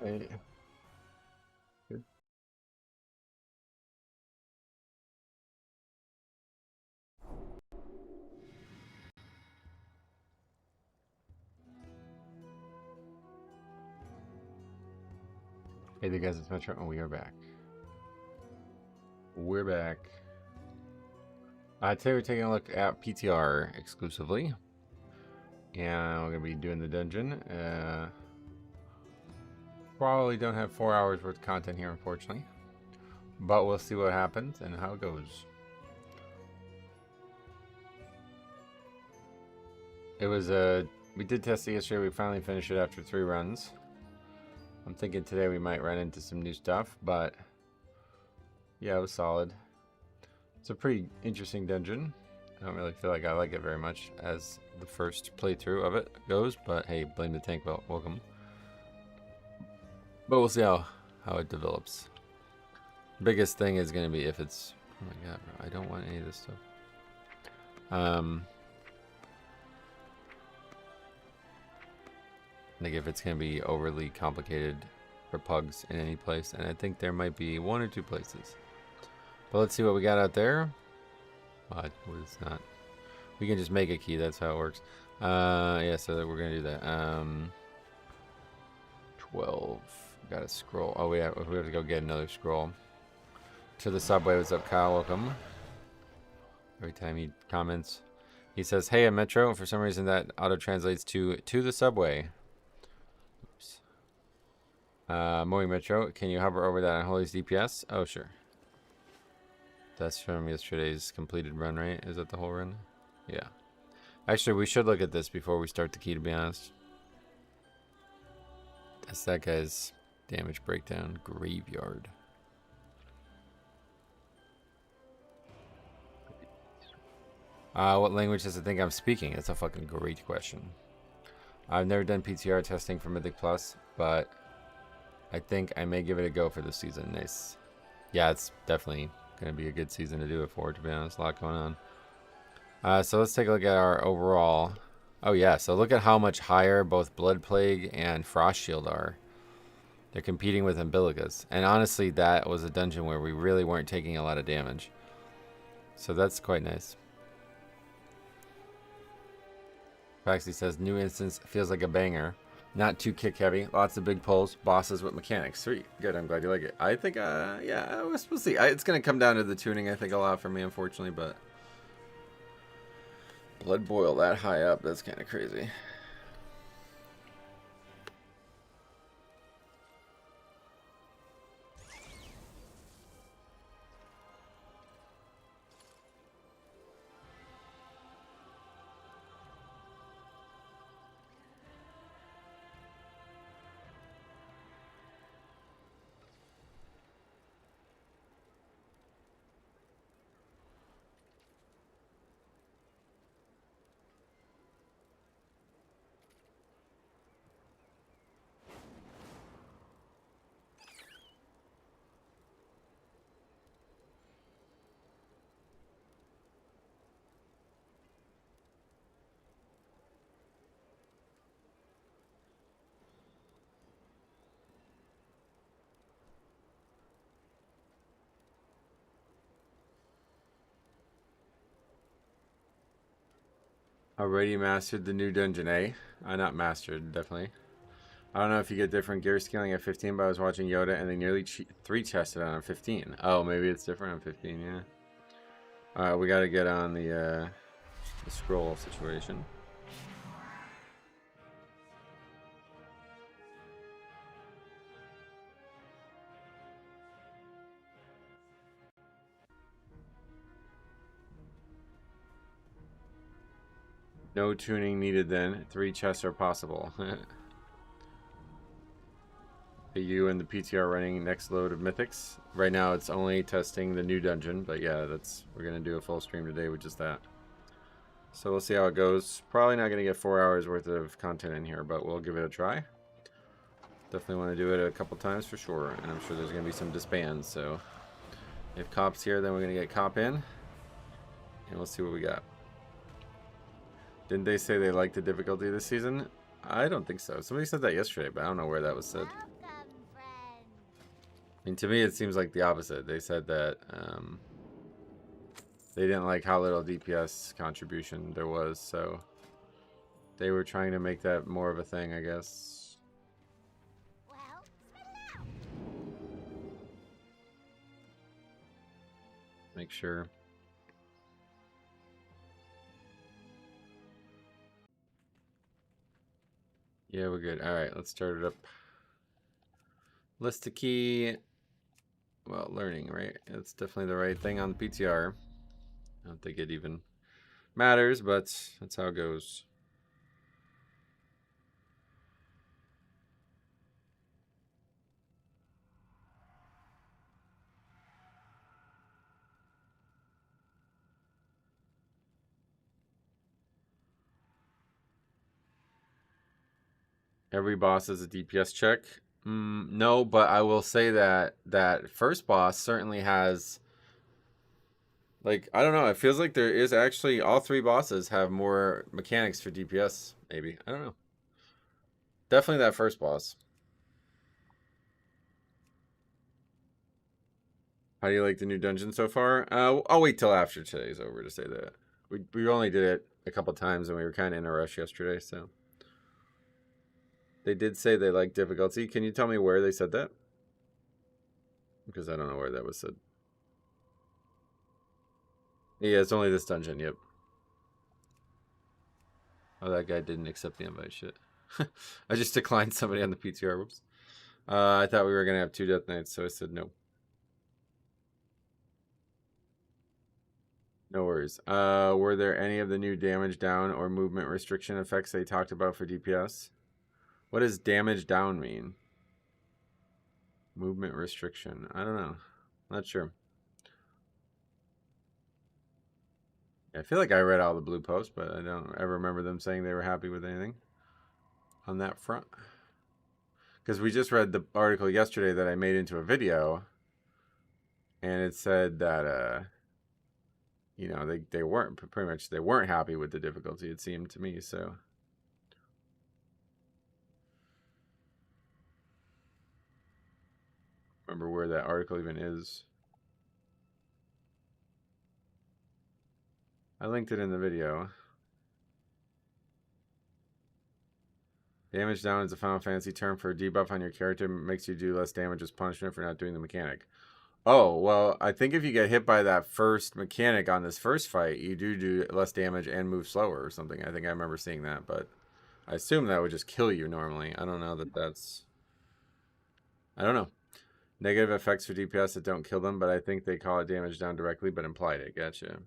Hey. Good. Hey there guys, it's Metro and we are back. We're back. Today we're taking a look at PTR exclusively. And we're going to be doing the dungeon. Probably don't have 4 hours worth of content here, unfortunately. But we'll see what happens and how it goes. It was we did test it yesterday. We finally finished it after 3 runs. I'm thinking today we might run into some new stuff, but yeah, it was solid. It's a pretty interesting dungeon. I don't really feel like I like it very much as the first playthrough of it goes, but hey, blame the tank, well, welcome. But we'll see how it develops. Biggest thing is going to be if it's, oh my god, bro, I don't want any of this stuff. Like if it's going to be overly complicated for pugs in any place, and I think there might be 1 or 2 places. But let's see what we got out there. What is not? We can just make a key. That's how it works. Yeah, so we're gonna do that. 12. Got a scroll. Oh, we have to go get another scroll. To the subway. What's up, Kyle? Welcome. Every time he comments, he says, "Hey, I'm Metro." And for some reason, that auto translates to the subway. Oops. Morning, Metro. Can you hover over that Unholy's DPS? Oh, sure. That's from yesterday's completed run, right? Is that the whole run? Yeah. Actually, we should look at this before we start the key, to be honest. That's that guy's damage breakdown. Graveyard. What language does it think I'm speaking? That's a fucking great question. I've never done PTR testing for Mythic Plus, but I think I may give it a go for this season. Nice. Yeah, it's definitely going to be a good season to do it for, to be honest. A lot going on. So let's take a look at our overall. Oh yeah, so look at how much higher both Blood Plague and Frost Shield are. They're competing with Umbilicus. And honestly, that was a dungeon where we really weren't taking a lot of damage. So that's quite nice. Paxi says, new instance feels like a banger. Not too kick heavy. Lots of big pulls. Bosses with mechanics. Sweet. Good. I'm glad you like it. I think, yeah, we'll see. It's going to come down to the tuning, I think, a lot for me, unfortunately, but Blood Boil that high up, that's kind of crazy. Already mastered the new dungeon, eh? Not mastered, definitely. I don't know if you get different gear scaling at 15, but I was watching Yoda and they nearly 3-chested on 15. Oh, maybe it's different on 15, yeah. Alright, we gotta get on the scroll situation. No tuning needed then. 3 chests are possible. You and the PTR running next load of mythics. Right now it's only testing the new dungeon, but yeah, we're gonna do a full stream today with just that. So we'll see how it goes. Probably not gonna get 4 hours worth of content in here, but we'll give it a try. Definitely want to do it a couple times for sure, and I'm sure there's gonna be some disbands. So if Cop's here, then we're gonna get Cop in, and we'll see what we got. Didn't they say they liked the difficulty this season? I don't think so. Somebody said that yesterday, but I don't know where that was said. And to me, it seems like the opposite. They said that they didn't like how little DPS contribution there was, so they were trying to make that more of a thing, I guess. Well, spit it out. Make sure. Yeah, we're good. All right, let's start it up. List a key. Well, learning, right? It's definitely the right thing on the PTR. I don't think it even matters, but that's how it goes. Every boss is a DPS check. No, but I will say that that first boss certainly has, like, I don't know. It feels like there is actually all three bosses have more mechanics for DPS. Maybe, I don't know. Definitely that first boss. How do you like the new dungeon so far? I'll wait till after today's over to say that. We only did it a couple times and we were kind of in a rush yesterday, so. They did say they like difficulty. Can you tell me where they said that? Because I don't know where that was said. Yeah, it's only this dungeon, yep. Oh, that guy didn't accept the invite, shit. I just declined somebody on the PTR, whoops. I thought we were going to have 2 Death Knights, so I said no. No worries. Were there any of the new damage down or movement restriction effects they talked about for DPS? What does damage down mean? Movement restriction. I don't know. Not sure. I feel like I read all the blue posts, but I don't ever remember them saying they were happy with anything on that front. Because we just read the article yesterday that I made into a video, and it said that you know, they weren't pretty much they weren't happy with the difficulty, it seemed to me, so. Remember where that article even is. I linked it in the video. Damage down is a Final Fantasy term for a debuff on your character. Makes you do less damage as punishment for not doing the mechanic. Oh, well, I think if you get hit by that first mechanic on this first fight, you do less damage and move slower or something. I think I remember seeing that, but I assume that would just kill you normally. I don't know that that's... I don't know. Negative effects for DPS that don't kill them, but I think they call it damage down directly, but implied it. Gotcha.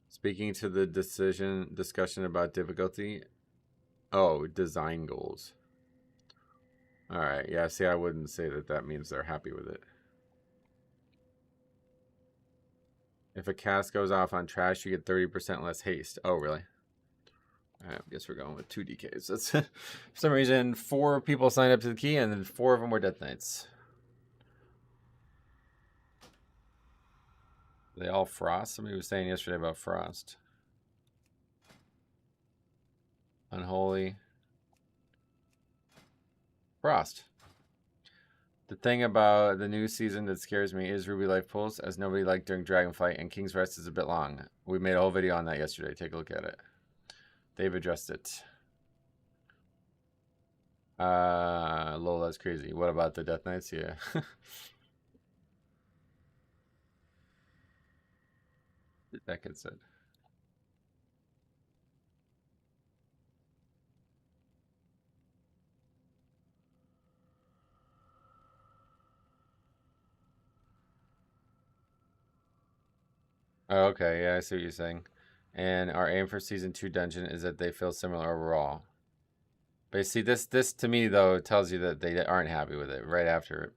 Speaking to the discussion about difficulty. Oh, design goals. All right. Yeah, see, I wouldn't say that that means they're happy with it. If a cast goes off on trash, you get 30% less haste. Oh, really? All right, I guess we're going with 2 DKs. That's for some reason 4 people signed up to the key, and then 4 of them were Death Knights. Are they all Frost? Somebody was saying yesterday about Frost. Unholy. Frost. The thing about the new season that scares me is Ruby Life Pulse, as nobody liked during Dragonflight, and King's Rest is a bit long. We made a whole video on that yesterday. Take a look at it. They've addressed it. Lol, that's crazy. What about the Death Knights? Yeah. That gets said. Oh, okay, yeah, I see what you're saying. And our aim for season 2 dungeon is that they feel similar overall. But you see, this to me though tells you that they aren't happy with it right after it.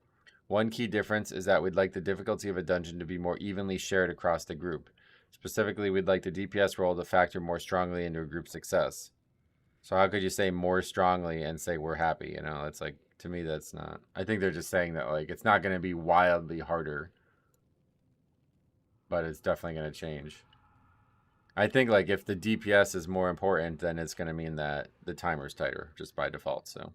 One key difference is that we'd like the difficulty of a dungeon to be more evenly shared across the group. Specifically, we'd like the DPS role to factor more strongly into a group success. So how could you say more strongly and say we're happy? You know, it's like, to me, that's not. I think they're just saying that, like, it's not going to be wildly harder, but it's definitely going to change. I think, like, if the DPS is more important, then it's going to mean that the timer's tighter just by default, so.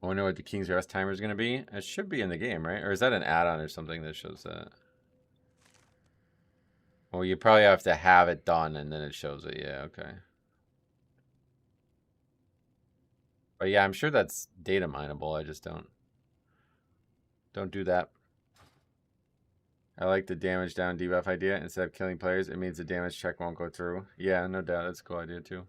I wonder what the King's Rest timer is going to be. It should be in the game, right? Or is that an add-on or something that shows that? Well, you probably have to have it done and then it shows it. Yeah, okay. But yeah, I'm sure that's data mineable. I just don't do that. I like the damage down debuff idea. Instead of killing players, it means the damage check won't go through. Yeah, no doubt. That's a cool idea too.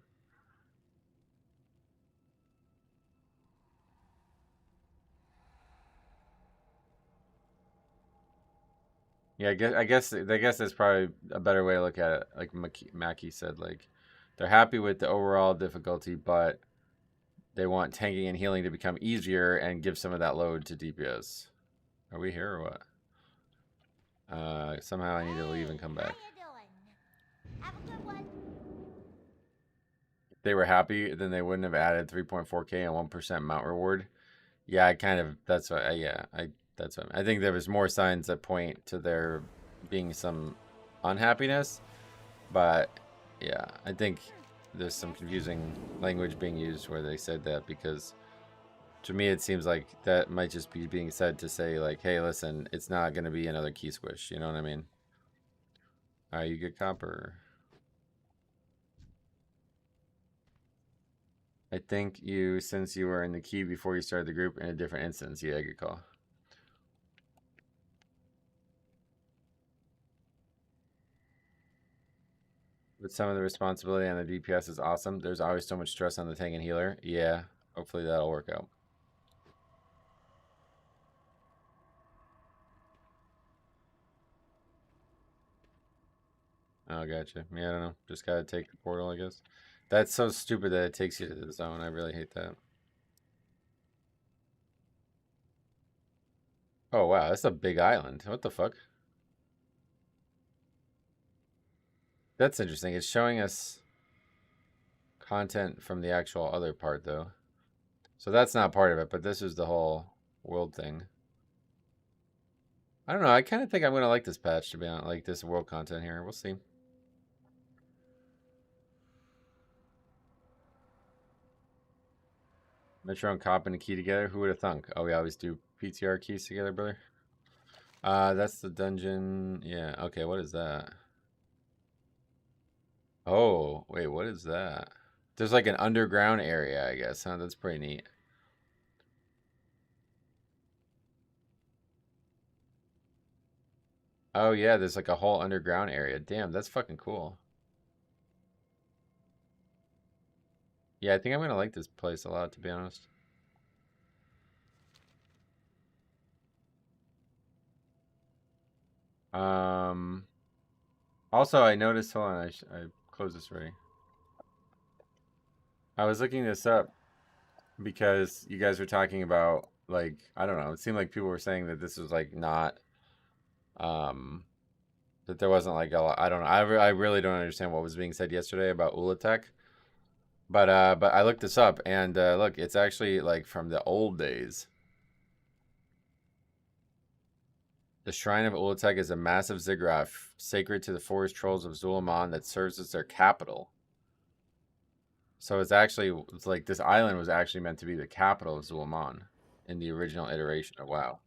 Yeah, I guess that's probably a better way to look at it. Like Mackie said, like they're happy with the overall difficulty, but they want tanking and healing to become easier and give some of that load to DPS. Are we here or what? Somehow I need to leave and come back. Have a good one. If they were happy, then they wouldn't have added 3.4k and 1% mount reward. Yeah, I kind of, that's what, that's what I think there was more signs that point to there being some unhappiness, but yeah, I think there's some confusing language being used where they said that, because to me it seems like that might just be being said to say like, hey, listen, it's not going to be another key squish, you know what I mean? All right, you get copper. I think you, since you were in the key before you started the group in a different instance. Yeah, good call. But some of the responsibility on the DPS is awesome. There's always so much stress on the tank and healer. Yeah, hopefully that'll work out. Oh, gotcha. Yeah, I don't know. Just gotta take the portal, I guess. That's so stupid that it takes you to the zone. I really hate that. Oh, wow. That's a big island. What the fuck? That's interesting. It's showing us content from the actual other part, though. So that's not part of it, but this is the whole world thing. I don't know. I kind of think I'm going to like this patch, to be honest. Like this world content here. We'll see. Metro and Cop and a key together. Who would have thunk? Oh, we always do PTR keys together, brother. That's the dungeon. Yeah. Okay. What is that? Oh, wait. What is that? There's like an underground area, I guess. Huh? That's pretty neat. Oh yeah, there's like a whole underground area. Damn, that's fucking cool. Yeah, I think I'm gonna like this place a lot, to be honest. Um. Also, I noticed. Hold on, I close this already. I was looking this up because you guys were talking about, like, I don't know. It seemed like people were saying that this was like not that there wasn't like a lot. I don't know. I really don't understand what was being said yesterday about Ulatek. But I looked this up, and look, it's actually like from the old days. The Shrine of Ulatek is a massive ziggurat sacred to the forest trolls of Zulaman that serves as their capital. So it's like this island was actually meant to be the capital of Zulaman in the original iteration of WoW,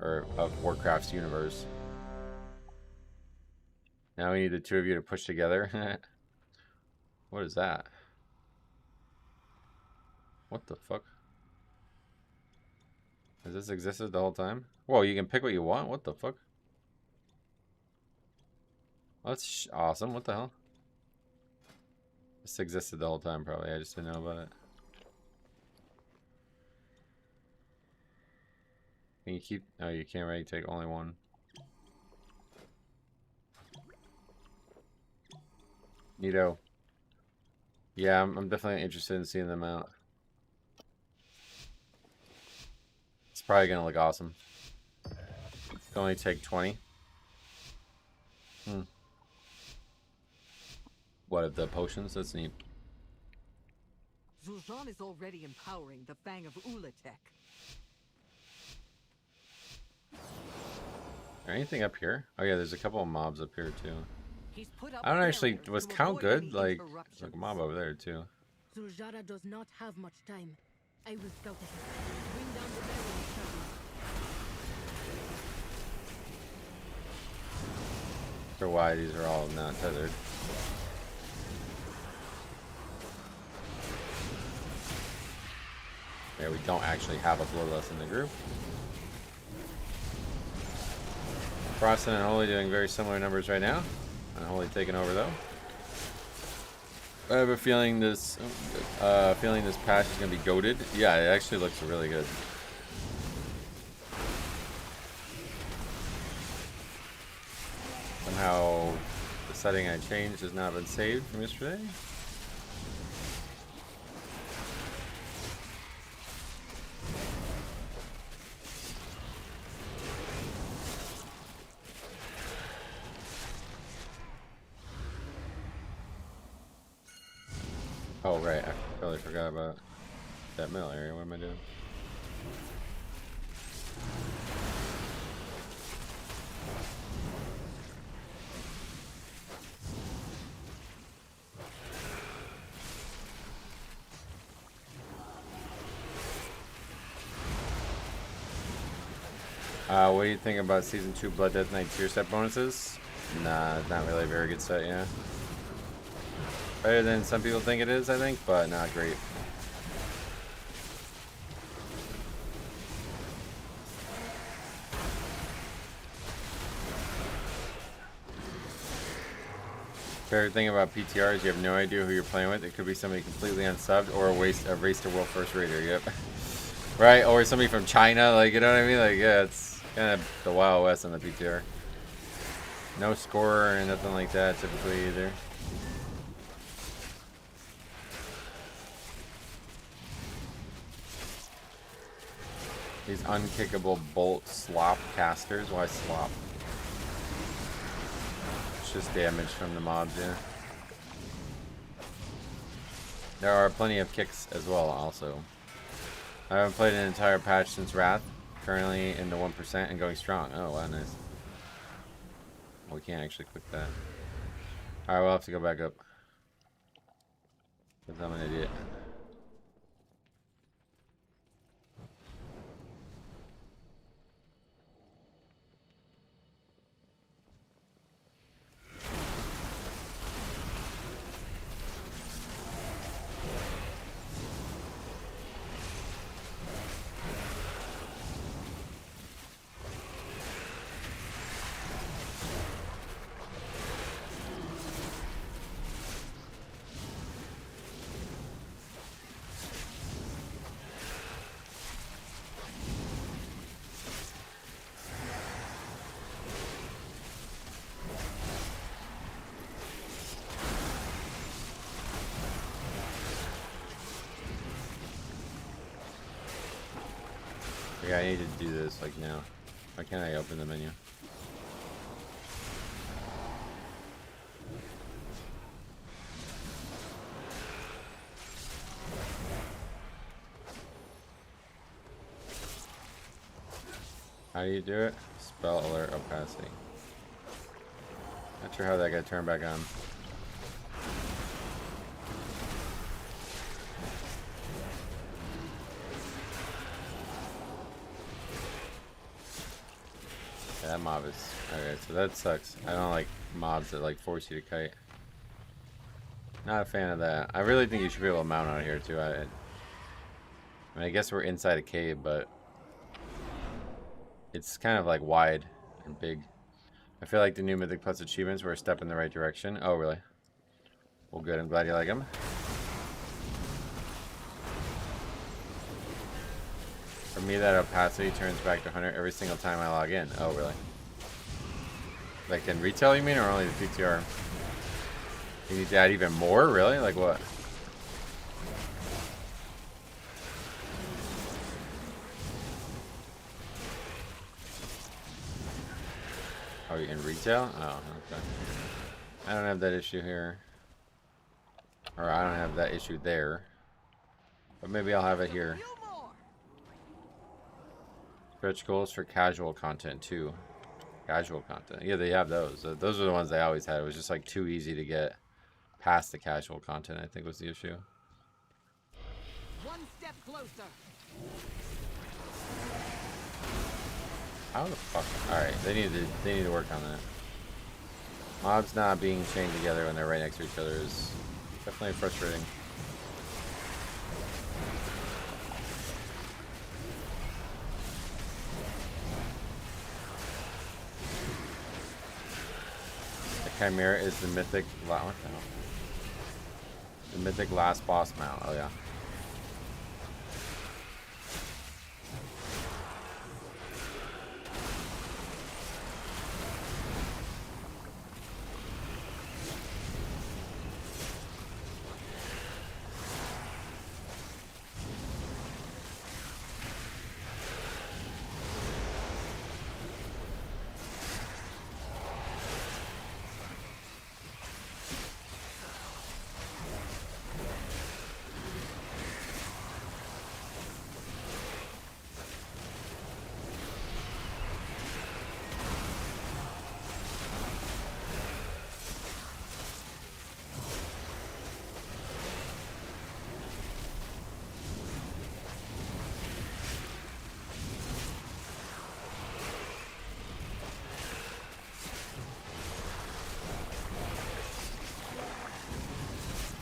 or of Warcraft's universe. Now we need the two of you to push together. What is that? What the fuck? Has this existed the whole time? Whoa, you can pick what you want? What the fuck? Oh, that's awesome. What the hell? This existed the whole time, probably. I just didn't know about it. Can you keep... Oh, you can't really take only one. Neato. Yeah, I'm definitely interested in seeing them out. It's probably going to look awesome. It can only take 20. What, of the potions? That's neat. Zul'Jin is already empowering the Fang of Ulatek. Anything up here? Oh yeah, there's a couple of mobs up here too. He's put up I don't actually... barriers Was to Count avoid any good? Like, there's like a mob over there too. Zul'Jin does not have much time. I will scout ahead. Bring down the barrel, Chubby. For why these are all not tethered. Yeah, we don't actually have a bloodlust in the group. Frost and Unholy doing very similar numbers right now. Unholy taking over though. I have a feeling this patch is gonna be goated. Yeah, it actually looks really good. Somehow the setting I changed has not been saved from yesterday. Oh right, I totally forgot about that middle area. What am I doing? What do you think about Season 2 Blood Death Knight tier set bonuses? Nah, not really a very good set, yeah. Better than some people think it is, I think, but not great. Favorite thing about PTR is you have no idea who you're playing with. It could be somebody completely unsubbed or a race to world first raider, yep. Right, or somebody from China, like, you know what I mean? Like, yeah, it's kind of the Wild West on the PTR. No scorer or nothing like that typically either. These unkickable bolt slop casters. Why slop? It's just damage from the mobs, yeah. There are plenty of kicks as well, also. I haven't played an entire patch since Wrath. Currently in the 1% and going strong. Oh, wow, nice. Well, we can't actually click that. Alright, we'll have to go back up. Because I'm an idiot. Yeah, I need to do this like now. Why can't I open the menu? How do you do it? Spell alert opacity. Not sure how that got turned back on. That mob is okay, so that sucks. I don't like mobs that like force you to kite. Not a fan of that. I really think you should be able to mount out here too. I mean, I guess we're inside a cave, but it's kind of like wide and big. I feel like the new Mythic Plus achievements were a step in the right direction. Oh, really? Well, good. I'm glad you like them. For me, that opacity turns back to 100 every single time I log in. Oh, really? Like in retail, you mean, or only the PTR? You need to add even more? Really? Like what? Oh, in retail? Oh, okay. I don't have that issue here. Or I don't have that issue there. But maybe I'll have it here. Stretch goals for casual content too. Casual content. Yeah, they have those. Those are the ones they always had. It was just like too easy to get past the casual content, I think was the issue. One step closer. How the fuck? Alright, they need to work on that. Mobs not being chained together when they're right next to each other is definitely frustrating. The Chimera is the mythic what the hell? The mythic last boss mount. Oh yeah.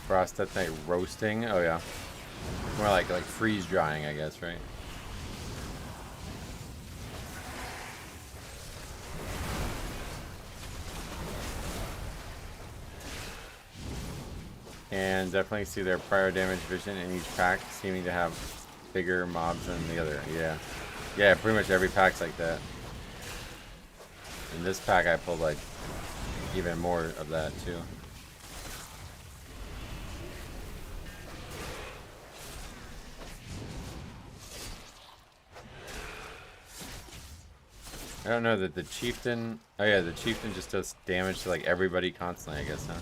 Frost Death Knight roasting. Oh yeah. More like freeze drying, I guess, right? And definitely see their prior damage vision in each pack seeming to have bigger mobs than the other. Yeah. Yeah, pretty much every pack's like that. In this pack I pulled like even more of that too. I don't know that the chieftain. Oh yeah, the chieftain just does damage to like everybody constantly, I guess, huh?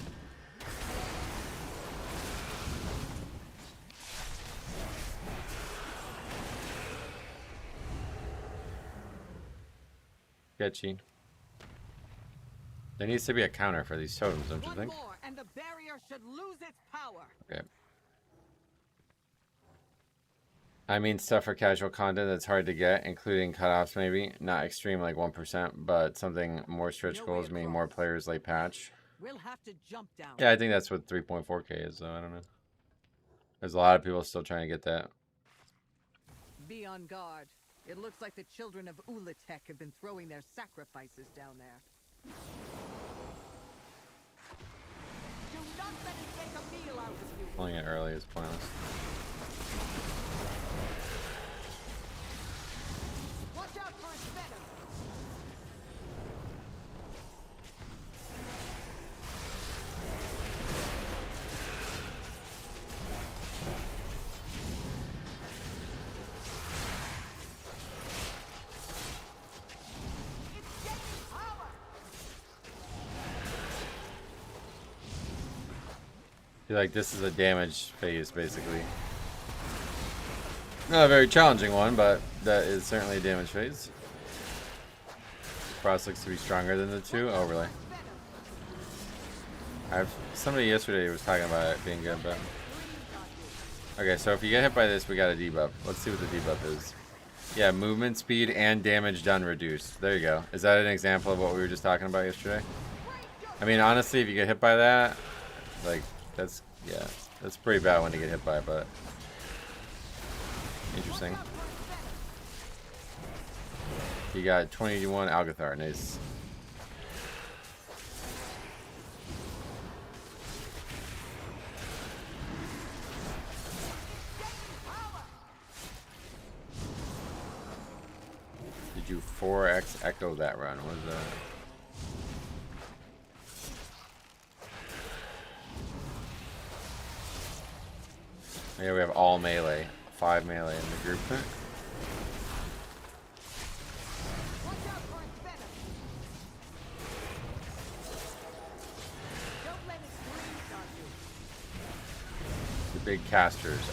Sketchy. There needs to be a counter for these totems, don't you think? One more, and the barrier should lose its power. Okay. I mean stuff for casual content that's hard to get, including cutoffs maybe. Not extreme like 1%, but something more stretch goals, meaning more players late patch. We'll have to jump down. Yeah, I think that's what 3.4k is, though. I don't know. There's a lot of people still trying to get that. Be on guard. It looks like the children of Ulatek have been throwing their sacrifices down there. Do not let it take a meal out of you. Pulling it early is pointless. Watch out for his venom. It's getting power. I feel like this is a damage phase, basically. Not a very challenging one, but that is certainly a damage phase. Frost looks to be stronger than the two. Oh, really? Somebody yesterday was talking about it being good, but... Okay, so if you get hit by this, we got a debuff. Let's see what the debuff is. Yeah, movement speed and damage done reduced. There you go. Is that an example of what we were just talking about yesterday? I mean, honestly, if you get hit by that, like, that's, yeah, that's pretty bad when you get hit by it, but... Interesting. You got 21 Algathar, nice. Did you 4x echo that run? What is that? Yeah, we have all melee. 5 melee in the group. Watch out for his venom. Don't let his dreams on you. The big casters.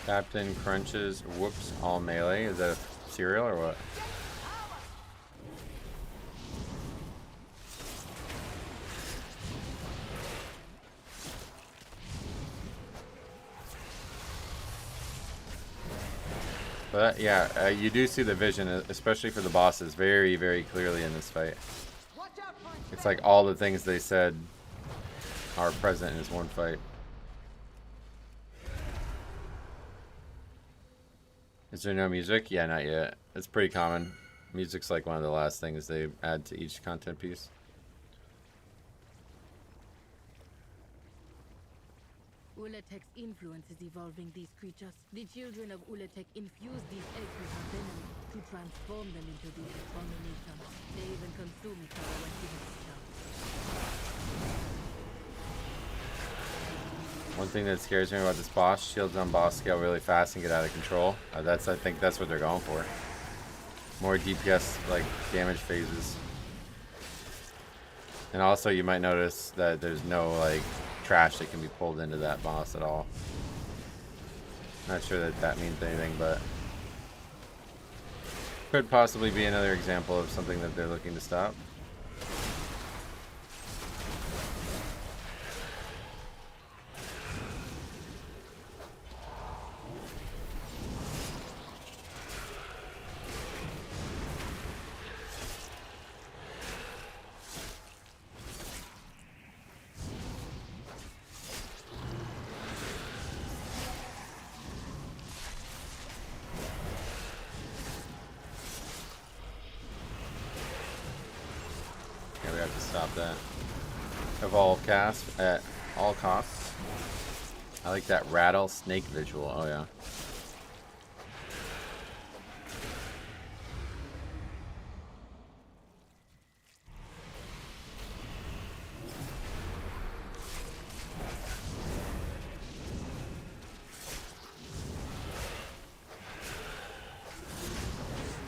Captain Crunches whoops all melee. Is that a cereal or what? But yeah, you do see the vision, especially for the bosses, very, very clearly in this fight. It's like all the things they said are present in this one fight. Is there no music? Yeah, not yet. It's pretty common. Music's like one of the last things they add to each content piece. Ulatek's influence is evolving these creatures. The children of Ulatek infuse these eggs with her venom to transform them into these abominations. They even consume each other when given a chance. One thing that scares me about this boss, shields on boss scale really fast and get out of control. I think that's what they're going for. More DPS like damage phases. And also you might notice that there's no like trash that can be pulled into that boss at all. Not sure that that means anything, but could possibly be another example of something that they're looking to stop. That evolve cast at all costs. I like that rattlesnake visual. Oh yeah.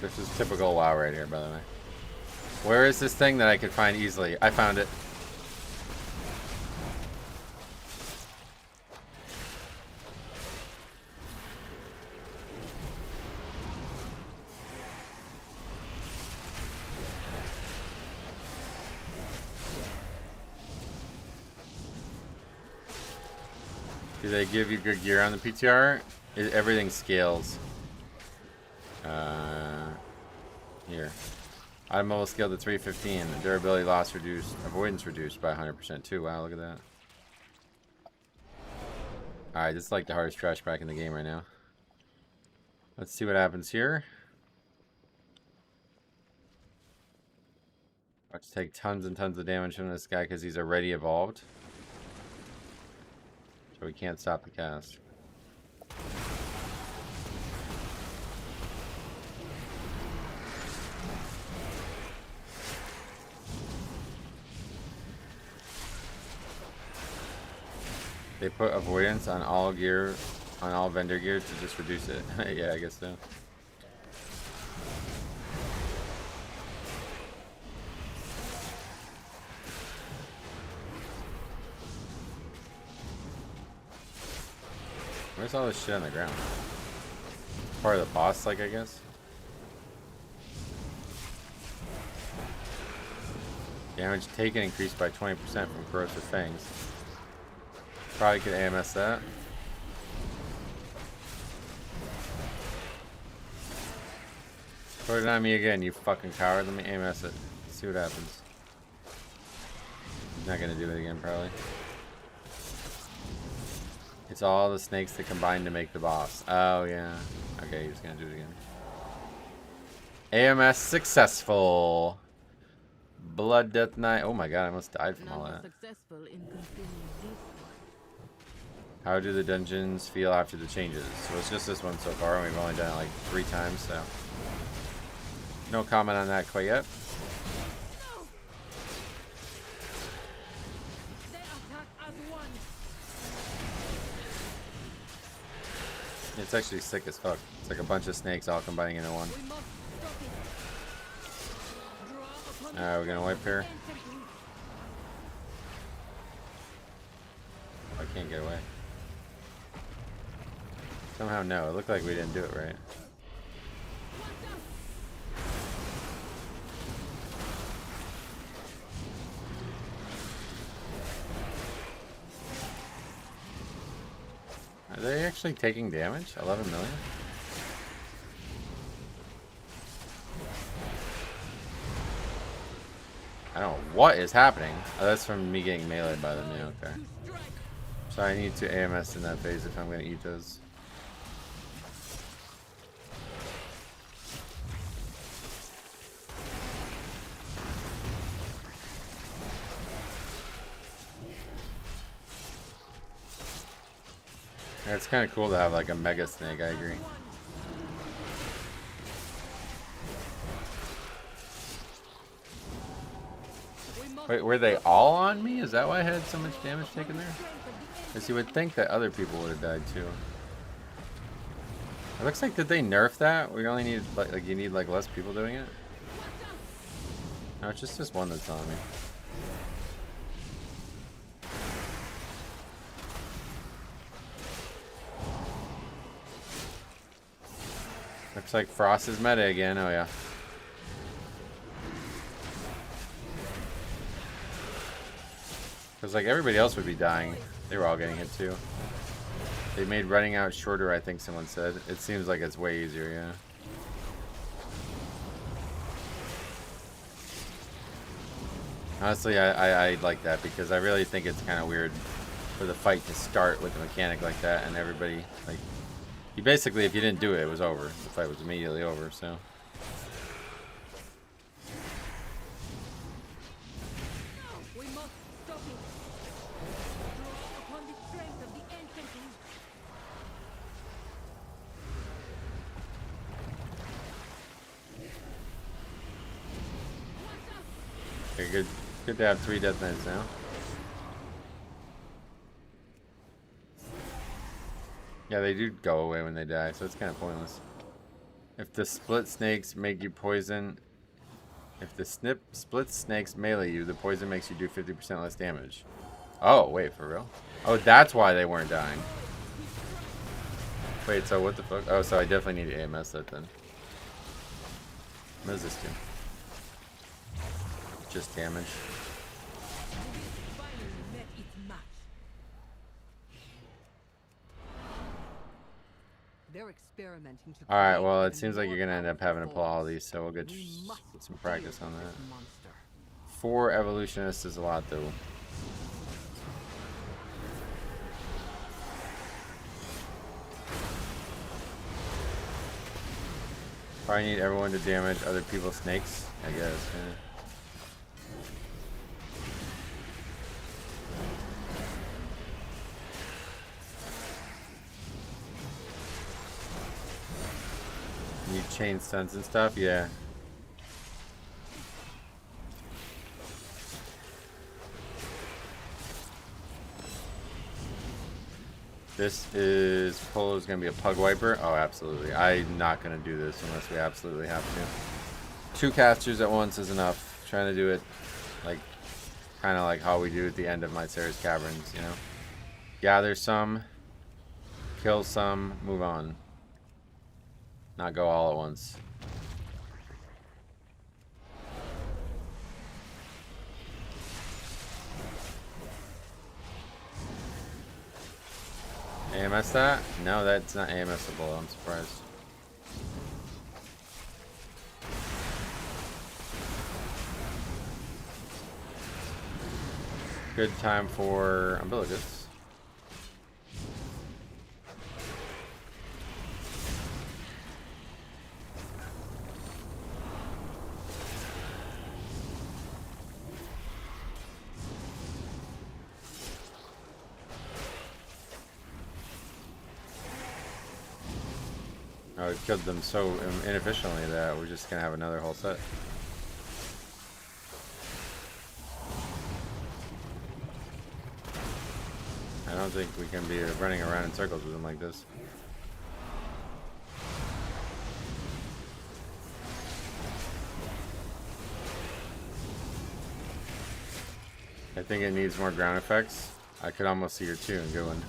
This is typical WoW right here, by the way. Where is this thing that I could find easily? I found it. Do they give you good gear on the PTR? Everything scales. Here. Automobile scaled to 315. Durability loss reduced. Avoidance reduced by 100% too. Wow, look at that. Alright, this is like the hardest trash pack in the game right now. Let's see what happens here. Watch take tons and tons of damage from this guy because he's already evolved. So we can't stop the cast. They put avoidance on all gear, on all vendor gear to just reduce it. Yeah, I guess so. Where's all this shit on the ground? Part of the boss, like, I guess? Damage taken increased by 20% from corrosive fangs. Probably could AMS that. Put it on me again, you fucking coward. Let me AMS it. See what happens. Not gonna do it again, probably. It's all the snakes that combine to make the boss. Oh, yeah. Okay, he's gonna do it again. AMS successful. Blood Death Knight. Oh my god, I almost died from all that. How do the dungeons feel after the changes? So it's just this one so far, and we've only done it like 3 times, so no comment on that quite yet. It's actually sick as fuck. It's like a bunch of snakes all combining into one. Alright, we're gonna wipe here. I can't get away. Somehow no. It looked like we didn't do it right. Are they actually taking damage? 11 million? I don't know what is happening. Oh, that's from me getting meleeed by them. Yeah, okay. So I need to AMS in that phase if I'm going to eat those. Yeah, it's kind of cool to have like a mega snake, I agree. Wait, were they all on me? Is that why I had so much damage taken there? Because you would think that other people would have died too. It looks like, did they nerf that? We only need, like you need like less people doing it? No, it's just this one that's on me. Looks like Frost is meta again. Oh yeah. Because like everybody else would be dying. They were all getting hit too. They made running out shorter, I think someone said. It seems like it's way easier, yeah. Honestly, I like that because I really think it's kind of weird for the fight to start with a mechanic like that and everybody, like, you basically, if you didn't do it, it was over. The fight was immediately over, so. Okay, good to have 3 death knights now. Yeah, they do go away when they die, so it's kind of pointless. If the split snakes make you poison... If the split snakes melee you, the poison makes you do 50% less damage. Oh, wait, for real? Oh, that's why they weren't dying. Wait, so what the fuck? Oh, so I definitely need to AMS that then. What does this do? Just damage. Alright, well, it seems like you're going to end up having to pull all these, so we'll get some practice on that. 4 evolutionists is a lot, though. Probably need everyone to damage other people's snakes, I guess. Yeah. You chain stuns and stuff, yeah. This is Polo's gonna be a pug wiper. Oh, absolutely. I'm not gonna do this unless we absolutely have to. 2 casters at once is enough. Trying to do it like kind of like how we do at the end of my Sarah's Caverns, you know. Gather some, kill some, move on. Not go all at once. AMS that? No, that's not AMSable. I'm surprised. Good time for umbilicus. Oh, we killed them so inefficiently that we're just gonna have another whole set. I don't think we can be running around in circles with them like this. I think it needs more ground effects. I could almost see your 2 and good one.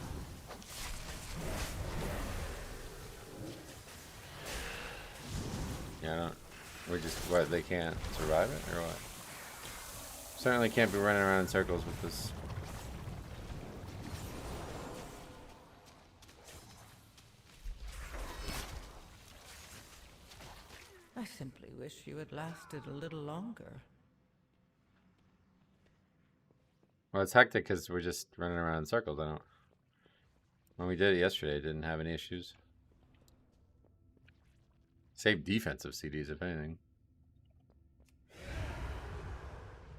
Yeah, I don't. We just what they can't survive it or what? Certainly can't be running around in circles with this. I simply wish you had lasted a little longer. Well, it's hectic because we're just running around in circles. I don't. When we did it yesterday, didn't have any issues. Save defensive CDs, if anything.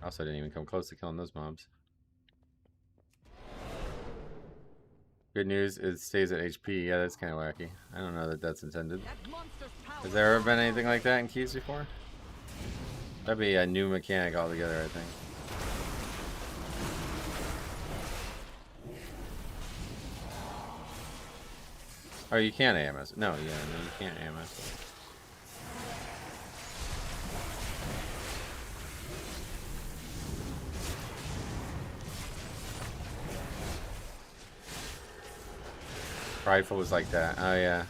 Also, didn't even come close to killing those mobs. Good news, it stays at HP. Yeah, that's kind of wacky. I don't know that that's intended. Has there ever been anything like that in Keys before? That'd be a new mechanic altogether, I think. Oh, you can't AMS. No, yeah, no, you can't AMS. Rifle was like that. Oh, yeah.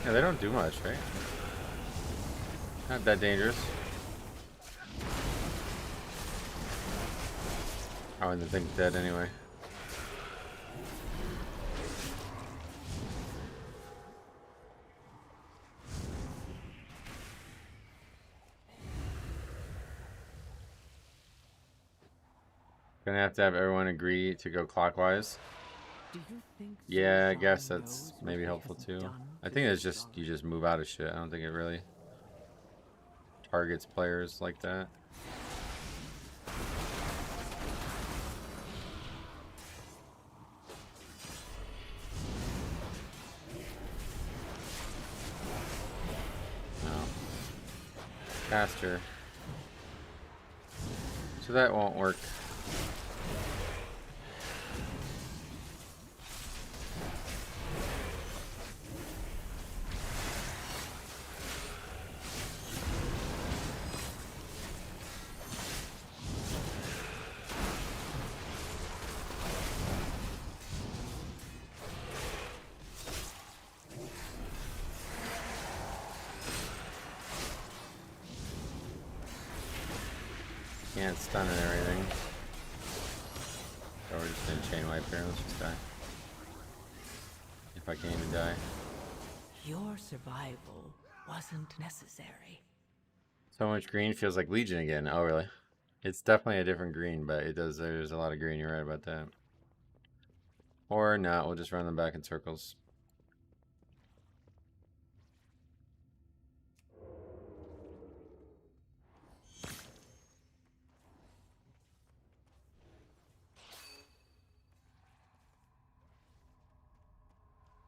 Yeah, they don't do much, right? Not that dangerous. Oh, and the thing's dead anyway. Gonna have to have everyone agree to go clockwise. Do you think Yeah, I guess Sunshine that's knows what maybe he helpful hasn't too. done I to think it's this just dog? you just move out of shit. I don't think it really targets players like that. No. Caster. So that won't work. Can't stun and everything. So we're just gonna chain wipe here. Let's just die. If I can't even die. Your survival wasn't necessary. So much green feels like Legion again. Oh, really? It's definitely a different green, but it does. There's a lot of green. You're right about that. Or not. We'll just run them back in circles.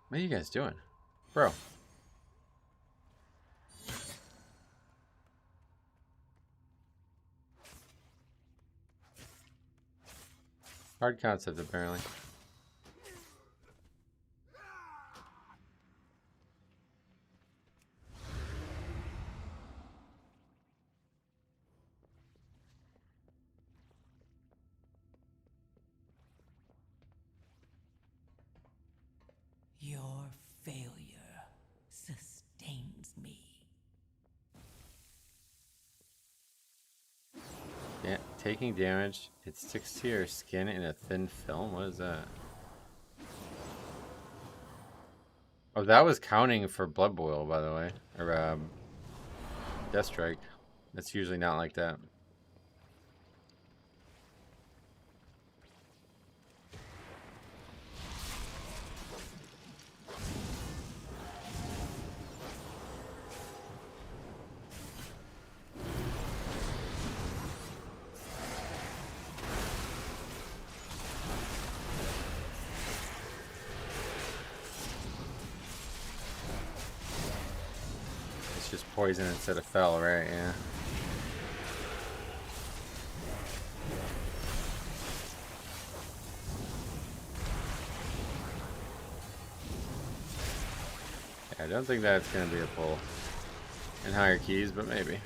What are you guys doing? Bro. Hard concept, apparently. Your failure sustains me. Yeah, taking damage. It sticks to your skin in a thin film. What is that? Oh, that was counting for Blood Boil, by the way. Or, Death Strike. That's usually not like that. It's just poison instead of fell, right? Yeah. I don't think that's going to be a pull in higher keys, but maybe.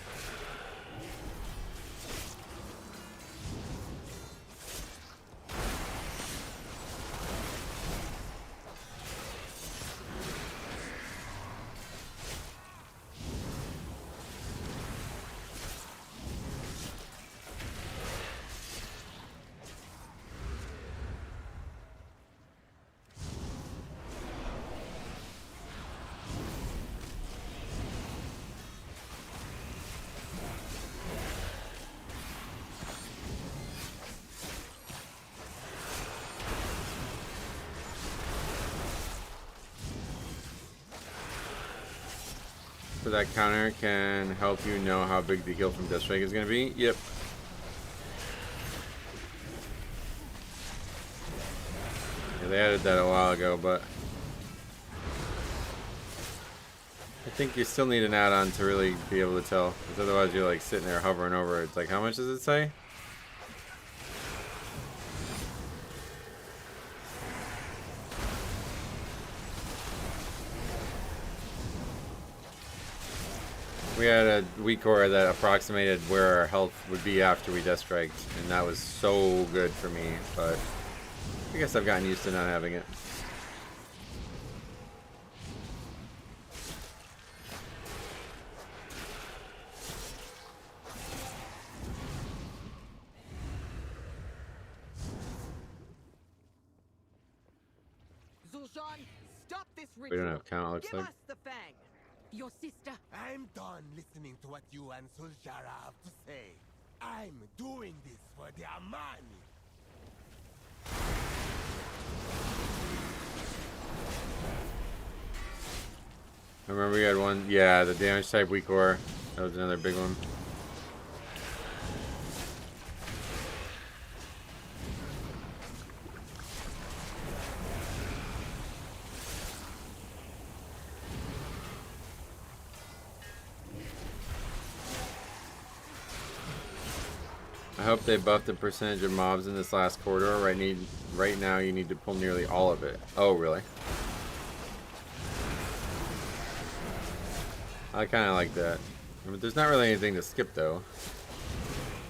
for that counter can help you know how big the heal from Death Strike is going to be. Yep. Yeah, they added that a while ago, but I think you still need an add-on to really be able to tell, because otherwise you're like sitting there hovering over it. It's like, how much does it say? We had a weak aura that approximated where our health would be after we Death Striked, and that was so good for me, but I guess I've gotten used to not having it. Zul'Shan, stop this We don't have count, looks Give like. us the Fang. Your sister. I'm done listening to what you and Suljara have to say. I'm doing this for the Amani. I remember we had one, yeah, the damage type weak aura. That was another big one. I hope they buffed the percentage of mobs in this last corridor. Right now you need to pull nearly all of it. Oh, really? I kind of like that. I mean, there's not really anything to skip, though.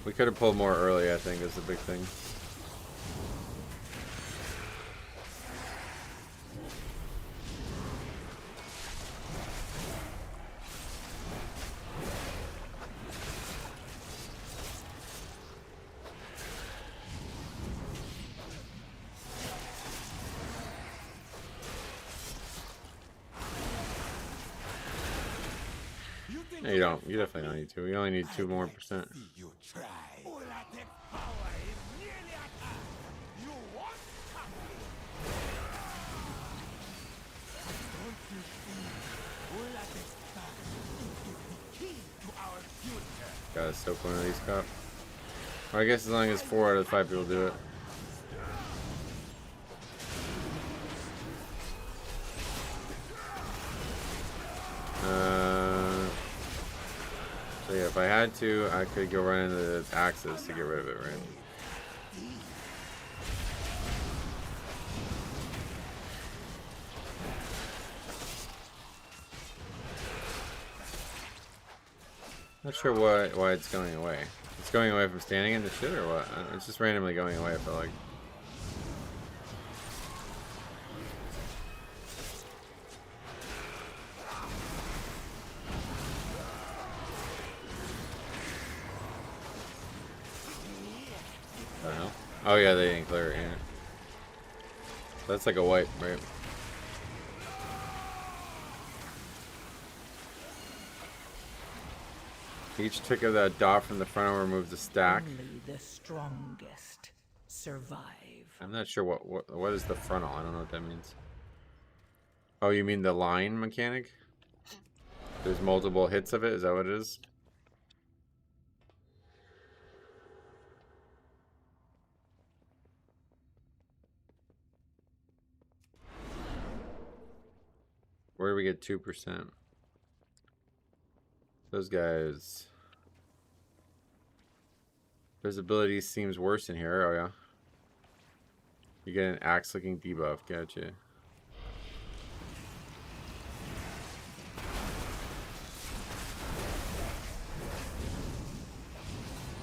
We could have pulled more early, I think, is the big thing. No, you don't. You definitely don't need to. We only need 2% more. See you try. Ulatek's power is nearly at hand. You want something? Don't you see? Ulatek's power is the key to our future. Gotta soak one of these cup. Or I guess as long as 4 out of 5 people do it. So yeah, if I had to, I could go run into the axes to get rid of it, right? Not sure why it's going away. It's going away from standing in the shit or what? It's just randomly going away, I feel like. I don't know. Oh yeah, they didn't clear it, yeah. That's like a wipe, right? Each tick of that dot from the front removes a stack. Only the strongest survive. I'm not sure what is the frontal. I don't know what that means. Oh, you mean the line mechanic? There's multiple hits of it. Is that what it is? Where do we get 2%? Those guys. Visibility seems worse in here. Oh, yeah. You get an axe-looking debuff. Gotcha.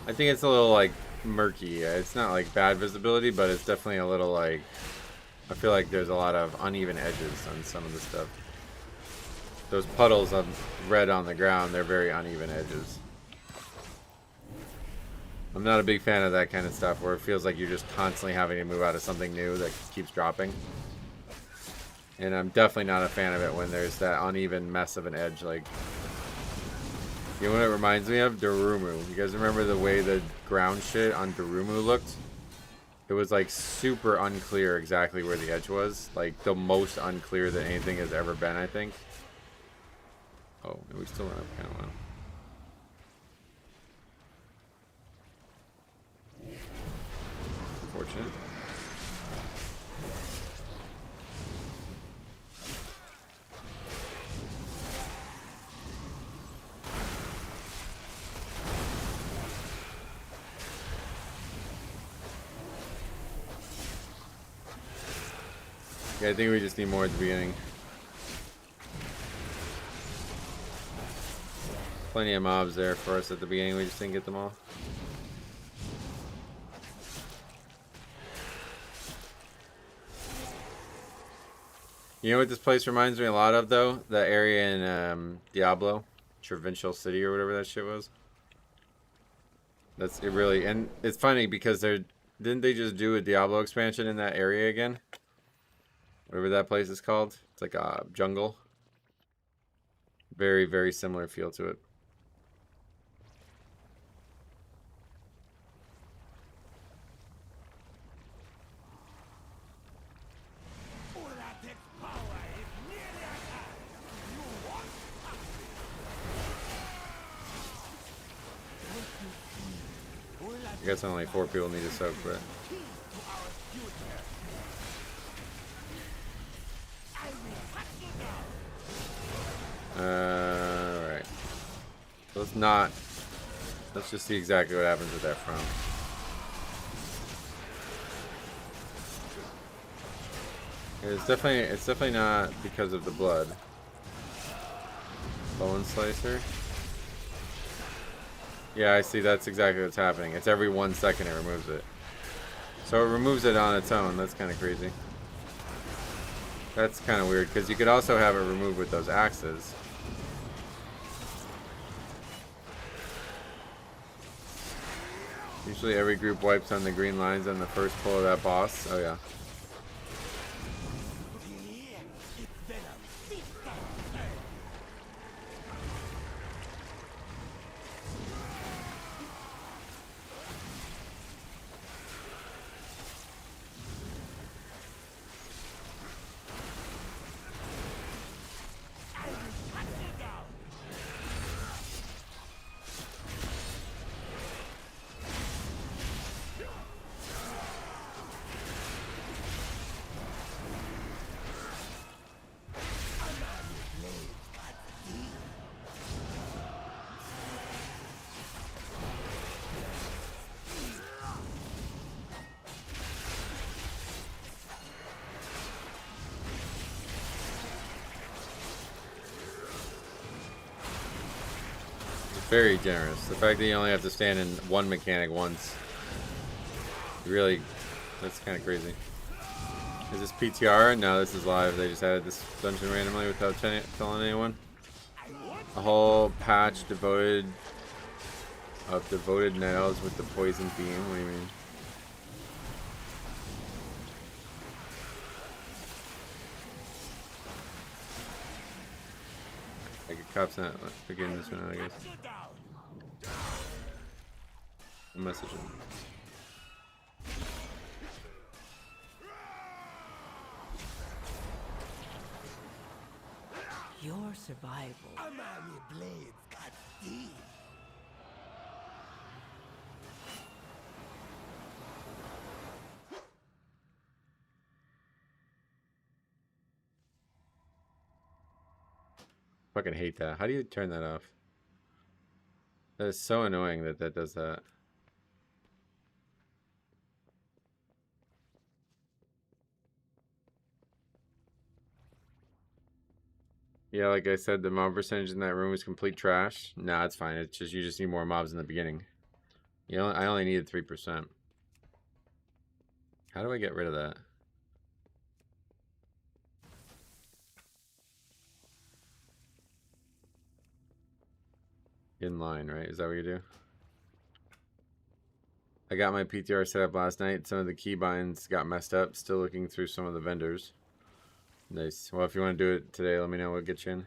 I think it's a little, like, murky. It's not, like, bad visibility, but it's definitely a little, like... I feel like there's a lot of uneven edges on some of the stuff. Those puddles of red on the ground, they're very uneven edges. I'm not a big fan of that kind of stuff where it feels like you're just constantly having to move out of something new that keeps dropping. And I'm definitely not a fan of it when there's that uneven mess of an edge. Like, you know what it reminds me of? Darumu. You guys remember the way the ground shit on Darumu looked? It was like super unclear exactly where the edge was. Like the most unclear that anything has ever been, I think. Oh, and we still went up kind of well. Unfortunate. Yeah, I think we just need more at the beginning. Plenty of mobs there for us at the beginning, we just didn't get them all. You know what this place reminds me a lot of, though? The area in Diablo, Provincial City or whatever that shit was. That's it, really. And it's funny because didn't they just do a Diablo expansion in that area again? Whatever that place is called. It's like a jungle. Very, very similar feel to it. I guess only 4 people need to soak, but alright. Let's just see exactly what happens with that front. It's definitely not because of the blood. Bone Slicer. Yeah, I see. That's exactly what's happening. It's every 1 second it removes it. So it removes it on its own. That's kind of crazy. That's kind of weird, because you could also have it removed with those axes. Usually every group wipes on the green lines on the first pull of that boss. Oh yeah. Very generous. The fact that you only have to stand in one mechanic once. Really, that's kind of crazy. Is this PTR? No, this is live. They just added this dungeon randomly without telling anyone. A whole patch devoted night owls with the poison beam. What do you mean? Like a cop's not beginning this one out, I guess. I'll message him. Your survival. Fucking hate that. How do you turn that off? That is so annoying that that does that. Yeah, like I said, the mob percentage in that room is complete trash. Nah, it's fine. It's just you just need more mobs in the beginning. You know, I only needed 3%. How do I get rid of that? In line, right? Is that what you do? I got my PTR set up last night. Some of the keybinds got messed up. Still looking through some of the vendors. Nice. Well, if you want to do it today, let me know. We'll get you in.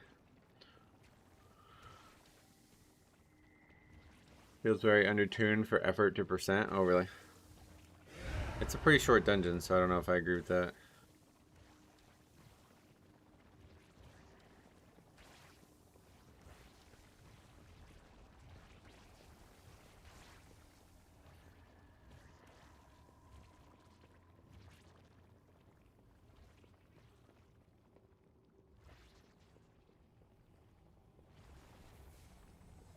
Feels very undertuned for effort to percent. Oh, really? It's a pretty short dungeon, so I don't know if I agree with that.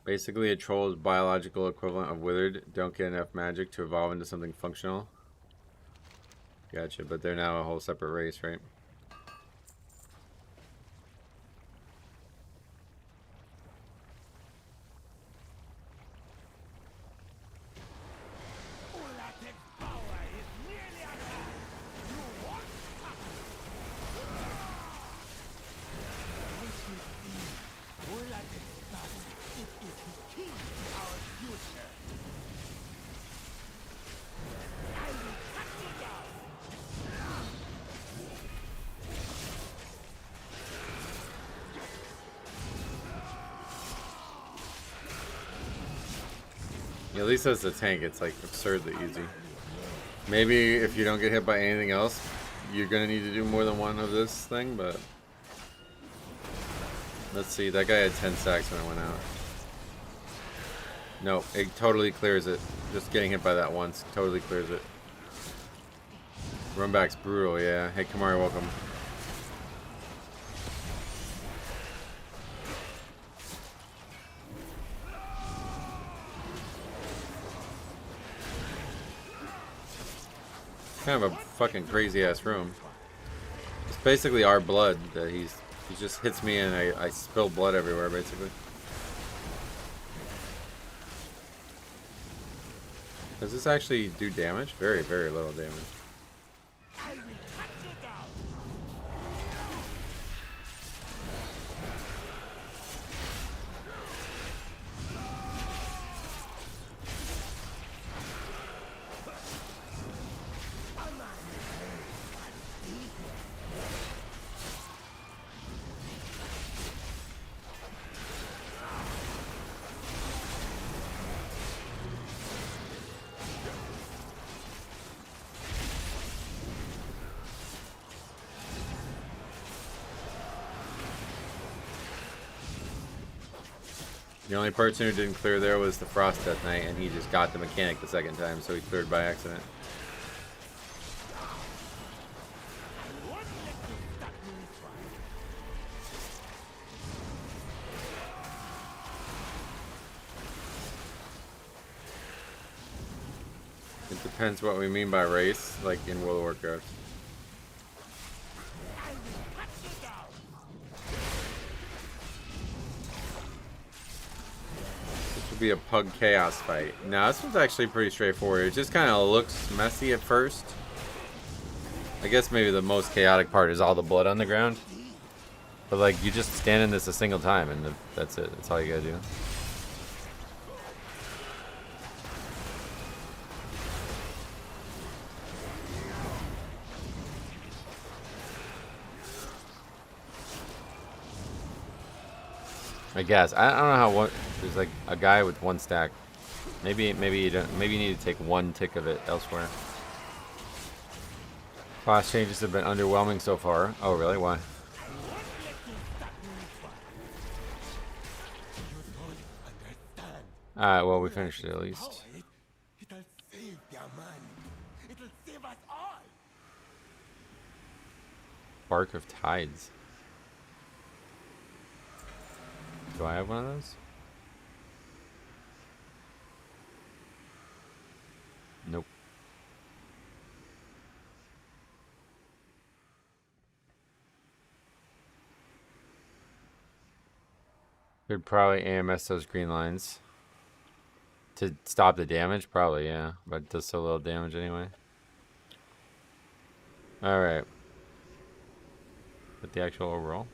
Basically, a troll's biological equivalent of withered. Don't get enough magic to evolve into something functional. Gotcha, but they're now a whole separate race, right? Ulatek's power is nearly at hand. You want something? Don't you see? Ulatek's past, it is the key to our future. I will cut you down. At least as a tank, it's like absurdly easy. Maybe if you don't get hit by anything else, you're gonna need to do more than one of this thing, but let's see. That guy had 10 stacks when I went out. No, it totally clears it. Just getting hit by that once totally clears it. Run back's brutal, yeah. Hey, Kamari, welcome. Kind of a fucking crazy ass room. It's basically our blood that he just hits me and I spill blood everywhere basically. Does this actually do damage? Very, very little damage. I will cut you down. The only person who didn't clear there was the Frost Death Knight, and he just got the mechanic the second time, so he cleared by accident. It depends what we mean by race, like in World of Warcraft. Be a Pug Chaos fight. Now this one's actually pretty straightforward. It just kind of looks messy at first. I guess maybe the most chaotic part is all the blood on the ground. But like, you just stand in this a single time and that's it. That's all you gotta do. I guess. I don't know how one. There's like a guy with one stack. Maybe you don't. Maybe you need to take one tick of it elsewhere. Class changes have been underwhelming so far. Oh really? Why? Alright, well we finished it at least. It'll save their man. It'll save us all. Bark of Tides. Do I have one of those? Nope. Could probably AMS those green lines. To stop the damage? Probably, yeah. But it does so little damage anyway. Alright. But the actual overall?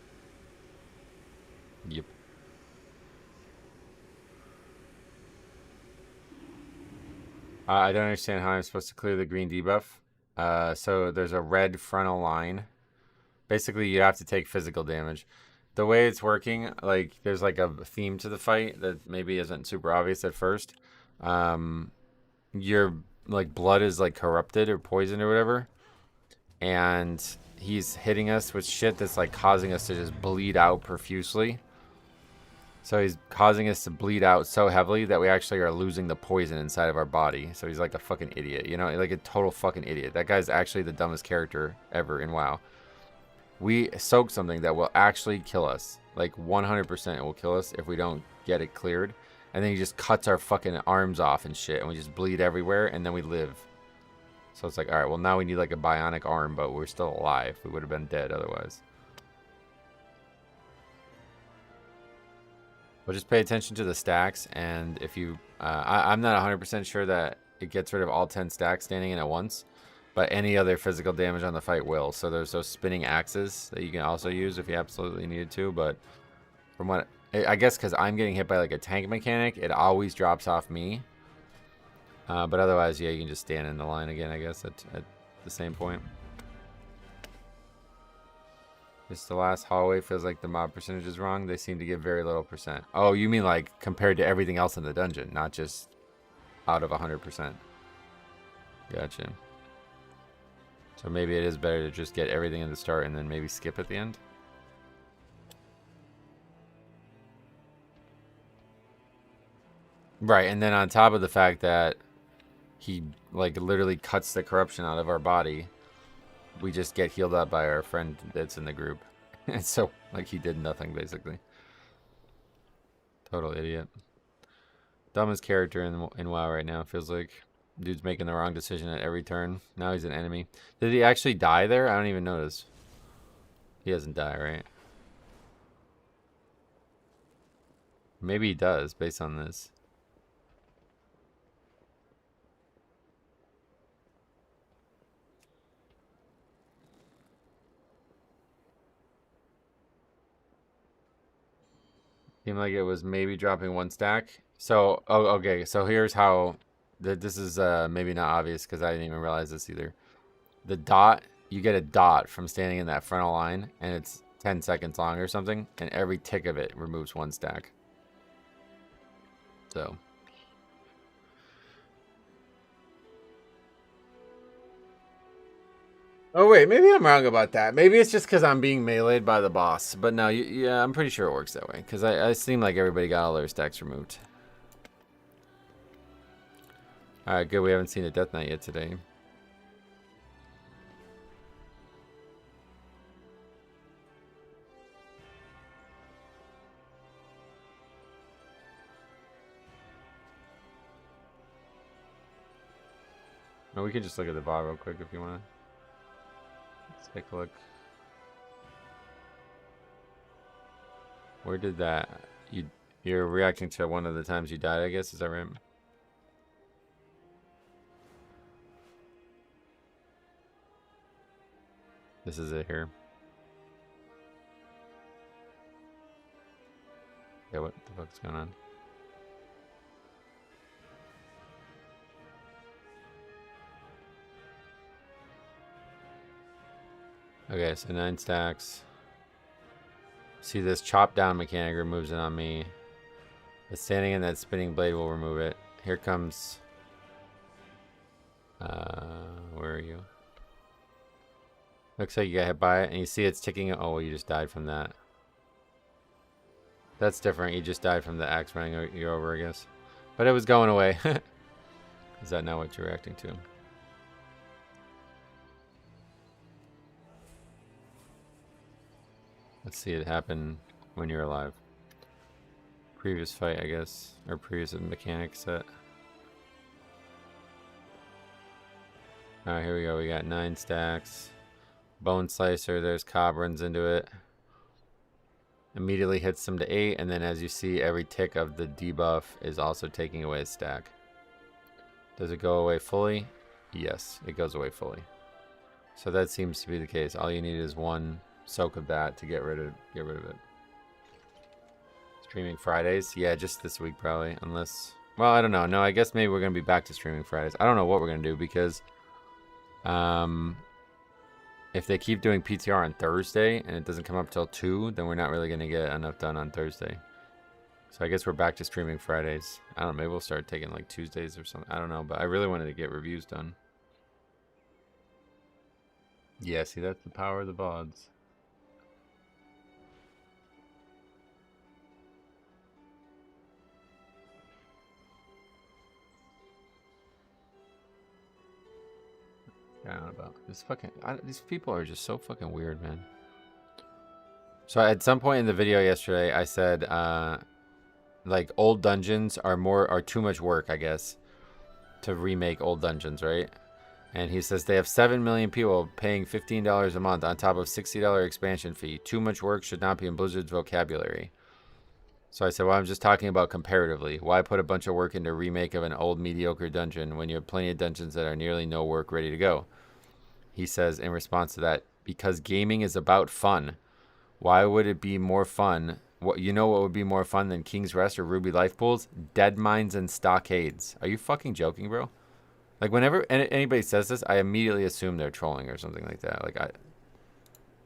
Yep. I don't understand how I'm supposed to clear the green debuff. So there's a red frontal line. Basically, you have to take physical damage. The way it's working, like, there's like a theme to the fight that maybe isn't super obvious at first. Your like blood is like corrupted or poisoned or whatever, and he's hitting us with shit that's like causing us to just bleed out profusely. So he's causing us to bleed out so heavily that we actually are losing the poison inside of our body. So he's like a fucking idiot, you know, like a total fucking idiot. That guy's actually the dumbest character ever in WoW. We soak something that will actually kill us. Like 100% it will kill us if we don't get it cleared. And then he just cuts our fucking arms off and shit, and we just bleed everywhere, and then we live. So it's like, alright, well now we need like a bionic arm, but we're still alive. We would have been dead otherwise. But just pay attention to the stacks, and if you... I'm not 100% sure that it gets rid of all 10 stacks standing in at once, but any other physical damage on the fight will. So there's those spinning axes that you can also use if you absolutely needed to, but from what... I guess because I'm getting hit by like a tank mechanic, it always drops off me. But otherwise, yeah, you can just stand in the line again, I guess, at the same point. Just the last hallway feels like the mob percentage is wrong. They seem to give very little percent. Oh, you mean like compared to everything else in the dungeon, not just out of 100%. Gotcha. So maybe it is better to just get everything at the start and then maybe skip at the end. Right, and then on top of the fact that he like literally cuts the corruption out of our body, we just get healed up by our friend that's in the group. And so, like, he did nothing, basically. Total idiot. Dumbest character in WoW right now, feels like. Dude's making the wrong decision at every turn. Now he's an enemy. Did he actually die there? I don't even notice. He doesn't die, right? Maybe he does, based on this. Seemed like it was maybe dropping one stack. So, oh, okay. So here's how this is maybe not obvious because I didn't even realize this either. The dot, you get a dot from standing in that frontal line, and it's 10 seconds long or something, and every tick of it removes one stack. So. Oh wait, maybe I'm wrong about that. Maybe it's just because I'm being meleeed by the boss. But no, yeah, I'm pretty sure it works that way. Because I seem like everybody got all their stacks removed. Alright, good. We haven't seen a Death Knight yet today. No, we can just look at the bot real quick if you want to. Let's take a look. Where did that... You're reacting to one of the times you died, I guess? Is that right? This is it here. Yeah, what the fuck's going on? Okay, so 9 stacks. See, this chop down mechanic removes it on me. But standing in that spinning blade will remove it. Here comes... where are you? Looks like you got hit by it, and you see it's ticking. Oh, well, you just died from that. That's different. You just died from the axe running you over, I guess. But it was going away. Is that not what you're reacting to? Let's see it happen when you're alive. Previous fight, I guess. Or previous mechanic set. Alright, here we go. We got 9 stacks. Bone Slicer, there's Cobb runs into it. Immediately hits them to 8, and then as you see, every tick of the debuff is also taking away a stack. Does it go away fully? Yes, it goes away fully. So that seems to be the case. All you need is one soak of that to get rid of it. Streaming Fridays? Yeah, just this week probably, unless... Well, I don't know. No, I guess maybe we're going to be back to streaming Fridays. I don't know what we're going to do because... if they keep doing PTR on Thursday and it doesn't come up till 2, then we're not really going to get enough done on Thursday. So I guess we're back to streaming Fridays. I don't know, maybe we'll start taking like Tuesdays or something. I don't know, but I really wanted to get reviews done. Yeah, see, that's the power of the VODs. I don't know about this fucking... these people are just so fucking weird, man. So at some point in the video yesterday, I said, like old dungeons are too much work, I guess, to remake old dungeons, right? And he says they have 7 million people paying $15 a month on top of $60 expansion fee. Too much work should not be in Blizzard's vocabulary. So I said, well, I'm just talking about comparatively. Why put a bunch of work into a remake of an old mediocre dungeon when you have plenty of dungeons that are nearly no work ready to go? He says in response to that, because gaming is about fun. Why would it be more fun? What would be more fun than King's Rest or Ruby Life Pools? Dead Mines and Stockades. Are you fucking joking, bro? Like, whenever anybody says this, I immediately assume they're trolling or something like that. Like,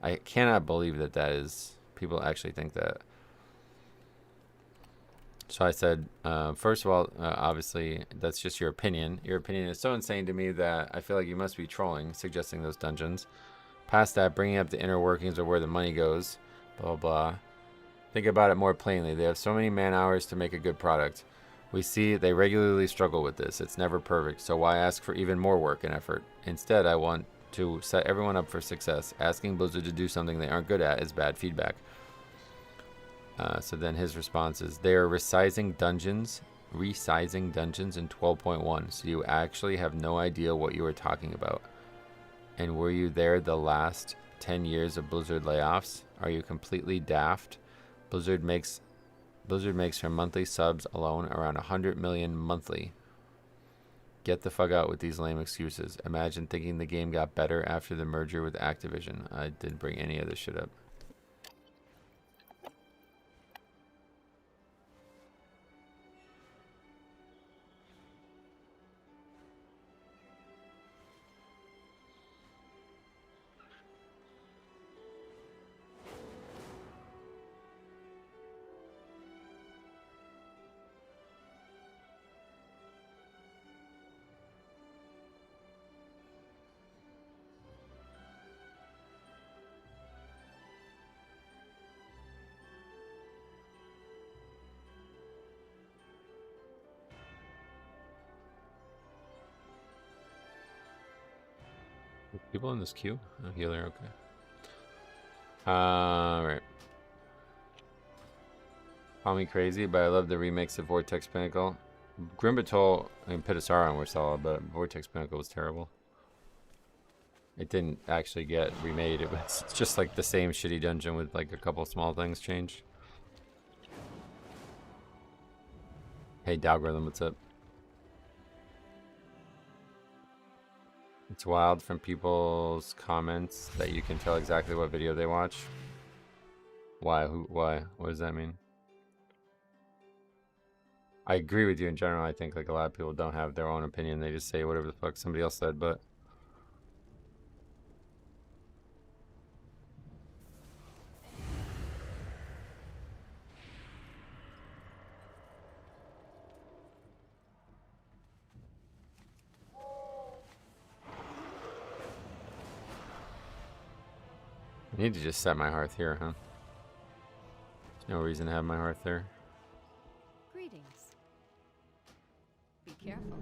I cannot believe that is people actually think that. So I said, first of all, obviously, that's just your opinion. Your opinion is so insane to me that I feel like you must be trolling, suggesting those dungeons. Past that, bringing up the inner workings of where the money goes, blah, blah, blah. Think about it more plainly. They have so many man hours to make a good product. We see they regularly struggle with this. It's never perfect, so why ask for even more work and effort? Instead, I want to set everyone up for success. Asking Blizzard to do something they aren't good at is bad feedback. So then his response is, they are resizing dungeons in 12.1, so you actually have no idea what you are talking about. And were you there the last 10 years of Blizzard layoffs? Are you completely daft? Blizzard makes her monthly subs alone around 100 million monthly. Get the fuck out with these lame excuses. Imagine thinking the game got better after the merger with Activision. I didn't bring any of this shit up. People in this queue? Oh, healer, okay. Right. Call me crazy, but I love the remakes of Vortex Pinnacle. Grimbatol and Pittisaran were solid, but Vortex Pinnacle was terrible. It didn't actually get remade. It was just like the same shitty dungeon with like a couple small things changed. Hey, Dalgoritham, what's up? It's wild from people's comments that you can tell exactly what video they watch. Why? Why? What does that mean? I agree with you in general. I think like a lot of people don't have their own opinion. They just say whatever the fuck somebody else said, but... I need to just set my hearth here, huh? There's no reason to have my hearth there. Greetings. Be careful.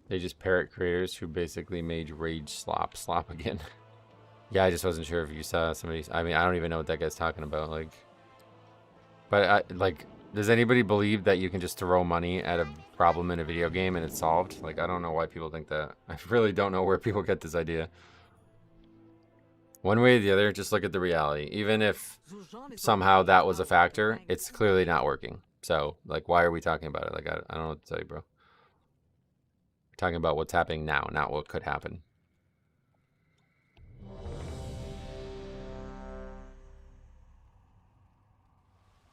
They just parrot creators who basically made Rage slop again. Yeah, I just wasn't sure if you saw somebody. I mean, I don't even know what that guy's talking about. Like, but does anybody believe that you can just throw money at a problem in a video game and it's solved? Like, I don't know why people think that. I really don't know where people get this idea. One way or the other, just look at the reality. Even if somehow that was a factor, it's clearly not working. So, like, why are we talking about it? Like, I don't know what to tell you, bro. We're talking about what's happening now, not what could happen.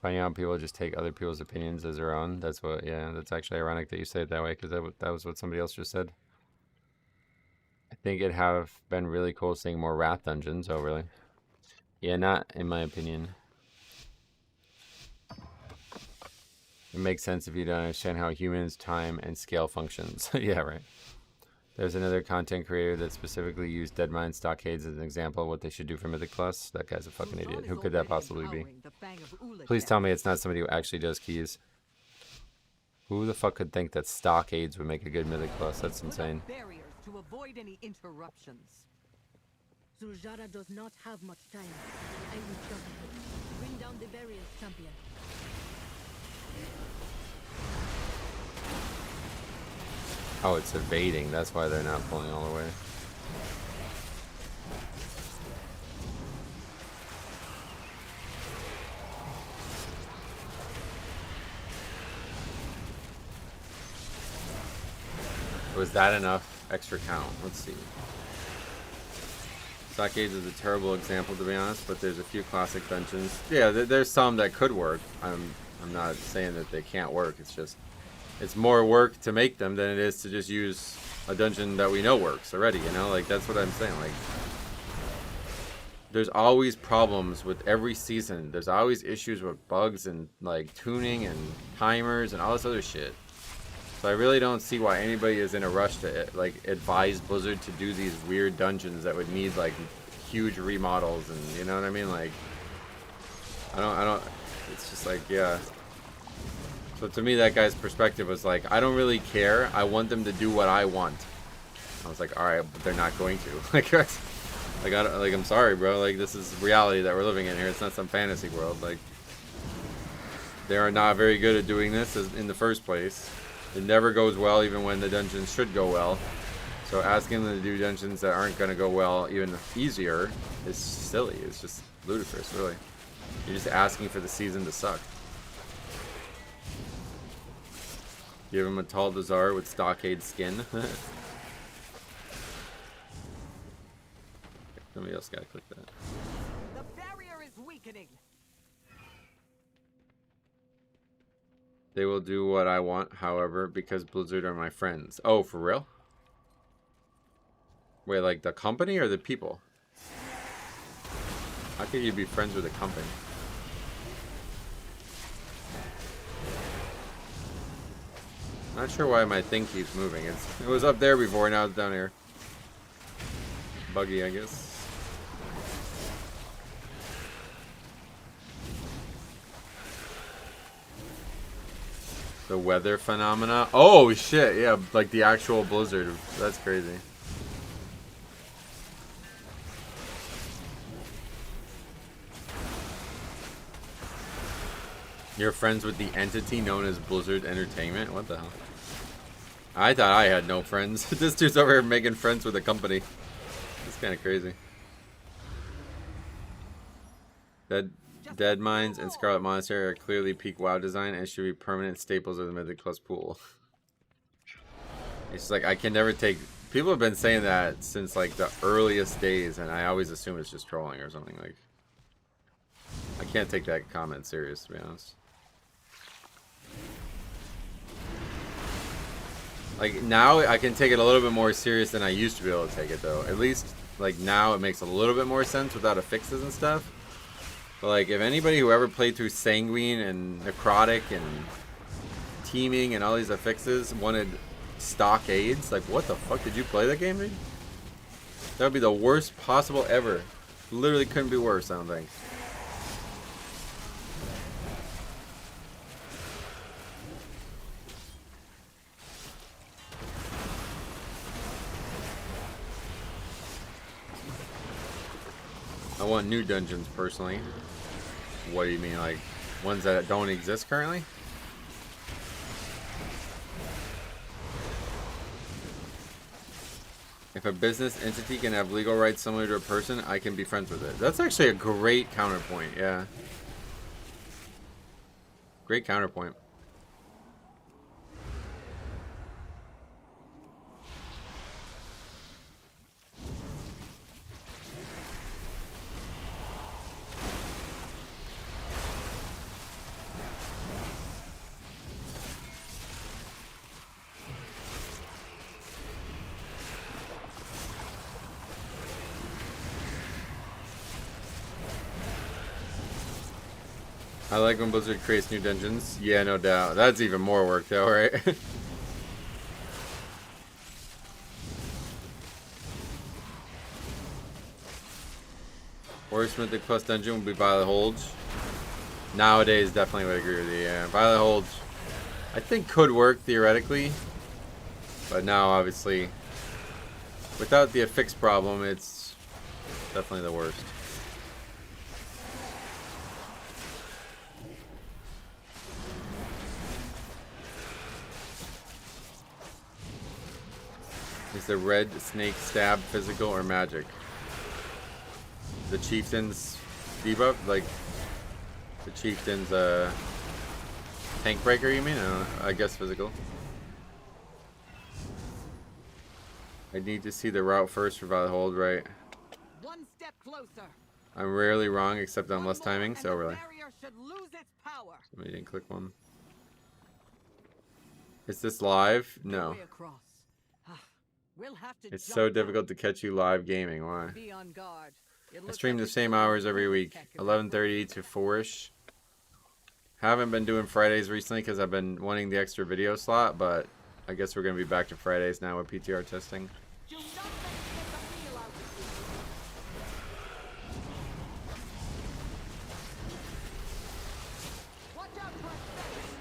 Finding out people just take other people's opinions as their own. That's what, yeah, that's actually ironic that you say it that way, because that was what somebody else just said. I think it'd have been really cool seeing more Wrath dungeons. Oh, really? Yeah, not in my opinion. It makes sense if you don't understand how humans, time, and scale functions. Yeah, right. There's another content creator that specifically used Deadmine Stockades as an example of what they should do for Mythic Plus. That guy's a fucking idiot. Who could that possibly be? Please tell me it's not somebody who actually does keys. Who the fuck could think that Stockades would make a good Mythic Plus? That's insane. To avoid any interruptions. Zuljara does not have much time. I will jump ahead. Bring down the barriers, champion. Oh, it's evading. That's why they're not pulling all the way. Was that enough extra count? Let's see. Stockades is a terrible example, to be honest, but there's a few classic dungeons. Yeah, there's some that could work. I'm not saying that they can't work. It's just, it's more work to make them than it is to just use a dungeon that we know works already, you know? Like, that's what I'm saying. Like, there's always problems with every season. There's always issues with bugs and, like, tuning and timers and all this other shit. So I really don't see why anybody is in a rush to, like, advise Blizzard to do these weird dungeons that would need, like, huge remodels and, you know what I mean? Like, I don't, it's just like, yeah. So to me, that guy's perspective was like, I don't really care. I want them to do what I want. I was like, all right, but they're not going to. like, I'm sorry, bro. Like, this is reality that we're living in here. It's not some fantasy world. Like, they are not very good at doing this in the first place. It never goes well, even when the dungeons should go well. So asking them to do dungeons that aren't going to go well even easier is silly. It's just ludicrous, really. You're just asking for the season to suck. Give him a tall Dazar with stockade skin. Somebody else gotta click that. The barrier is weakening. They will do what I want, however, because Blizzard are my friends. Oh, for real? Wait, like the company or the people? How could you be friends with a company? Not sure why my thing keeps moving. It was up there before, now it's down here. Buggy, I guess. The weather phenomena. Oh shit, yeah, like the actual blizzard. That's crazy. You're friends with the entity known as Blizzard Entertainment? What the hell? I thought I had no friends. This dude's over here making friends with a company. It's kind of crazy. Dead Mines and Scarlet Monastery are clearly peak WoW design and should be permanent staples of the Mythic Plus pool. It's just like, I can never take... People have been saying that since like the earliest days, and I always assume it's just trolling or something. Like, I can't take that comment serious, to be honest. Like, now I can take it a little bit more serious than I used to be able to take it, though. At least, like, now it makes a little bit more sense without affixes and stuff. But, like, if anybody who ever played through Sanguine and Necrotic and Teaming and all these affixes wanted stockades, like, what the fuck? Did you play that game, dude? That would be the worst possible ever. Literally couldn't be worse, I don't think. I want new dungeons, personally. What do you mean, like ones that don't exist currently? If a business entity can have legal rights similar to a person, I can be friends with it. That's actually a great counterpoint, yeah. Great counterpoint. I like when Blizzard creates new dungeons. Yeah, no doubt. That's even more work though, right? Worst Mythic Plus dungeon would be Violet Hold. Nowadays, definitely would agree with you. Yeah, Violet Hold, I think could work theoretically, but now obviously, without the affix problem, it's definitely the worst. Is the red snake stab physical or magic? The chieftain's debuff, like the chieftain's tank breaker, you mean? I guess physical. I need to see the route first for valid hold, right? One step closer. I'm rarely wrong except on less One more timing, and so the really. barrier should lose its power. Somebody didn't click one. Is this live? No. Way across. Ah, we'll have to It's jump so out. difficult to catch you live gaming. Why? Be on guard. It I looks stream like the same children hours of every week, Ulatech have been 11:30 to 4ish. Haven't been doing Fridays recently because I've been wanting the extra video slot, but I guess we're gonna be back to Fridays now with PTR testing. Do not let it get the feel out of you. Watch out for a second.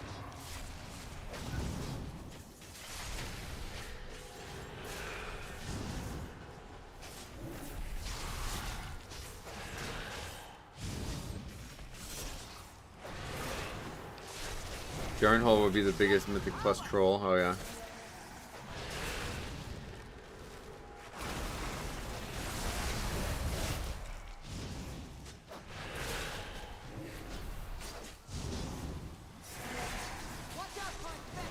Jarnhole would be the biggest Mythic Plus troll. Oh yeah. Watch out for a second.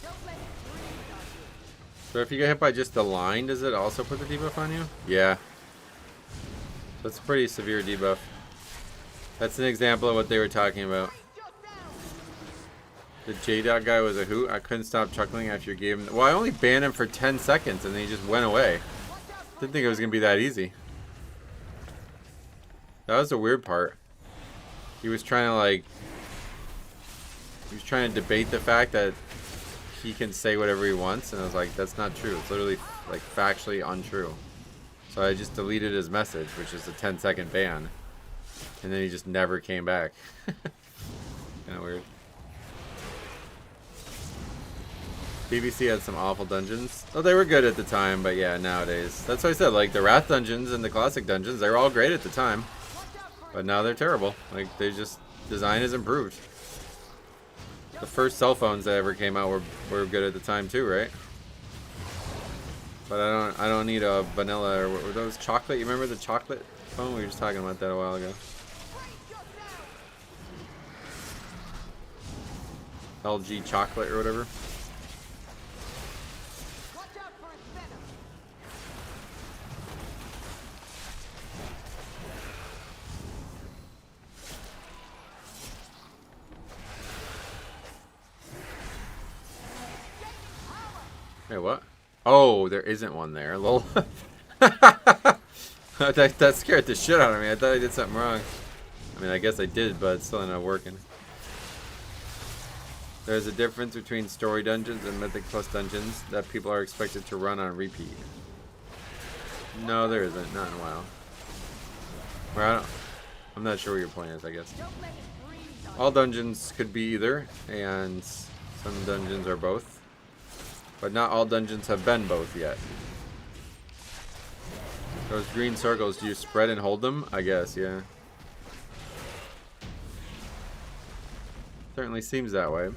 Don't let it breathe on you. So if you get hit by just the line, does it also put the debuff on you? Yeah. That's a pretty severe debuff. That's an example of what they were talking about. The J-Dog guy was a hoot. I couldn't stop chuckling after you gave him... Well, I only banned him for 10 seconds and then he just went away. Didn't think it was going to be that easy. That was the weird part. He was trying to like... He was trying to debate the fact that he can say whatever he wants, and I was like, that's not true. It's literally like factually untrue. So I just deleted his message, which is a 10-second ban. And then he just never came back. Kind of weird. BBC had some awful dungeons. Oh, they were good at the time, but yeah, nowadays. That's what I said, like the Wrath dungeons and the classic dungeons, they were all great at the time. But now they're terrible. Like, they just, design has improved. The first cell phones that ever came out were good at the time too, right? But I don't need a vanilla, or what were those chocolate? You remember the chocolate phone? We were just talking about that a while ago. LG chocolate or whatever. Watch out for its venom. Hey, what? Oh, there isn't one there. Lol. that scared the shit out of me. I thought I did something wrong. I mean, I guess I did, but it's still not working. There's a difference between story dungeons and Mythic Plus dungeons that people are expected to run on repeat. No, there isn't. Not in a while. Well, I'm not sure what your point is, I guess. Don't let it breathe on All dungeons could be either, and some dungeons are both. But not all dungeons have been both yet. Those green circles, do you spread and hold them? I guess, yeah. Certainly seems that way.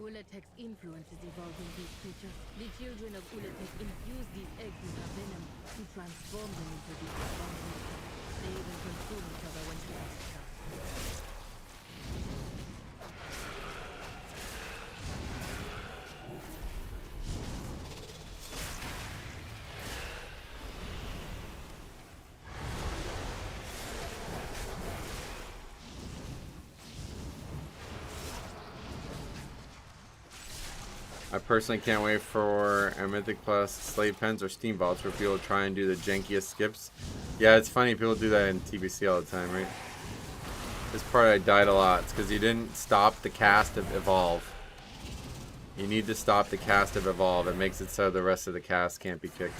Ulatech's influence is evolving these creatures. The children of Ulatech infuse these eggs with their venom to transform them into these abominations. They even consume each other when they are stuck. I personally can't wait for a Mythic Plus Slave Pens or Steam Vaults where people try and do the jankiest skips. Yeah, it's funny, people do that in TBC all the time, right? This part I died a lot. It's because you didn't stop the cast of Evolve. You need to stop the cast of Evolve. It makes it so the rest of the cast can't be kicked.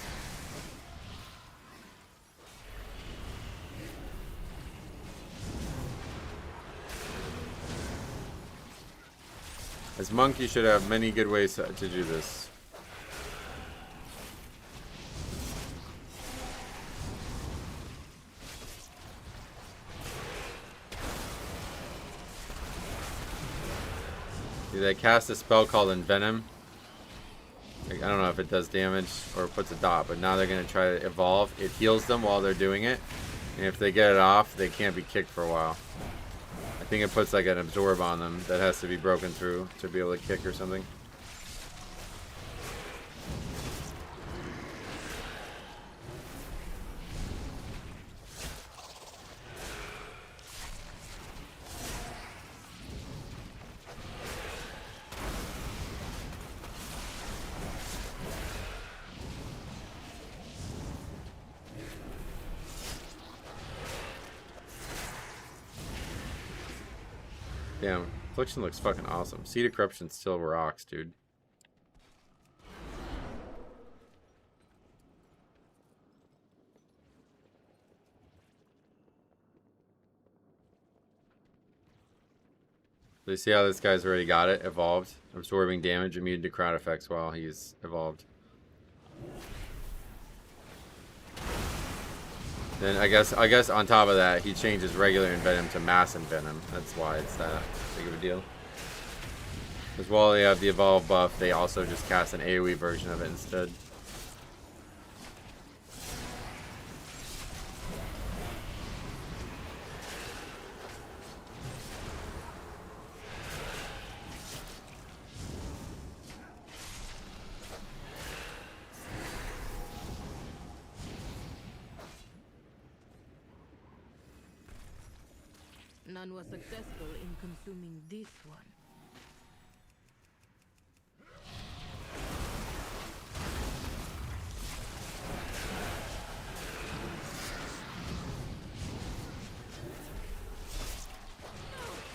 As monk, you should have many good ways to do this. They cast a spell called Envenom. Like, I don't know if it does damage or puts a dot, but now they're going to try to evolve. It heals them while they're doing it. And if they get it off, they can't be kicked for a while. I think it puts like an absorb on them that has to be broken through to be able to kick or something. Damn, Affliction looks fucking awesome. Seed of Corruption still rocks, dude. So you see how this guy's already got it? Evolved. Absorbing damage, immune to crowd effects while he's evolved. Then I guess on top of that, he changes regular Envenom to Mass Envenom. That's why it's that big of a deal. Because while they have the Evolve buff, they also just cast an AoE version of it instead. None was successful in consuming this one.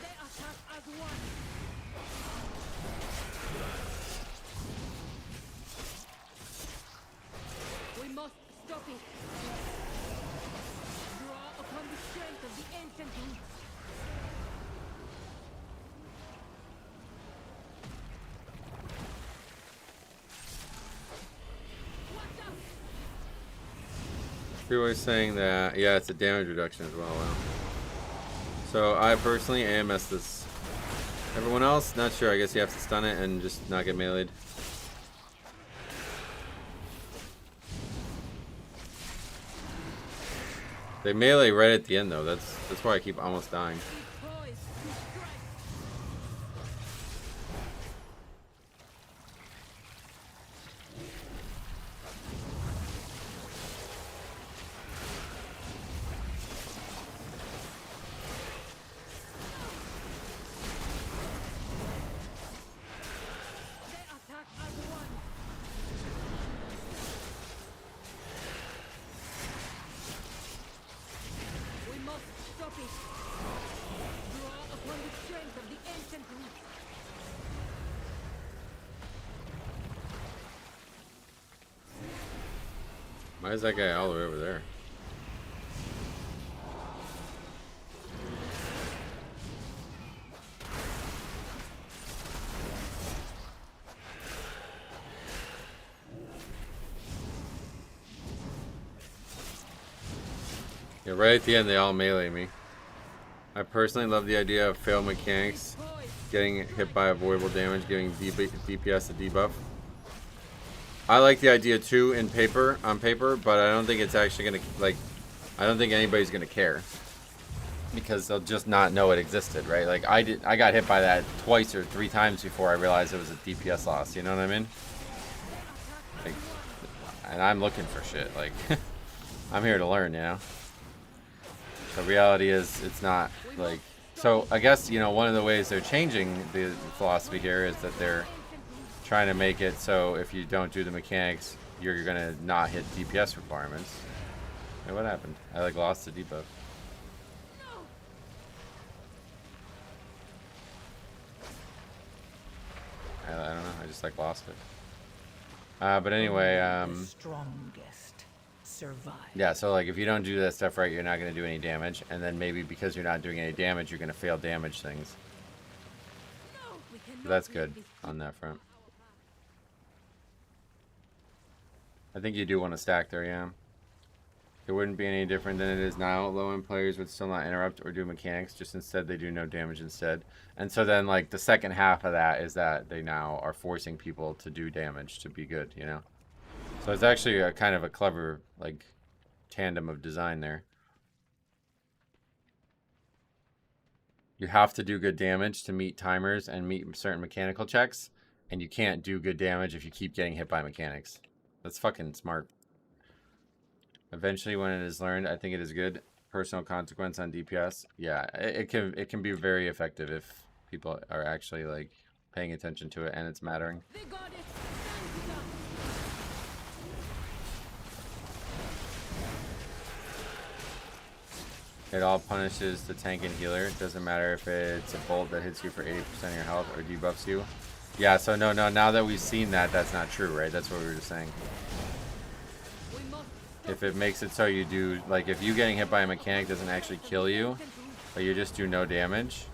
They attack as one. We must stop it. Draw upon the strength of the ancient roots. People are saying that, yeah, it's a damage reduction as well. Wow. So I personally AMS this. Everyone else, not sure. I guess you have to stun it and just not get meleeed. They melee right at the end though. That's why I keep almost dying. Why is that guy all the way over there? Yeah, right at the end they all melee me. I personally love the idea of failed mechanics, getting hit by avoidable damage, giving DPS a debuff. I like the idea too on paper, but I don't think it's actually gonna, like, I don't think anybody's gonna care. Because they'll just not know it existed, right? Like I got hit by that twice or 3 times before I realized it was a DPS loss, you know what I mean? Like, and I'm looking for shit, like, I'm here to learn, you know? The reality is, it's not, like, so I guess, you know, one of the ways they're changing the philosophy here is that they're trying to make it so if you don't do the mechanics, you're gonna not hit DPS requirements. Hey, what happened? I like lost the debuff. I don't know. I just like lost it. But anyway, The strongest survive. yeah. So like, if you don't do that stuff right, you're not gonna do any damage, and then maybe because you're not doing any damage, you're gonna fail damage things. So that's good on that front. I think you do want to stack there, yeah. It wouldn't be any different than it is now. Low-end players would still not interrupt or do mechanics, just instead they do no damage instead. And so then, like, the second half of that is that they now are forcing people to do damage to be good, you know? So it's actually a kind of a clever, like, tandem of design there. You have to do good damage to meet timers and meet certain mechanical checks, and you can't do good damage if you keep getting hit by mechanics. That's fucking smart. Eventually, when it is learned, I think it is good. Personal consequence on DPS. Yeah, it can be very effective if people are actually like paying attention to it and it's mattering. They got it. It all punishes the tank and healer. It doesn't matter if it's a bolt that hits you for 80% of your health or debuffs you. Yeah, so no, now that we've seen that, that's not true, right? That's what we were just saying. If it makes it so you do, like, if you getting hit by a mechanic doesn't actually kill you, but you just do no damage,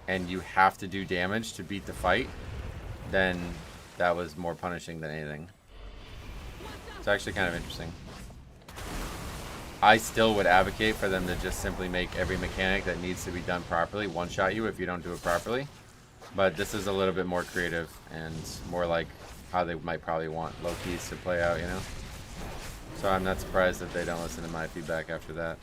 and you have to do damage to beat the fight, then that was more punishing than anything. It's actually kind of interesting. I still would advocate for them to just simply make every mechanic that needs to be done properly one-shot you if you don't do it properly. But this is a little bit more creative and more like how they might probably want low-keys to play out, you know? So I'm not surprised that they don't listen to my feedback after that.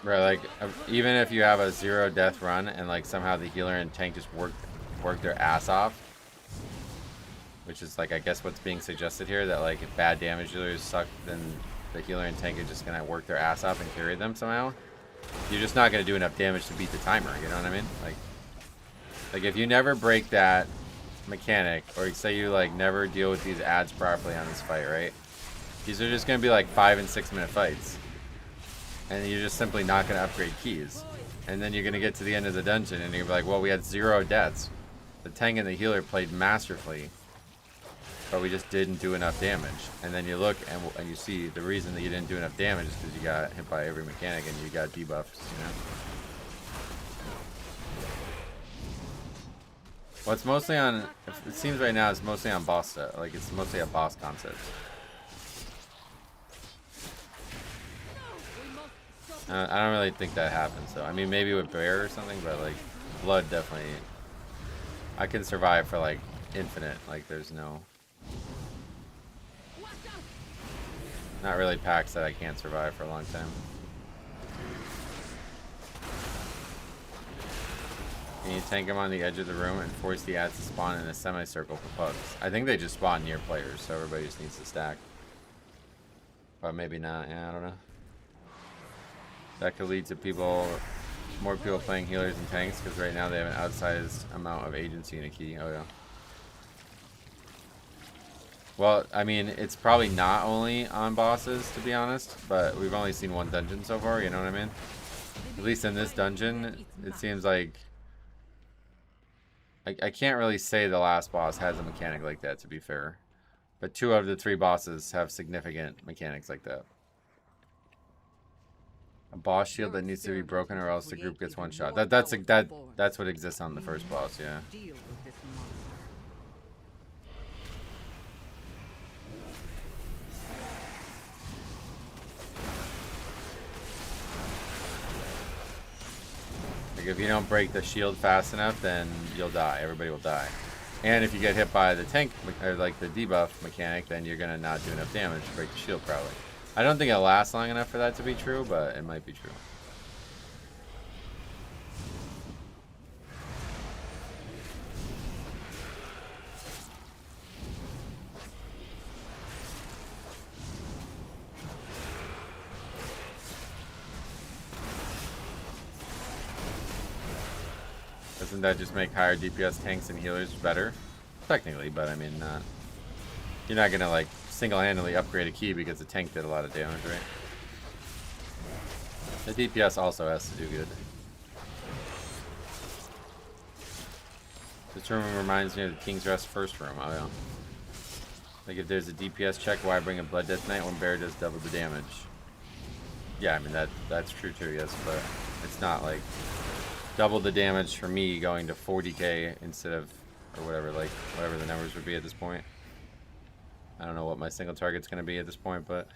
Right, like, even if you have a 0 death run and, like, somehow the healer and tank just work their ass off, which is, like, I guess what's being suggested here, that, like, if bad damage dealers suck, then the healer and tank are just gonna work their ass off and carry them somehow. You're just not gonna do enough damage to beat the timer, you know what I mean? Like if you never break that mechanic, or say you, like, never deal with these ads properly on this fight, right? These are just gonna be, like, 5 and 6 minute fights. And you're just simply not going to upgrade keys. And then you're going to get to the end of the dungeon and you're going to be like, well, we had 0 deaths. The tank and the healer played masterfully, but we just didn't do enough damage. And then you look and you see the reason that you didn't do enough damage is because you got hit by every mechanic and you got debuffs, you know? Well, it's mostly on, it seems right now it's mostly on boss stuff. Like, it's mostly a boss concept. I don't really think that happens, though. I mean, maybe with Bear or something, but, like, Blood definitely... I can survive for, like, infinite. Like, there's no... Not really packs that I can't survive for a long time. Can you tank them on the edge of the room and force the ads to spawn in a semicircle for pugs? I think they just spawn near players, so everybody just needs to stack. But maybe not, yeah, I don't know. That could lead to more people playing healers and tanks, because right now they have an outsized amount of agency in a key. Oh yeah. Well, I mean, it's probably not only on bosses, to be honest, but we've only seen one dungeon so far, you know what I mean? At least in this dungeon, it seems like... I can't really say the last boss has a mechanic like that, to be fair. But 2 out of the 3 bosses have significant mechanics like that. A boss shield that needs to be broken, or else the group gets one shot. That's what exists on the first boss, yeah. Like, if you don't break the shield fast enough, then you'll die. Everybody will die. And if you get hit by the tank, or like the debuff mechanic, then you're gonna not do enough damage to break the shield, probably. I don't think it lasts long enough for that to be true, but it might be true. Doesn't that just make higher DPS tanks and healers better? Technically, but I mean, you're not gonna like single-handedly upgrade a key because the tank did a lot of damage, right? The DPS also has to do good. This room reminds me of the King's Rest first room. Oh yeah. Like if there's a DPS check, why bring a Blood Death Knight when Bear does double the damage? Yeah, I mean that's true too, yes, but it's not like double the damage for me going to 40k instead of, or whatever, like whatever the numbers would be at this point. I don't know what my single target's going to be at this point, but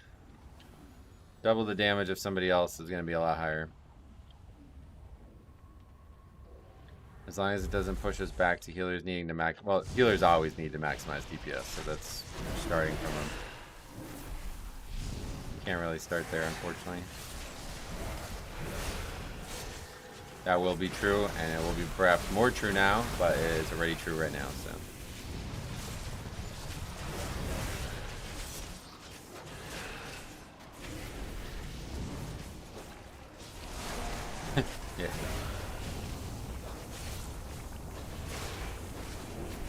double the damage of somebody else is going to be a lot higher. As long as it doesn't push us back to healers needing to max. Well, healers always need to maximize DPS, so that's starting from them. Can't really start there, unfortunately. That will be true, and it will be perhaps more true now, but it is already true right now, so. Yeah.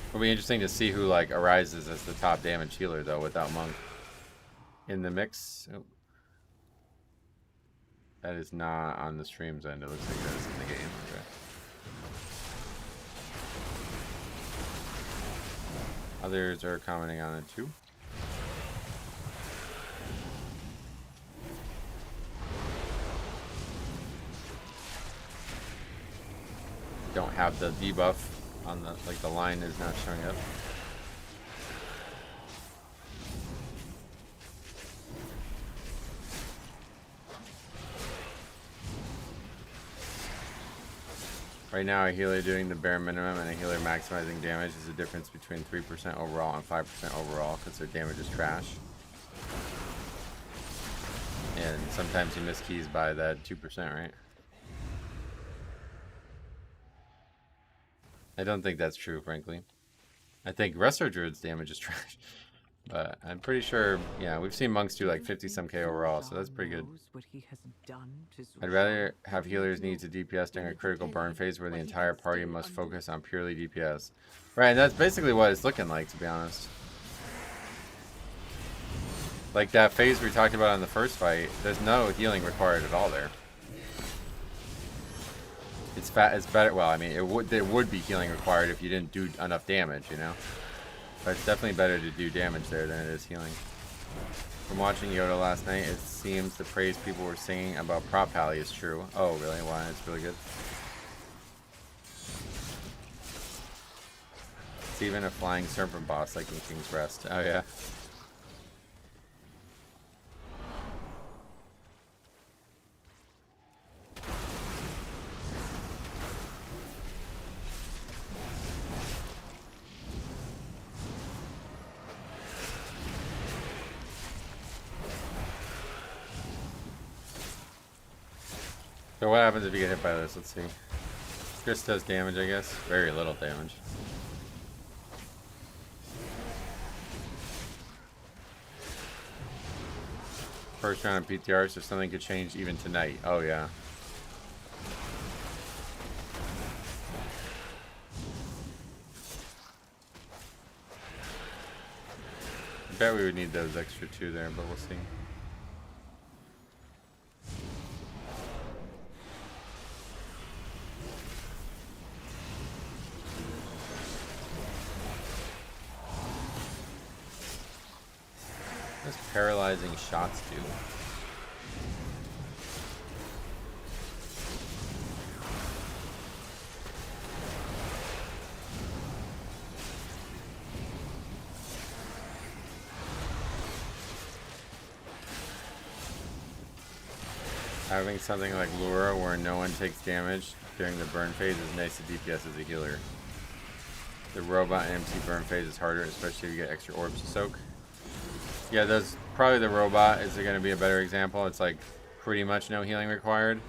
It'll be interesting to see who like arises as the top damage healer though without Monk in the mix. Oh. That is not on the stream's end. It looks like that is in the game. Okay. Others are commenting on it too. Don't have the debuff on the, like the line is not showing up. Right now a healer doing the bare minimum and a healer maximizing damage is the difference between 3% overall and 5% overall because their damage is trash. And sometimes you miss keys by that 2%, right? I don't think that's true, frankly. I think Resto Druid's damage is trash. But I'm pretty sure, yeah, we've seen monks do like 50 some K overall, so that's pretty good. I'd rather have healers need to DPS during a critical burn phase where the entire party must focus on purely DPS. Right, and that's basically what it's looking like, to be honest. Like that phase we talked about in the first fight, there's no healing required at all there. It's better. Well, I mean, there would be healing required if you didn't do enough damage, you know. But it's definitely better to do damage there than it is healing. From watching Yoda last night, it seems the praise people were singing about Prop Pally is true. Oh, really? Why? It's really good. It's even a flying serpent boss like in King's Rest. Oh yeah. So what happens if you get hit by this? Let's see. Chris does damage, I guess. Very little damage. First round of PTR, so something could change even tonight. Oh yeah. I bet we would need those extra two there, but we'll see. What does paralyzing shots do? Having something like Lura where no one takes damage during the burn phase is nice to DPS as a healer. The robot and MC burn phase is harder, especially if you get extra orbs to soak. Yeah, those probably the robot is going to be a better example. It's like pretty much no healing required.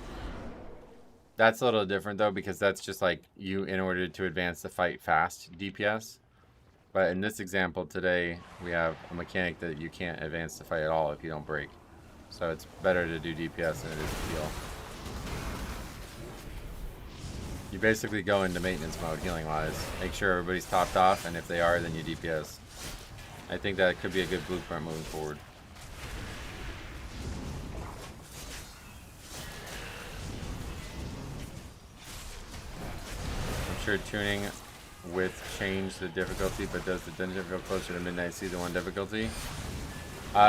That's a little different though because that's just like you in order to advance the fight fast DPS. But in this example today, we have a mechanic that you can't advance the fight at all if you don't break. So it's better to do DPS than it is to heal. You basically go into maintenance mode healing wise. Make sure everybody's topped off, and if they are, then you DPS. I think that could be a good blueprint moving forward. I'm sure tuning with change the difficulty, but does the dungeon feel closer to Midnight Season 1 difficulty?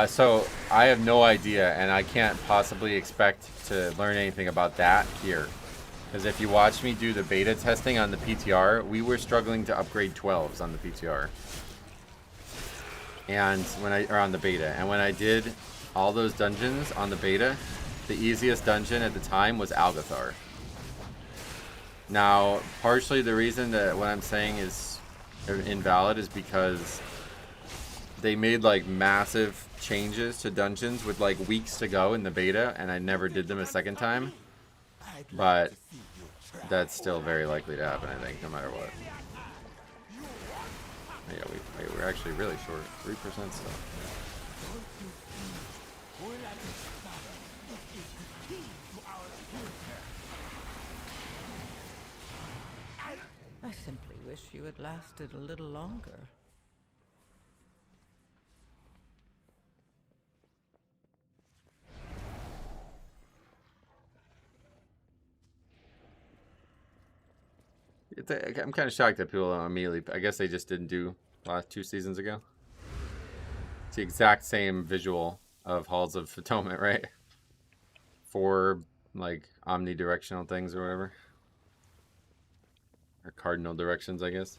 So I have no idea, and I can't possibly expect to learn anything about that here. Because if you watch me do the beta testing on the PTR, we were struggling to upgrade 12s on the PTR. And or on the beta. And when I did all those dungeons on the beta, the easiest dungeon at the time was Algathar. Now, partially the reason that what I'm saying is invalid is because they made like massive changes to dungeons with like weeks to go in the beta, and I never did them a second time. But that's still very likely to happen, I think, no matter what. Yeah, we're actually really short. 3% still. I simply wish you had lasted a little longer. I'm kind of shocked that people don't immediately. I guess they just didn't do last 2 seasons ago. It's the exact same visual of Halls of Atonement, right? 4 like omnidirectional things or whatever, or cardinal directions, I guess.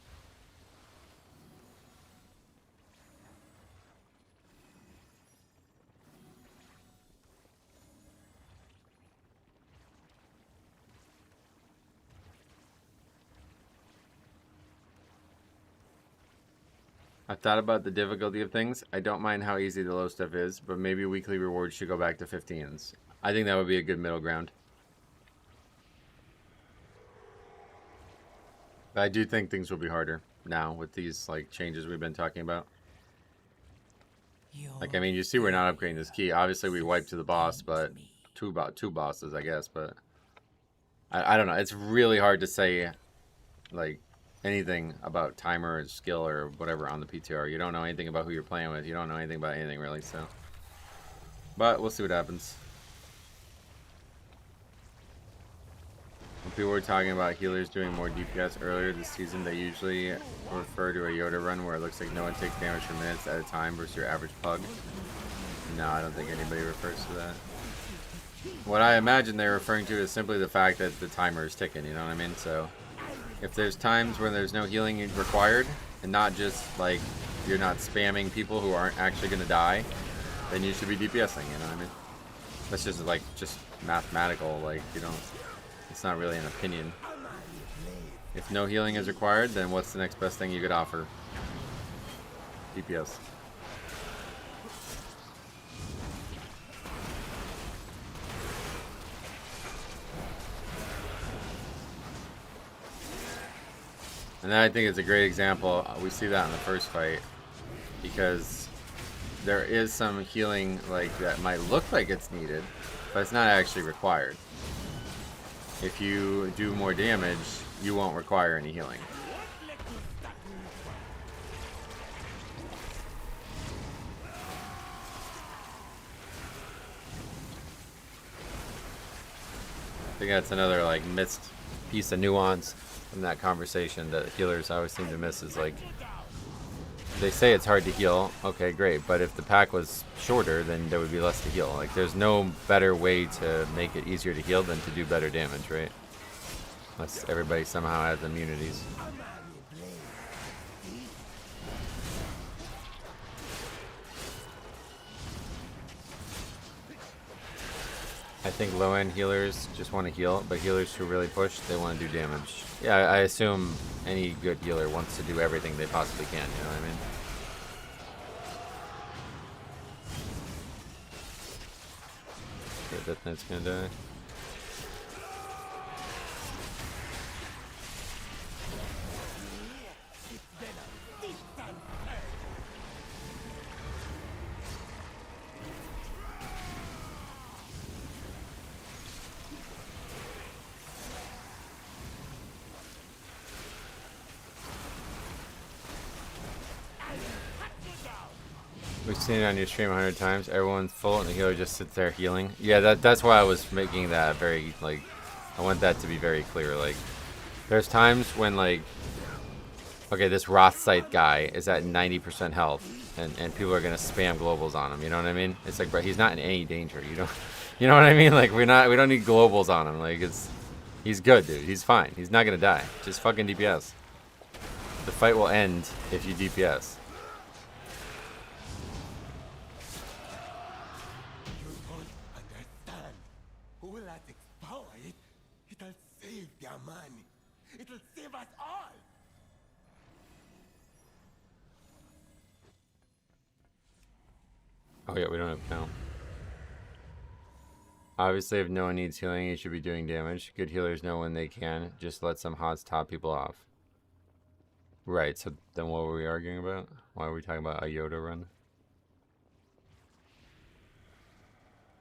I've thought about the difficulty of things. I don't mind how easy the low stuff is, but maybe weekly rewards should go back to 15s. I think that would be a good middle ground. But I do think things will be harder now with these like changes we've been talking about. Like, I mean, you see we're not upgrading this key. Obviously we wiped to the boss, but two bosses, I guess, but I don't know. It's really hard to say like anything about timer or skill or whatever on the PTR. You don't know anything about who you're playing with. You don't know anything about anything really, so. But we'll see what happens. When people were talking about healers doing more DPS earlier this season, they usually refer to a Yoda run where it looks like no one takes damage for minutes at a time versus your average pug. No, I don't think anybody refers to that. What I imagine they're referring to is simply the fact that the timer is ticking, you know what I mean? So if there's times when there's no healing required, and not just like you're not spamming people who aren't actually going to die, then you should be DPSing, you know what I mean? That's just like just mathematical, like, you don't, it's not really an opinion. If no healing is required, then what's the next best thing you could offer? DPS. And then I think it's a great example. We see that in the first fight, because there is some healing like that might look like it's needed, but it's not actually required. If you do more damage, you won't require any healing. I think that's another like missed piece of nuance in that conversation that healers always seem to miss, is like, they say it's hard to heal, okay, great, but if the pack was shorter, then there would be less to heal. Like, there's no better way to make it easier to heal than to do better damage, right? Unless everybody somehow has immunities. I think low-end healers just want to heal, but healers who really push, they want to do damage. Yeah, I assume any good healer wants to do everything they possibly can, you know what I mean? Okay, Death Knight's gonna die. We've seen it on your stream 100 times. Everyone's full and the healer just sits there healing. Yeah, that's why I was making that very, like, I want that to be very clear. Like, there's times when, like, okay, this Rothscythe guy is at 90% health, and people are gonna spam globals on him. You know what I mean? It's like, bro, he's not in any danger. You know what I mean? Like, we don't need globals on him. Like, he's good, dude. He's fine. He's not gonna die. Just fucking DPS. The fight will end if you DPS. You don't understand. Ulatek's power, it'll save their money. It'll save us all. Oh yeah, we don't have count. Obviously, if no one needs healing, he should be doing damage. Good healers know when they can. Just let some HOTS top people off. Right, so then what were we arguing about? Why are we talking about a Yoda run?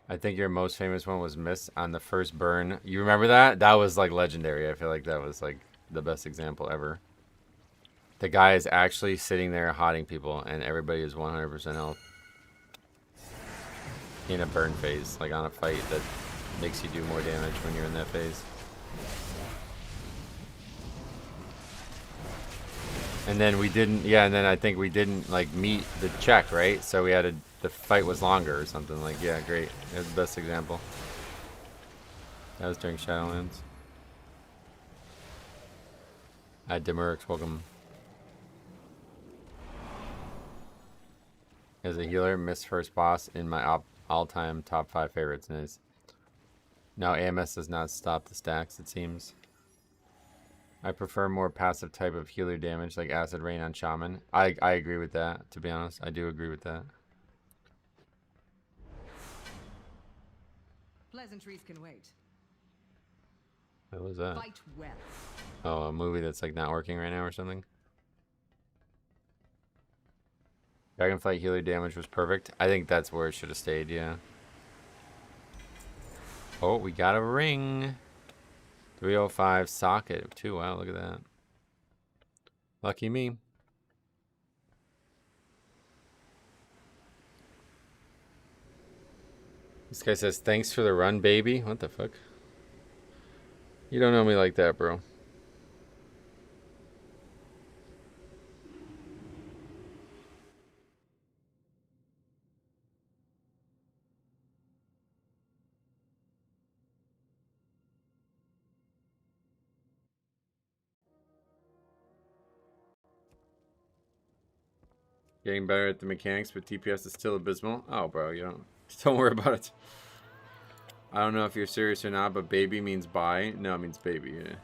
I think your most famous one was Miss on the first burn. You remember that? That was like legendary. I feel like that was like the best example ever. The guy is actually sitting there hotting people and everybody is 100% health. In a burn phase, like on a fight that makes you do more damage when you're in that phase. And then we didn't, yeah, and then I think we didn't like meet the check, right? So we had to, the fight was longer or something. Like, yeah, great. That was the best example. That was during Shadowlands. Demerix, welcome. As a healer, missed first boss in my all-time top 5 favorites. And is now AMS does not stop the stacks, it seems. I prefer more passive type of healer damage like Acid Rain on Shaman. I agree with that, to be honest. I do agree with that. Pleasantries can wait. What was that? Fight well. Oh, a movie that's like not working right now or something? Dragonflight healer damage was perfect. I think that's where it should have stayed, yeah. Oh, we got a ring. 305 socket too. Wow, look at that. Lucky me. This guy says, thanks for the run, baby. What the fuck? You don't know me like that, bro. Getting better at the mechanics, but TPS is still abysmal. Oh, bro, you don't worry about it. I don't know if you're serious or not, but baby means bye. No, it means baby. Yeah.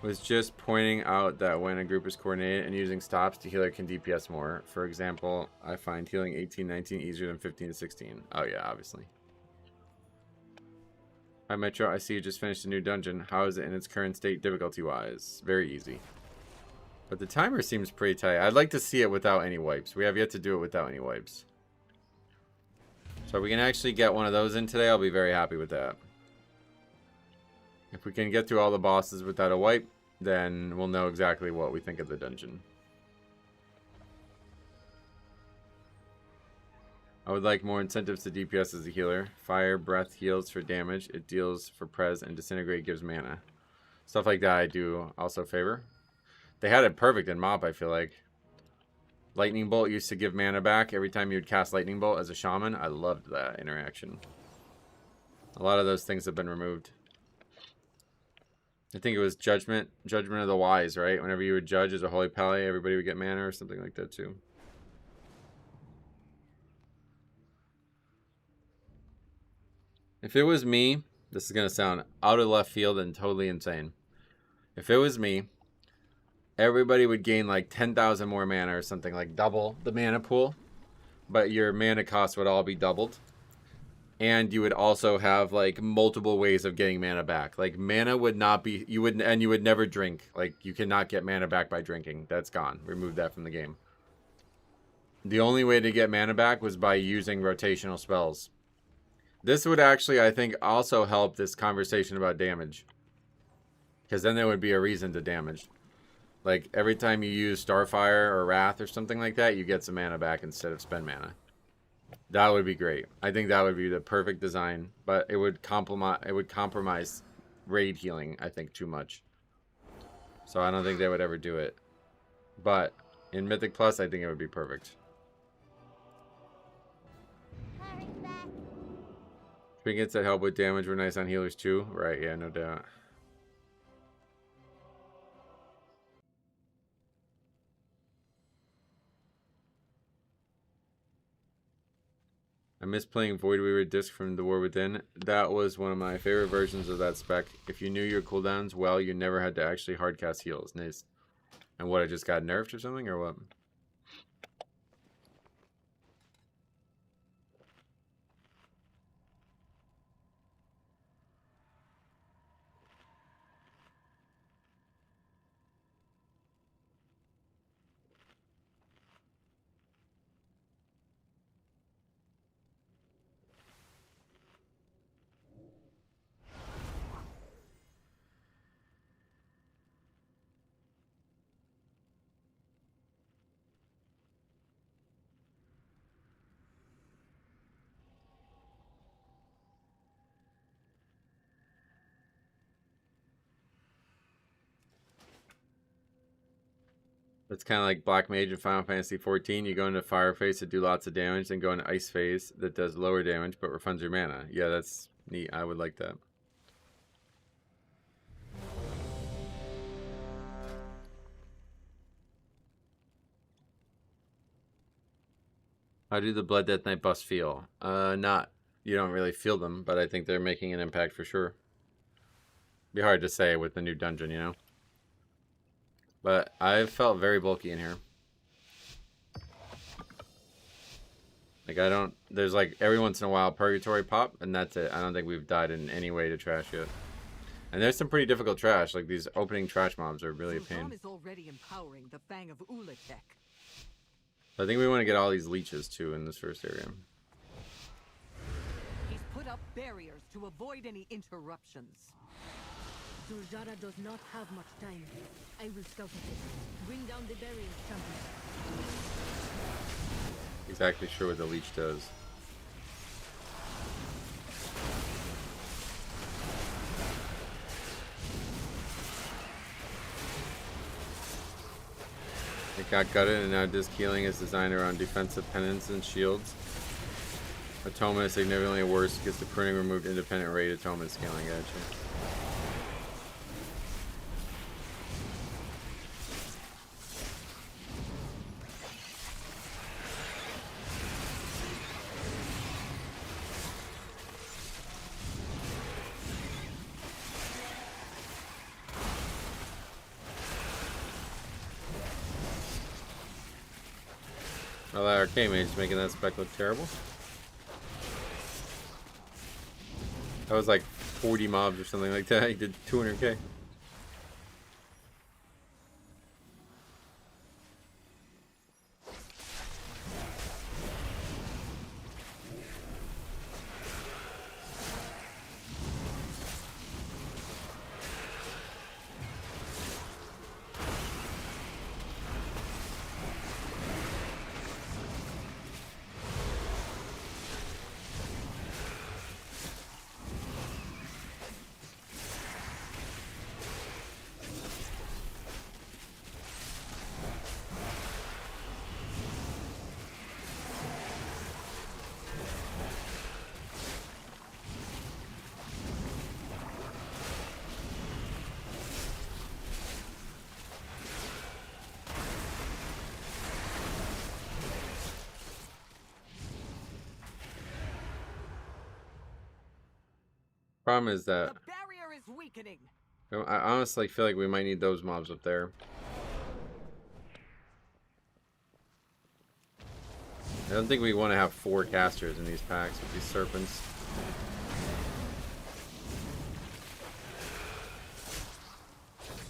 Was just pointing out that when a group is coordinated and using stops, the healer can DPS more. For example, I find healing 18-19 easier than 15-16. Oh yeah, obviously. Hi Metro, I see you just finished a new dungeon. How is it in its current state difficulty-wise? Very easy. But the timer seems pretty tight. I'd like to see it without any wipes. We have yet to do it without any wipes. So if we can actually get one of those in today, I'll be very happy with that. If we can get through all the bosses without a wipe, then we'll know exactly what we think of the dungeon. I would like more incentives to DPS as a healer. Fire, breath heals for damage. It deals for pres, and disintegrate gives mana. Stuff like that I do also favor. They had it perfect in MoP, I feel like. Lightning Bolt used to give mana back every time you would cast Lightning Bolt as a shaman. I loved that interaction. A lot of those things have been removed. I think it was Judgment of the Wise, right? Whenever you would judge as a Holy Pally, everybody would get mana or something like that too. If it was me, this is going to sound out of left field and totally insane. If it was me, everybody would gain like 10,000 more mana or something, like double the mana pool. But your mana cost would all be doubled. And you would also have like multiple ways of getting mana back. Like mana would not be, you would never drink. Like you cannot get mana back by drinking. That's gone. Remove that from the game. The only way to get mana back was by using rotational spells. This would actually, I think, also help this conversation about damage. Because then there would be a reason to damage. Like, every time you use Starfire or Wrath or something like that, you get some mana back instead of spend mana. That would be great. I think that would be the perfect design, but it would compromise raid healing, I think, too much. So I don't think they would ever do it. But in Mythic Plus, I think it would be perfect. Trinkets that help with damage were nice on healers too. Right, yeah, no doubt. I miss playing Voidweaver Disc from The War Within. That was one of my favorite versions of that spec. If you knew your cooldowns well, you never had to actually hardcast heals. Nice. And what, it just got nerfed or something, or what? It's kind of like Black Mage in Final Fantasy XIV. You go into Fire Phase to do lots of damage, then go into Ice Phase that does lower damage but refunds your mana. Yeah, that's neat. I would like that. How do the Blood Death Knight buffs feel? Not. You don't really feel them, but I think they're making an impact for sure. Be hard to say with the new dungeon, you know? But I felt very bulky in here. Like, I don't... There's, like, every once in a while Purgatory pop, and that's it. I don't think we've died in any way to trash yet. And there's some pretty difficult trash. Like, these opening trash mobs are really a pain. Is already empowering the Fang of Ulatek. I think we want to get all these leeches, too, in this first area. He's put up barriers to avoid any interruptions. Zuljara does not have much time. I will scout it. Bring down the barriers, champion. Exactly sure what the leech does. It got gutted, and now disc healing is designed around defensive penance and shields. Atonement is significantly worse because the pruning removed independent raid atonement scaling. Gotcha. Well, that Arcane Mage is making that spec look terrible. That was like 40 mobs or something like that. He did 200k. Problem is that The barrier is weakening. I honestly feel like we might need those mobs up there. I don't think we want to have 4 casters in these packs with these serpents.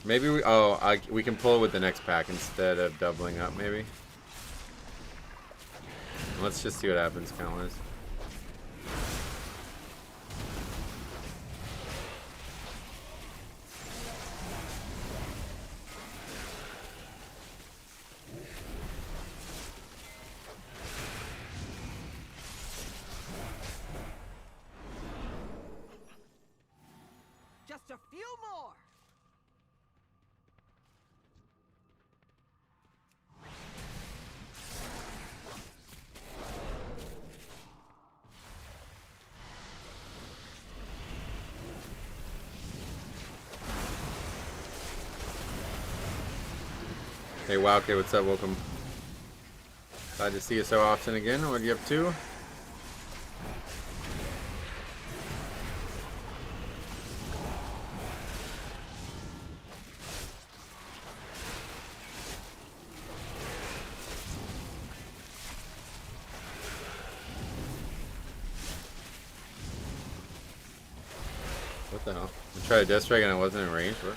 Maybe we can pull with the next pack instead of doubling up, maybe. Let's just see what happens, count-wise. a few more. Hey, wow, okay, what's up? Welcome. Glad to see you so often again. What are you up to? What the hell? I tried a death strike and I wasn't in range. What?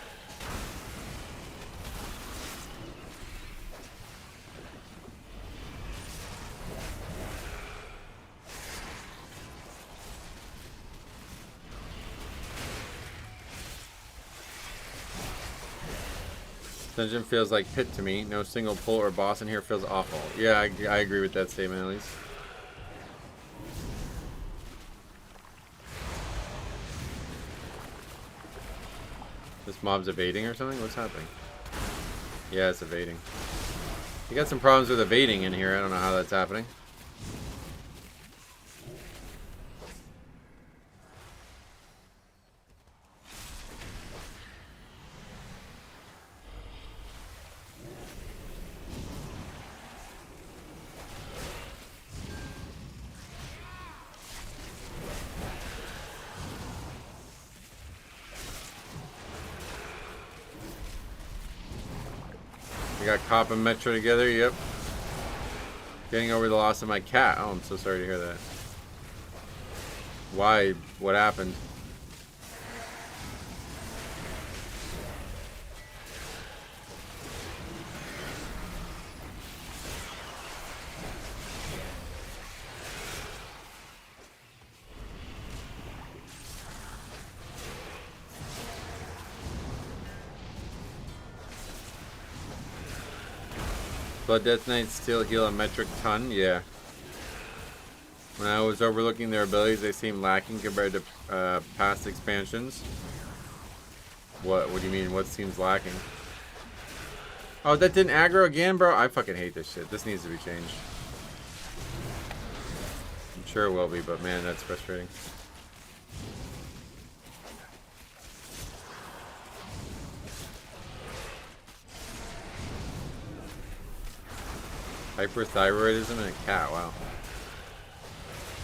Dungeon feels like pit to me. No single pull or boss in here feels awful. Yeah, I agree with that statement at least. This mob's evading or something? What's happening? Yeah, it's evading. You got some problems with evading in here. I don't know how that's happening. We got Cop and Metro together, yep. Getting over the loss of my cat. Oh, I'm so sorry to hear that. Why? What happened? Blood Death Knights still heal a metric ton? Yeah. When I was overlooking their abilities, they seemed lacking compared to past expansions. What do you mean? What seems lacking? Oh, that didn't aggro again, bro? I fucking hate this shit. This needs to be changed. I'm sure it will be, but man, that's frustrating. Hyperthyroidism in a cat, wow.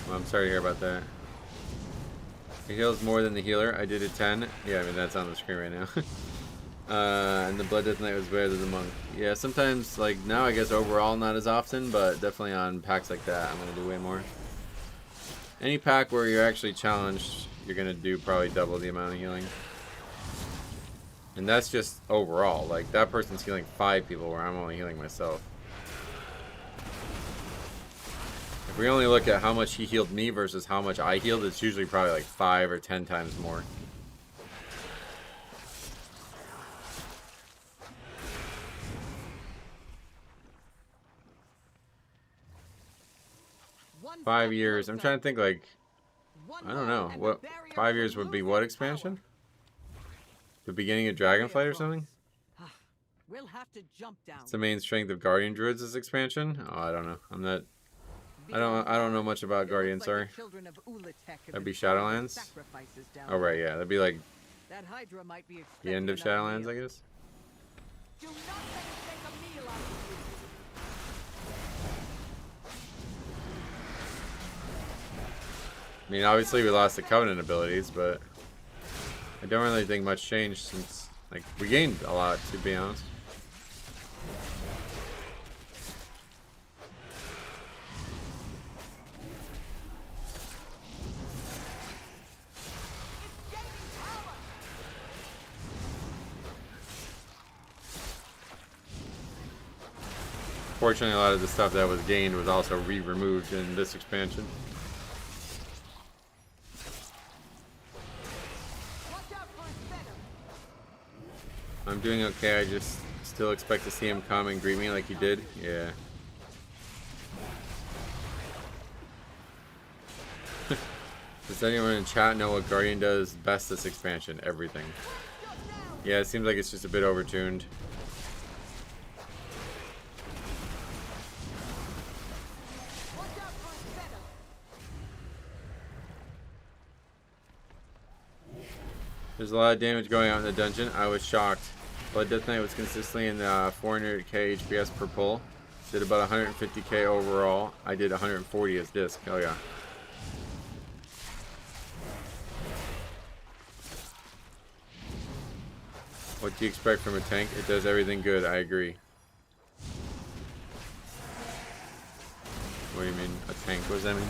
Well, I'm sorry to hear about that. It heals more than the healer. I did a 10. Yeah, I mean, that's on the screen right now. And the Blood Death Knight was better than the Monk. Yeah, sometimes, like, now I guess overall not as often, but definitely on packs like that, I'm going to do way more. Any pack where you're actually challenged, you're going to do probably double the amount of healing. And that's just overall. Like, that person's healing 5 people where I'm only healing myself. If we only look at how much he healed me versus how much I healed, it's usually probably like 5 or 10 times more. One 5 step years. I'm closer. trying to think, like, One I don't more know. and the What, barrier 5 will years would be lose what its expansion? power. The beginning of Dragonflight or something? We'll have to jump down. It's the main strength of Guardian Druids is expansion? Oh, I don't know. I'm not... I don't know much about Guardian, sorry. That'd be Shadowlands? Oh, right, yeah. That'd be like That Hydra might be the end of expecting another Shadowlands, I meal. guess. Do not let it take a meal out of you. I mean, obviously we lost the Covenant abilities, but I don't really think much changed since, like, we gained a lot, to be honest. Fortunately, a lot of the stuff that was gained was also removed in this expansion. I'm doing okay. I just still expect to see him come and greet me like he did. Yeah. Does anyone in chat know what Guardian does best this expansion? Everything. Yeah, it seems like it's just a bit overtuned. There's a lot of damage going on in the dungeon. I was shocked. Blood Death Knight was consistently in the 400k HPS per pull. Did about 150k overall. I did 140 as disc. Oh yeah. What do you expect from a tank? It does everything good. I agree. What do you mean? A tank? What does that mean?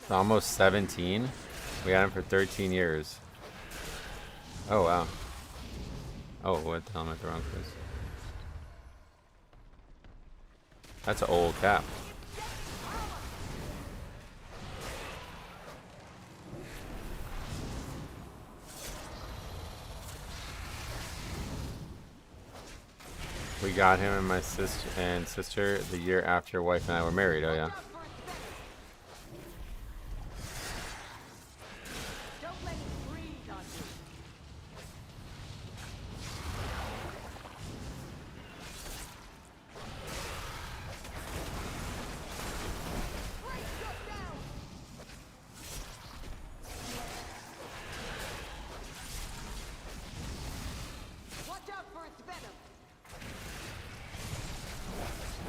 It's almost 17. We had him for 13 years. Oh wow. Oh, what the hell am I at the wrong place? That's an old cap. We got him and my sister the year after wife and I were married. Oh yeah.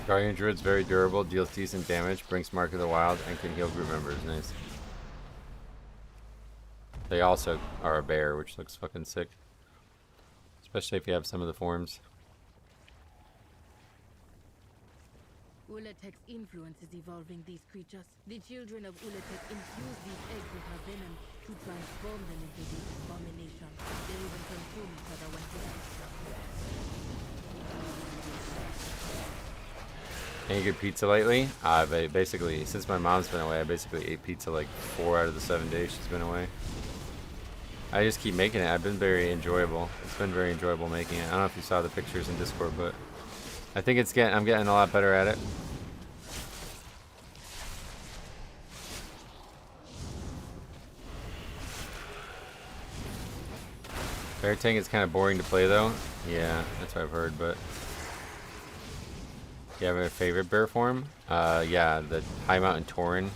Guardian Druid's very durable, deals decent damage, brings Mark of the Wild, and can heal group members. Nice. They also are a bear, which looks fucking sick. Especially if you have some of the forms. Ulatek's influence is evolving these creatures. The children of Ulatek infuse these eggs with her venom to transform them into these abominations. They even consume each other when Any good pizza lately? Basically, since my mom's been away, I basically ate pizza like 4 out of the 7 days she's been away. I just keep making it. I've been very enjoyable. It's been very enjoyable making it. I don't know if you saw the pictures in Discord, but I think I'm getting a lot better at it. Bear Tank is kind of boring to play though. Yeah, that's what I've heard, but you have a favorite bear form? Yeah, the High Mountain Tauren,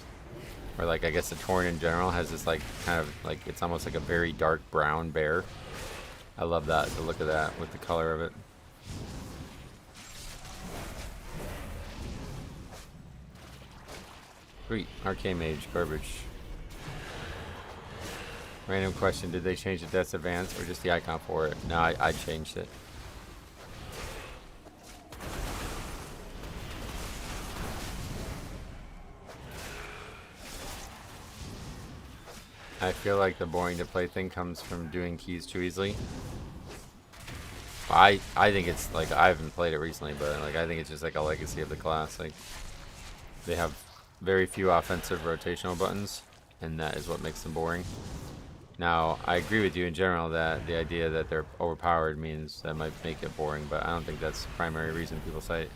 or like I guess the Tauren in general has this like kind of like it's almost like a very dark brown bear. I love that, the look of that with the color of it. Sweet, Arcane Mage, garbage. Random question, did they change the Death's Advance or just the icon for it? No, I changed it. I feel like the boring to play thing comes from doing keys too easily. I think it's like, I haven't played it recently, but like I think it's just like a legacy of the class. Like they have very few offensive rotational buttons, and that is what makes them boring. Now, I agree with you in general that the idea that they're overpowered means that might make it boring, but I don't think that's the primary reason people cite.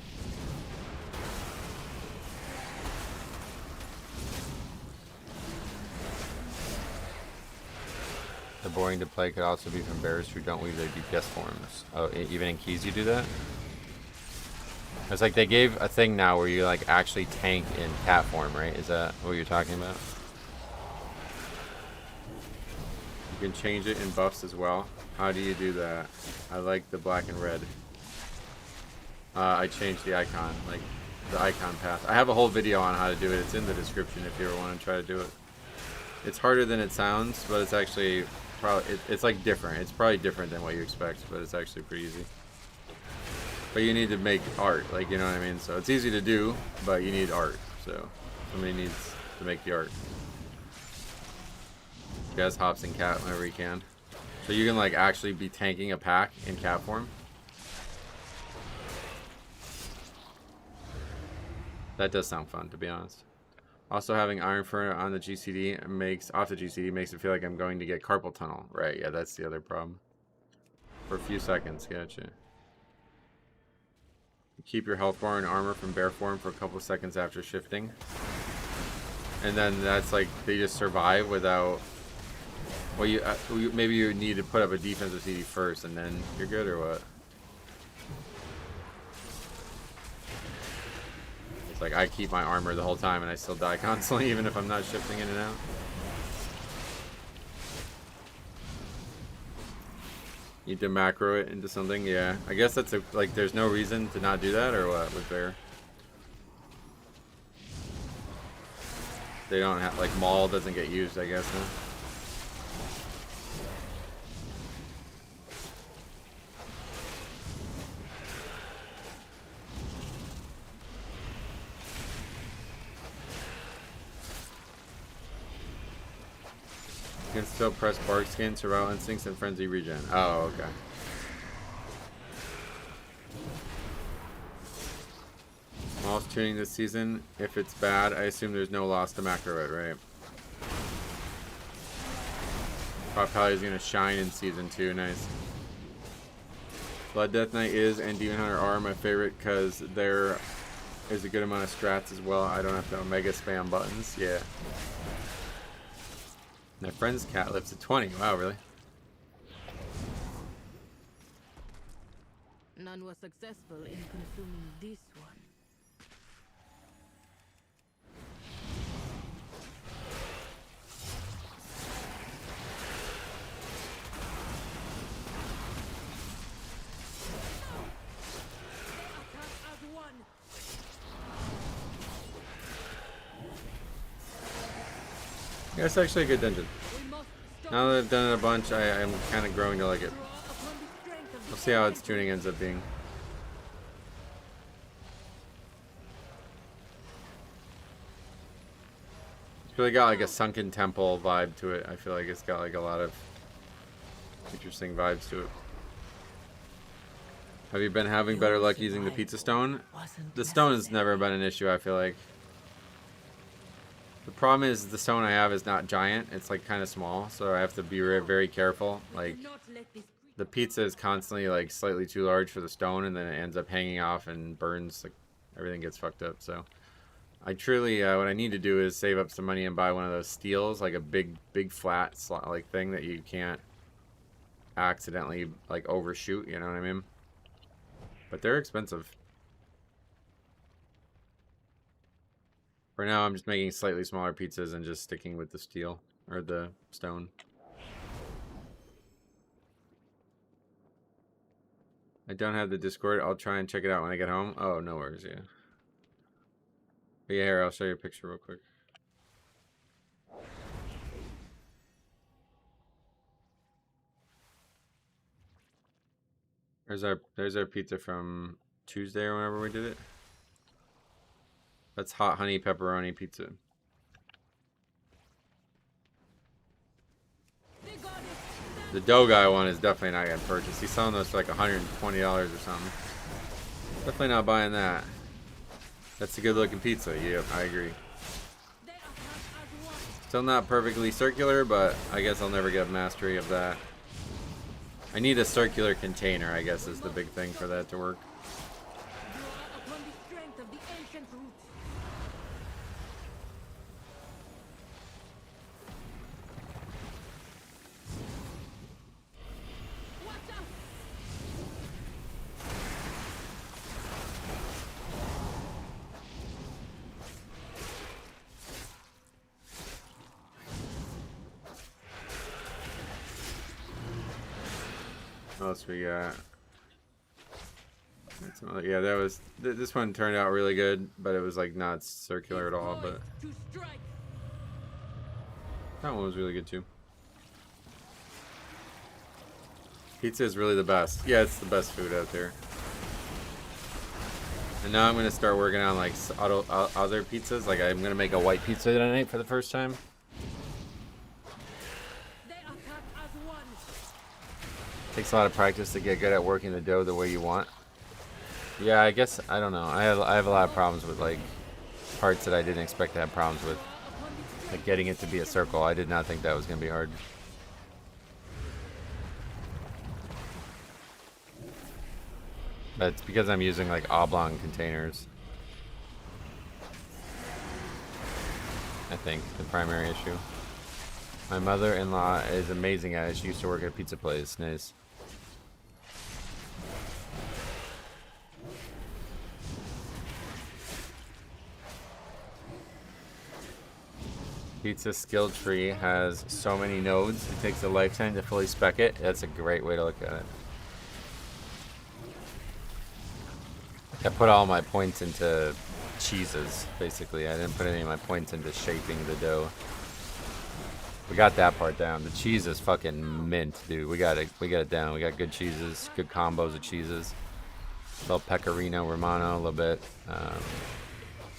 The boring to play could also be from bears who don't weave their DPS forms. Oh, even in keys you do that? It's like they gave a thing now where you like actually tank in cat form, right? Is that what you're talking about? You can change it in buffs as well. How do you do that? I like the black and red. I changed the icon, like the icon path. I have a whole video on how to do it. It's in the description if you ever want to try to do it. It's harder than it sounds, but it's actually probably it's like different. It's probably different than what you expect, but it's actually pretty easy. But you need to make art, like, you know what I mean? So it's easy to do, but you need art. So somebody needs to make the art. Jazz hops and cat whenever he can. So you can like actually be tanking a pack in cat form. That does sound fun, to be honest. Also, having Iron Fur on the GCD makes it feel like I'm going to get carpal tunnel. Right? Yeah, that's the other problem. For a few seconds, gotcha. Keep your health bar and armor from bear form for a couple of seconds after shifting, and then that's like they just survive without. Well, maybe you need to put up a defensive CD first, and then you're good, or what? Like, I keep my armor the whole time and I still die constantly even if I'm not shifting in and out. Need to macro it into something, yeah. I guess that's like there's no reason to not do that, or what with Bear? They don't have, like, Maul doesn't get used, I guess, huh? You can still press Bark Skin, Survival Instincts, and Frenzy Regen. Oh, okay. Maul's tuning this season. If it's bad, I assume there's no loss to macro it, right? Pop Pally is going to shine in Season 2. Nice. Blood Death Knight is and Demon Hunter are my favorite because there is a good amount of strats as well. I don't have to Omega spam buttons. Yeah. My friend's cat lives at 20. Wow, really? None was successful in consuming this one. Yeah, it's actually a good dungeon. Now that I've done it a bunch, I'm kind of growing to like it. We'll see how its tuning ends up being. It's really got like a Sunken Temple vibe to it. I feel like it's got like a lot of interesting vibes to it. Have you been having better luck using the Pizza Stone? The stone has never been an issue, I feel like. The problem is the stone I have is not giant. It's like kind of small, so I have to be very careful. Like, the pizza is constantly like slightly too large for the stone, and then it ends up hanging off and burns. Like, everything gets fucked up. So I truly, what I need to do is save up some money and buy one of those steels, like a big flat slot like thing that you can't accidentally like overshoot. You know what I mean? But they're expensive. For now, I'm just making slightly smaller pizzas and just sticking with the steel, or the stone. I don't have the Discord. I'll try and check it out when I get home. Oh, no worries, yeah. But yeah, here, I'll show you a picture real quick. There's our pizza from Tuesday or whenever we did it. That's hot honey pepperoni pizza. The dough guy one is definitely not getting purchased. He's selling those for like $120 or something. Definitely not buying that. That's a good looking pizza. Yep, I agree. Still not perfectly circular, but I guess I'll never get mastery of that. I need a circular container, I guess, is the big thing for that to work. What else we got? Yeah, that was this one turned out really good, but it was like not circular at all. But that one was really good too. Pizza is really the best. Yeah, it's the best food out there. And now I'm gonna start working on like other pizzas. Like I'm gonna make a white pizza tonight for the first time. Takes a lot of practice to get good at working the dough the way you want. Yeah, I guess, I don't know. I have a lot of problems with like parts that I didn't expect to have problems with. Like getting it to be a circle. I did not think that was going to be hard. But it's because I'm using like oblong containers. I think the primary issue. My mother-in-law is amazing at it. She used to work at a pizza place. Nice. Pizza skill tree has so many nodes. It takes a lifetime to fully spec it. That's a great way to look at it. I put all my points into cheeses, basically. I didn't put any of my points into shaping the dough. We got that part down. The cheese is fucking mint, dude. We got it down. We got good cheeses, good combos of cheeses. A little pecorino romano, a little bit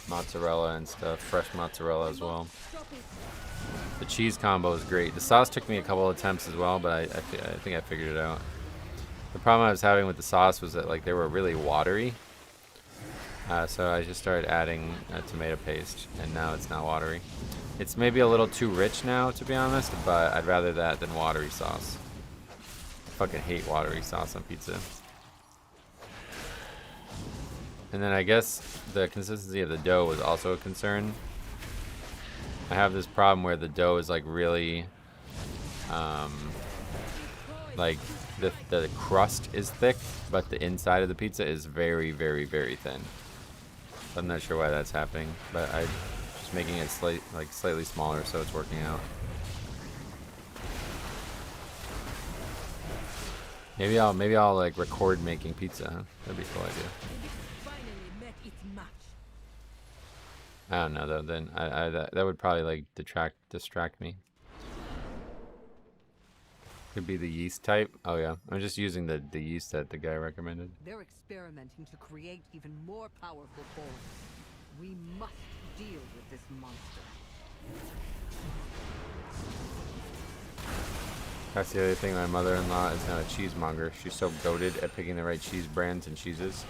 mozzarella and stuff. Fresh mozzarella as well. The cheese combo is great. The sauce took me a couple of attempts as well, but I think I figured it out. The problem I was having with the sauce was that like they were really watery. So I just started adding tomato paste, and now it's not watery. It's maybe a little too rich now, to be honest, but I'd rather that than watery sauce. I fucking hate watery sauce on pizza. And then I guess the consistency of the dough was also a concern. I have this problem where the dough is like really, like the crust is thick, but the inside of the pizza is very, very, very thin. I'm not sure why that's happening, but I'm just making it slightly smaller, so it's working out. Maybe I'll like record making pizza. Huh? That'd be a cool idea. I don't know though. Then that would probably like distract me. Could be the yeast type. Oh yeah, I'm just using the yeast that the guy recommended. They're experimenting to create even more powerful forms. We must deal with this monster. That's the other thing. My mother-in-law is now a cheesemonger. She's so goated at picking the right cheese brands and cheeses.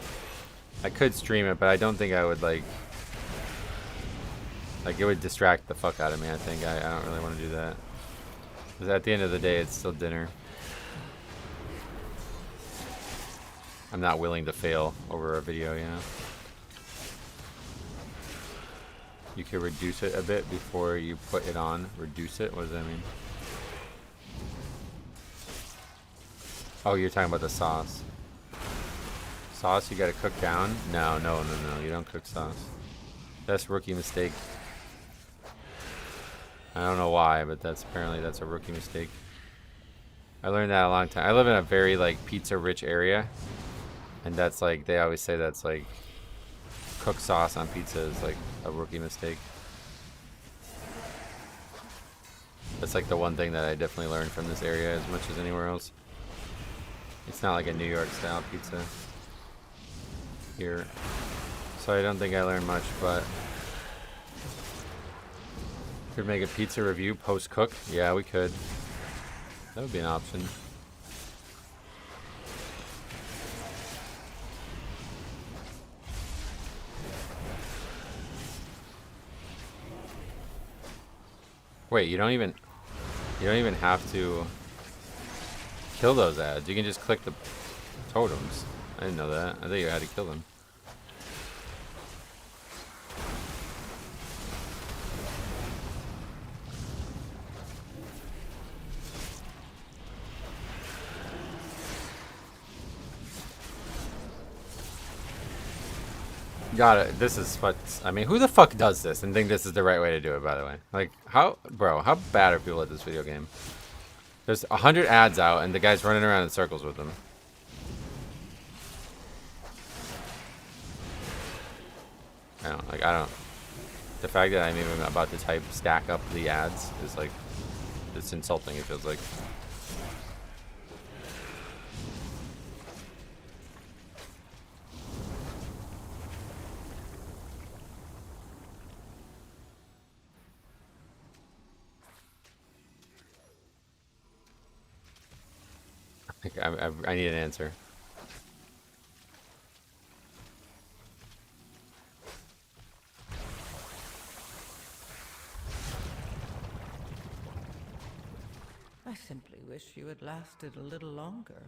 I could stream it, but I don't think I would like it would distract the fuck out of me. I think I don't really want to do that. Because at the end of the day, it's still dinner. I'm not willing to fail over a video, you know? You can reduce it a bit before you put it on. Reduce it? What does that mean? Oh, you're talking about the sauce. Sauce you gotta cook down? No, you don't cook sauce. That's a rookie mistake. I don't know why, but apparently that's a rookie mistake. I learned that a long time. I live in a very like pizza rich area, and that's like they always say that's like cooked sauce on pizza is like a rookie mistake. That's like the one thing that I definitely learned from this area as much as anywhere else. It's not like a New York style pizza here, so I don't think I learned much, but could make a pizza review post-cook. Yeah, we could. That would be an option. Wait, you don't even have to kill those ads. You can just click the totems. I didn't know that. I thought you had to kill them. Got it. This is what I mean. Who the fuck does this and think this is the right way to do it? By the way, like how bad are people at this video game? There's 100 ads out, and the guy's running around in circles with them. I don't. The fact that I'm even about to type stack up the ads is like, it's insulting. It feels like. Like, I need an answer. I simply wish you had lasted a little longer.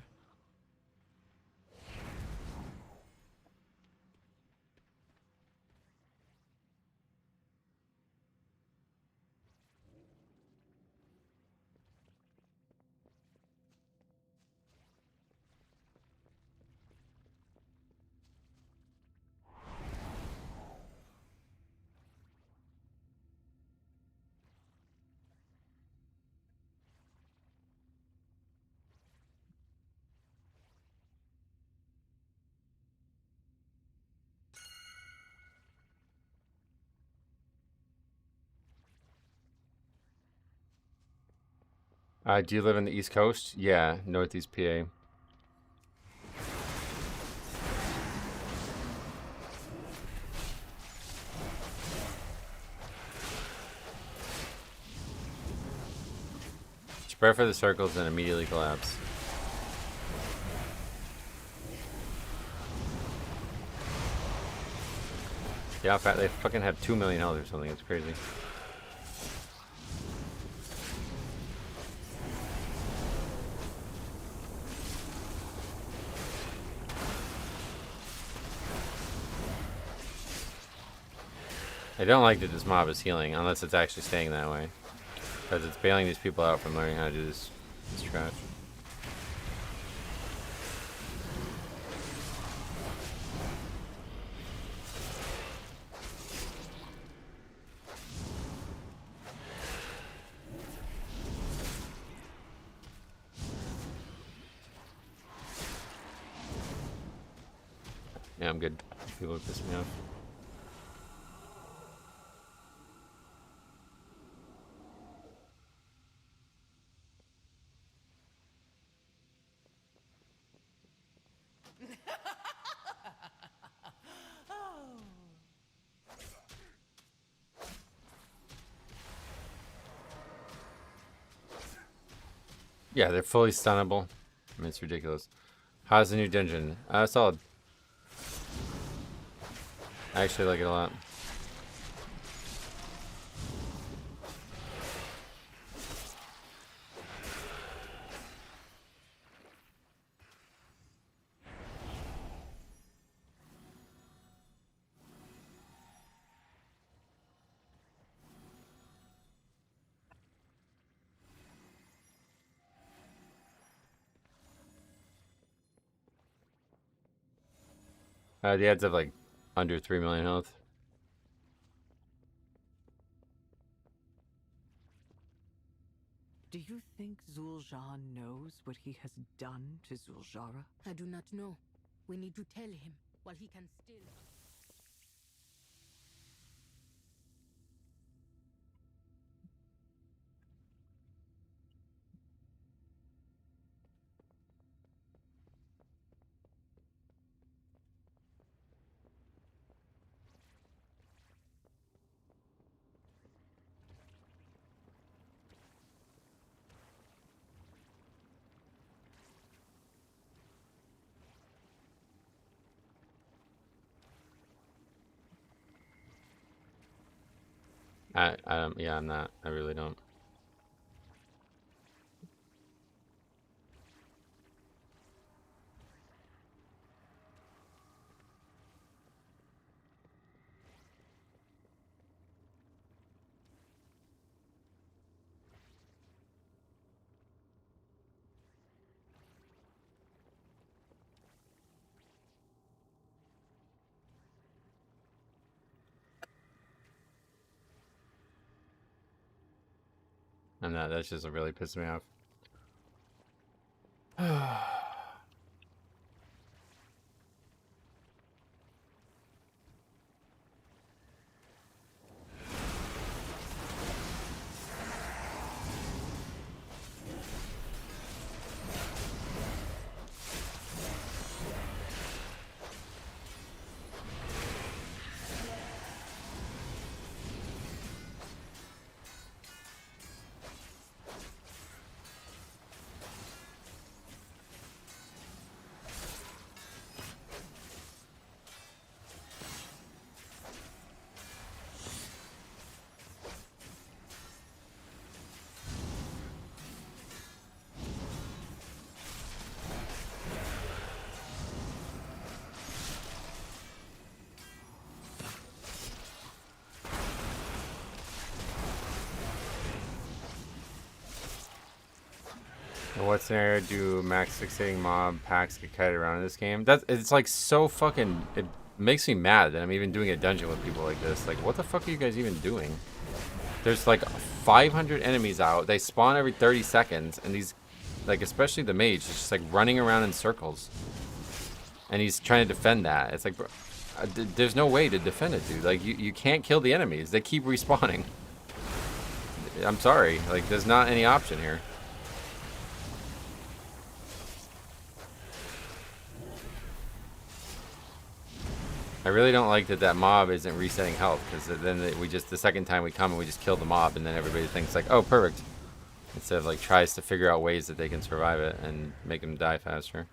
Do you live in the East Coast? Yeah, Northeast PA. Prepare for the circles and immediately collapse. Yeah, they fucking have 2 million health or something. It's crazy. I don't like that this mob is healing, unless it's actually staying that way. Because it's bailing these people out from learning how to do this trash. Yeah, I'm good. People piss me off. Yeah, they're fully stunnable. I mean, it's ridiculous. How's the new dungeon? Solid. I actually like it a lot. The ads have like under 3 million health. Do you think Zul'Jahn knows what he has done to Zul'Jara? I do not know. We need to tell him while he can still. Yeah, I'm not. I really don't. I'm not. That's just really pissed me off. In what scenario do max fixating mob packs get kited around in this game? It's like so fucking. It makes me mad that I'm even doing a dungeon with people like this. Like, what the fuck are you guys even doing? There's like 500 enemies out. They spawn every 30 seconds, and these, like, especially the mage, is just like running around in circles. And he's trying to defend that. It's like, bro, there's no way to defend it, dude. Like, you can't kill the enemies. They keep respawning. I'm sorry. Like, there's not any option here. I really don't like that mob isn't resetting health, because then the second time we come and we just kill the mob, and then everybody thinks like, oh, perfect. Instead of like tries to figure out ways that they can survive it and make them die faster.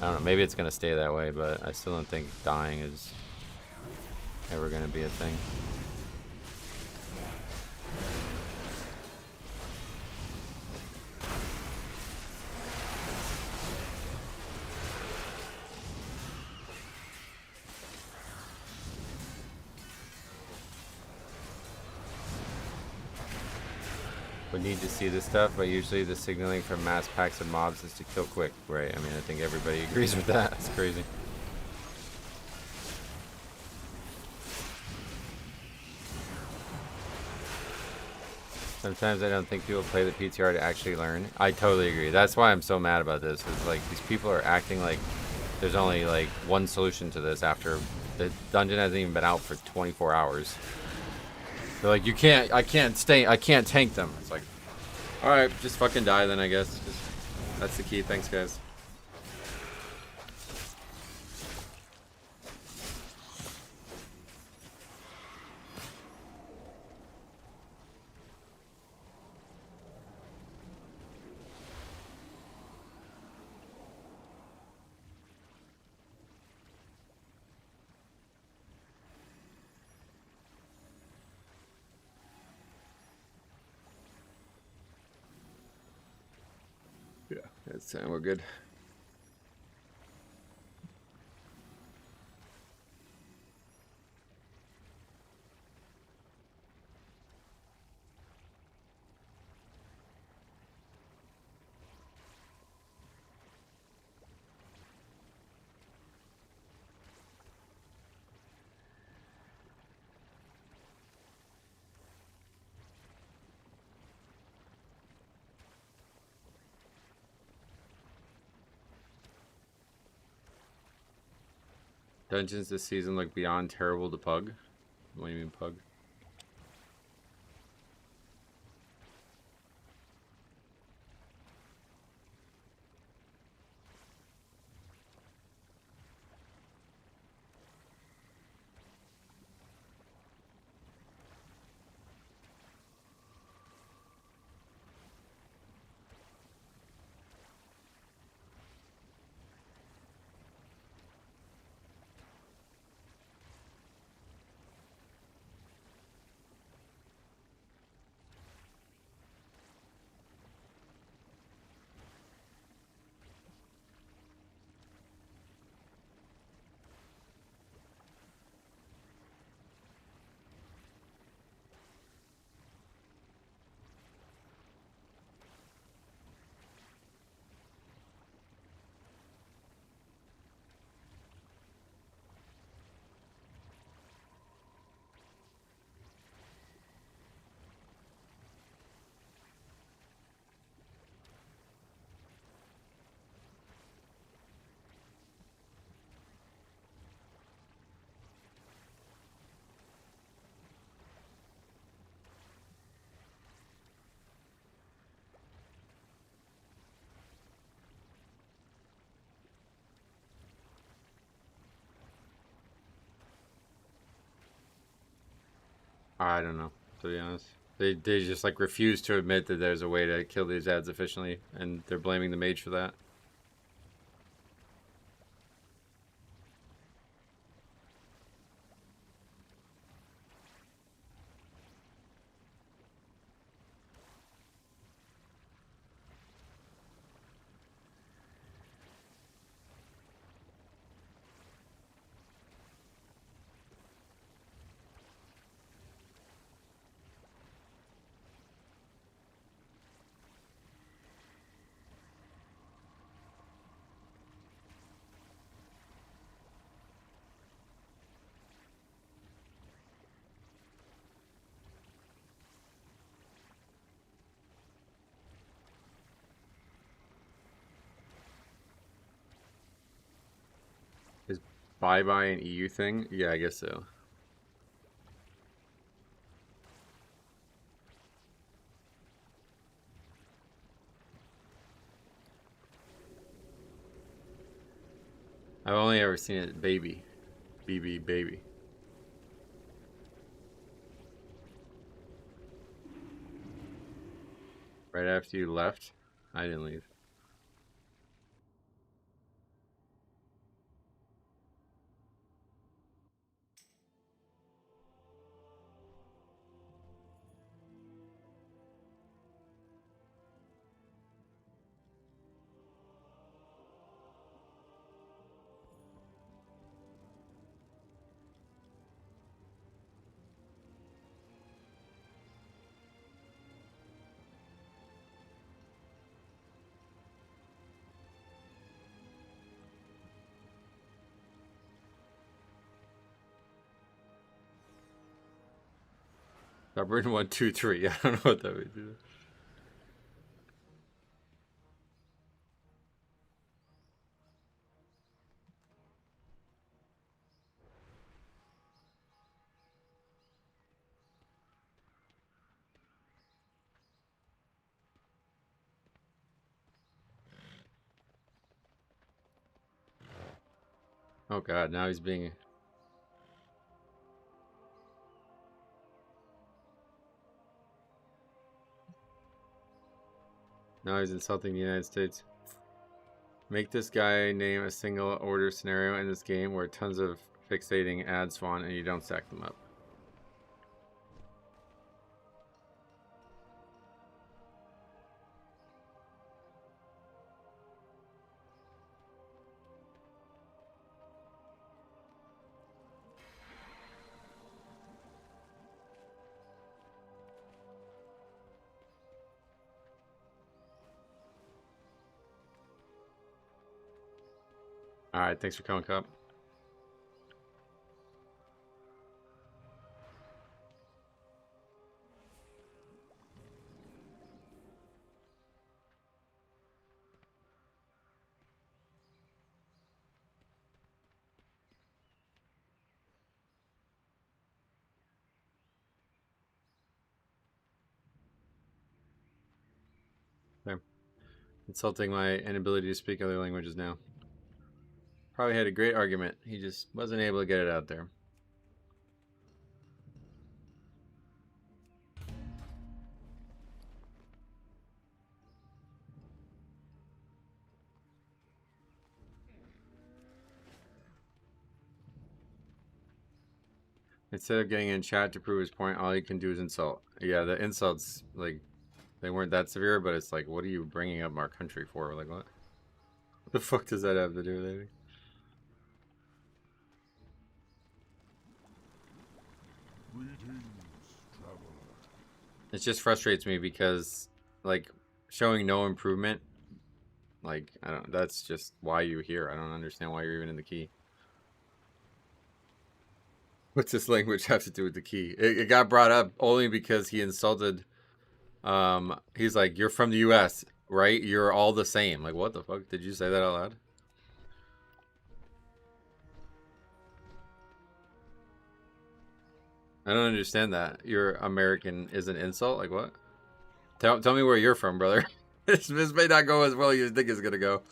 I don't know, maybe it's gonna stay that way, but I still don't think dying is ever gonna be a thing. Would need to see this stuff, but usually the signaling from mass packs of mobs is to kill quick, right? I mean, I think everybody agrees with that. It's crazy. Sometimes I don't think people play the PTR to actually learn. I totally agree. That's why I'm so mad about this. Is like these people are acting like there's only like one solution to this after the dungeon hasn't even been out for 24 hours. They're like, I can't tank them. It's like, all right, just fucking die then, I guess. That's the key. Thanks, guys. Yeah, that's we're good. Dungeons this season look beyond terrible to pug. What do you mean pug? I don't know, to be honest. They just like refuse to admit that there's a way to kill these ads efficiently, and they're blaming the mage for that. Bye-bye an EU thing? Yeah, I guess so. I've only ever seen it baby. BB baby. Right after you left? I didn't leave. Stubborn 1, 2, 3. I don't know what that would do. Oh god, now he's being... Now he's insulting the United States. Make this guy name a single order scenario in this game where tons of fixating ads spawn and you don't stack them up. Alright, thanks for coming, Cup. Okay. Insulting my inability to speak other languages now. Probably had a great argument. He just wasn't able to get it out there. Instead of getting in chat to prove his point, all he can do is insult. Yeah, the insults, like, they weren't that severe, but it's like, what are you bringing up our country for? Like, what? What the fuck does that have to do with anything? It just frustrates me because, like, showing no improvement, like, I don't, that's just why you're here. I don't understand why you're even in the key. What's this language have to do with the key? It got brought up only because he insulted, he's like, you're from the US, right? You're all the same. Like, what the fuck? Did you say that out loud? I don't understand that. You're American is an insult? Like, what? Tell me where you're from, brother. this may not go as well as you think it's gonna go.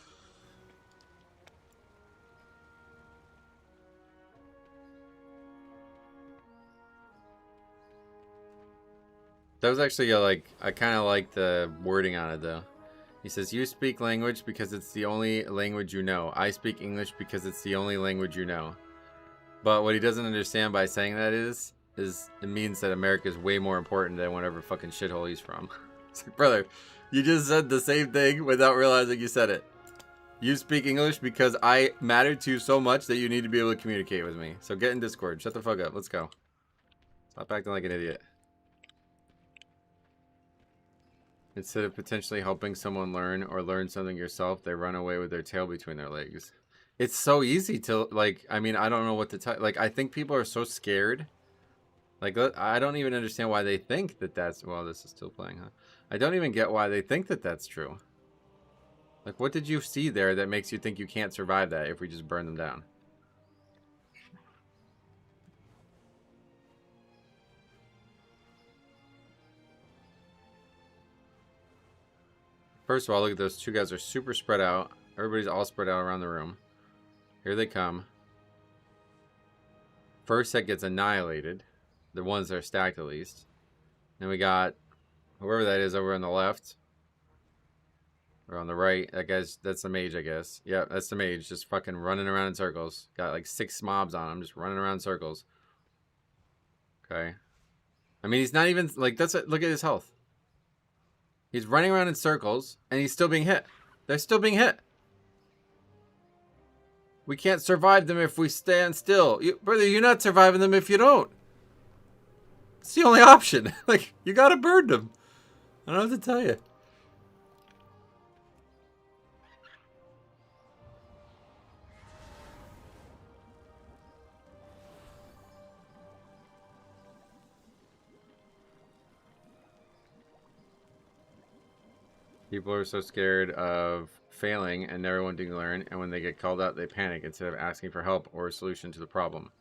That was actually like, I kind of like the wording on it though. He says, you speak language because it's the only language you know. I speak English because it's the only language you know. But what he doesn't understand by saying that is it means that America is way more important than whatever fucking shithole he's from. It's like, brother, you just said the same thing without realizing you said it. You speak English because I matter to you so much that you need to be able to communicate with me. So get in Discord. Shut the fuck up. Let's go. Stop acting like an idiot. Instead of potentially helping someone learn or learn something yourself, they run away with their tail between their legs. It's so easy to, like, I mean, I don't know what to tell. Like, I think people are so scared. Like, I don't even understand why they think that that's, well, this is still playing, huh? I don't even get why they think that that's true. Like, what did you see there that makes you think you can't survive that if we just burn them down? First of all, look at those two guys are super spread out. Everybody's all spread out around the room. Here they come. First set gets annihilated. The ones that are stacked at least. Then we got whoever that is over on the left. Or on the right. That guy's, that's the mage, I guess. Yeah, that's the mage. Just fucking running around in circles. Got like 6 mobs on him. Just running around in circles. Okay. I mean, he's not even, like, that's it. Look at his health. He's running around in circles, and he's still being hit. They're still being hit. We can't survive them if we stand still. Brother, you're not surviving them if you don't. It's the only option. Like, you gotta burn them. I don't know what to tell you. People are so scared of failing and never wanting to learn, and when they get called out, they panic instead of asking for help or a solution to the problem.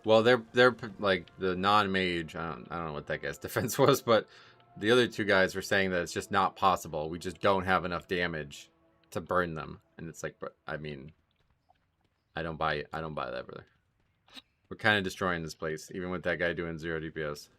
Well, they're like the non-mage. I don't know what that guy's defense was, but the other two guys were saying that it's just not possible. We just don't have enough damage to burn them, and it's like, but I mean, I don't buy it. I don't buy that, brother. We're kind of destroying this place, even with that guy doing 0 DPS.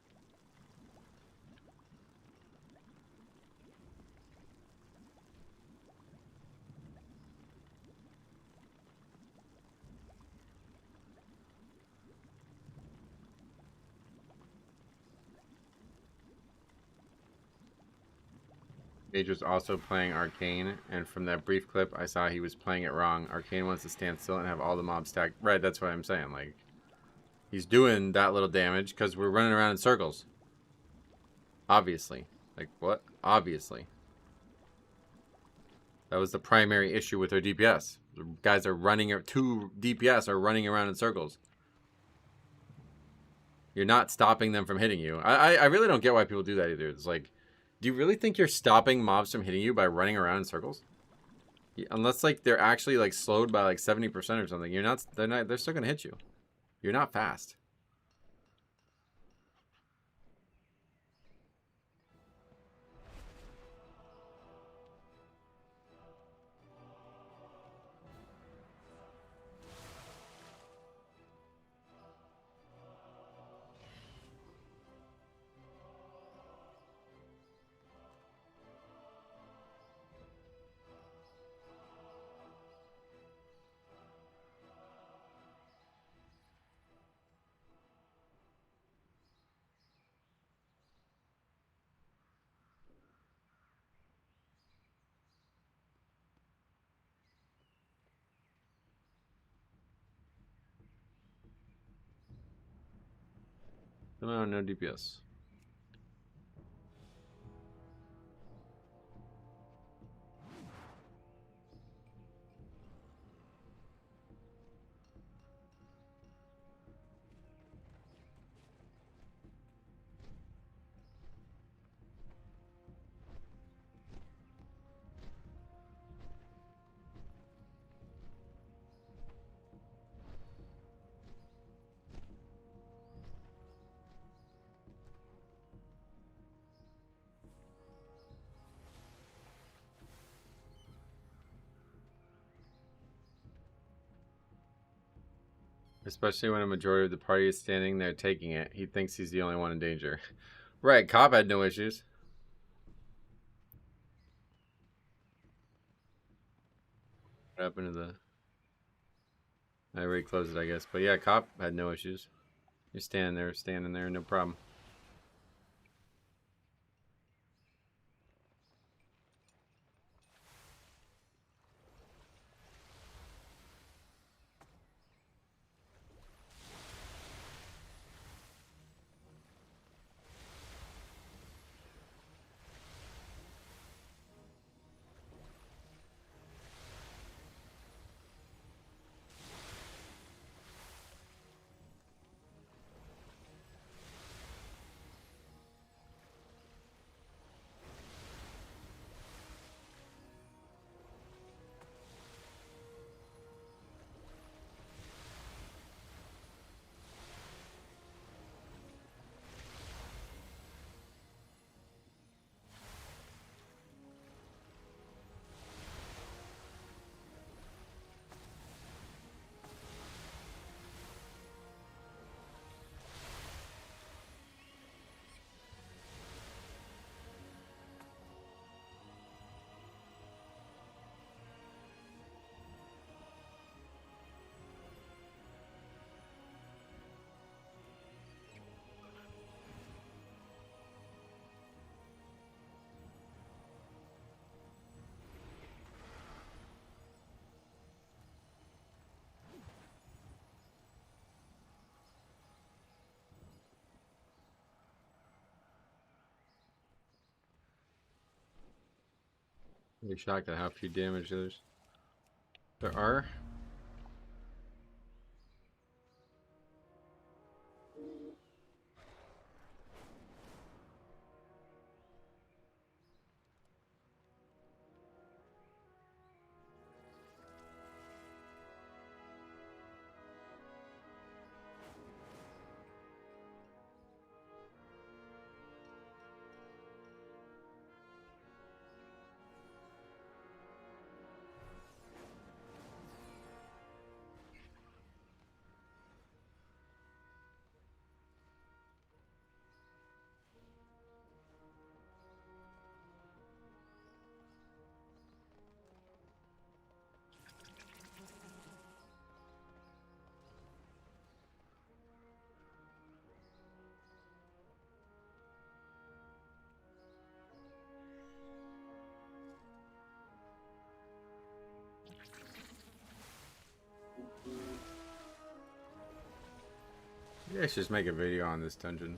Mage was also playing Arcane, and from that brief clip, I saw he was playing it wrong. Arcane wants to stand still and have all the mobs stacked. Right, that's what I'm saying. Like, he's doing that little damage because we're running around in circles. Obviously. Like, what? Obviously. That was the primary issue with our DPS. The guys are running, 2 DPS are running around in circles. You're not stopping them from hitting you. I really don't get why people do that either. It's like, do you really think you're stopping mobs from hitting you by running around in circles? Unless like they're actually like slowed by like 70% or something, they're still gonna hit you. You're not fast. No, no DPS. Especially when a majority of the party is standing there taking it. He thinks he's the only one in danger. Right, Cop had no issues. What happened to the... I already closed it, I guess. But yeah, Cop had no issues. You're standing there, no problem. You're shocked at how few damage there are. Maybe I should just make a video on this dungeon.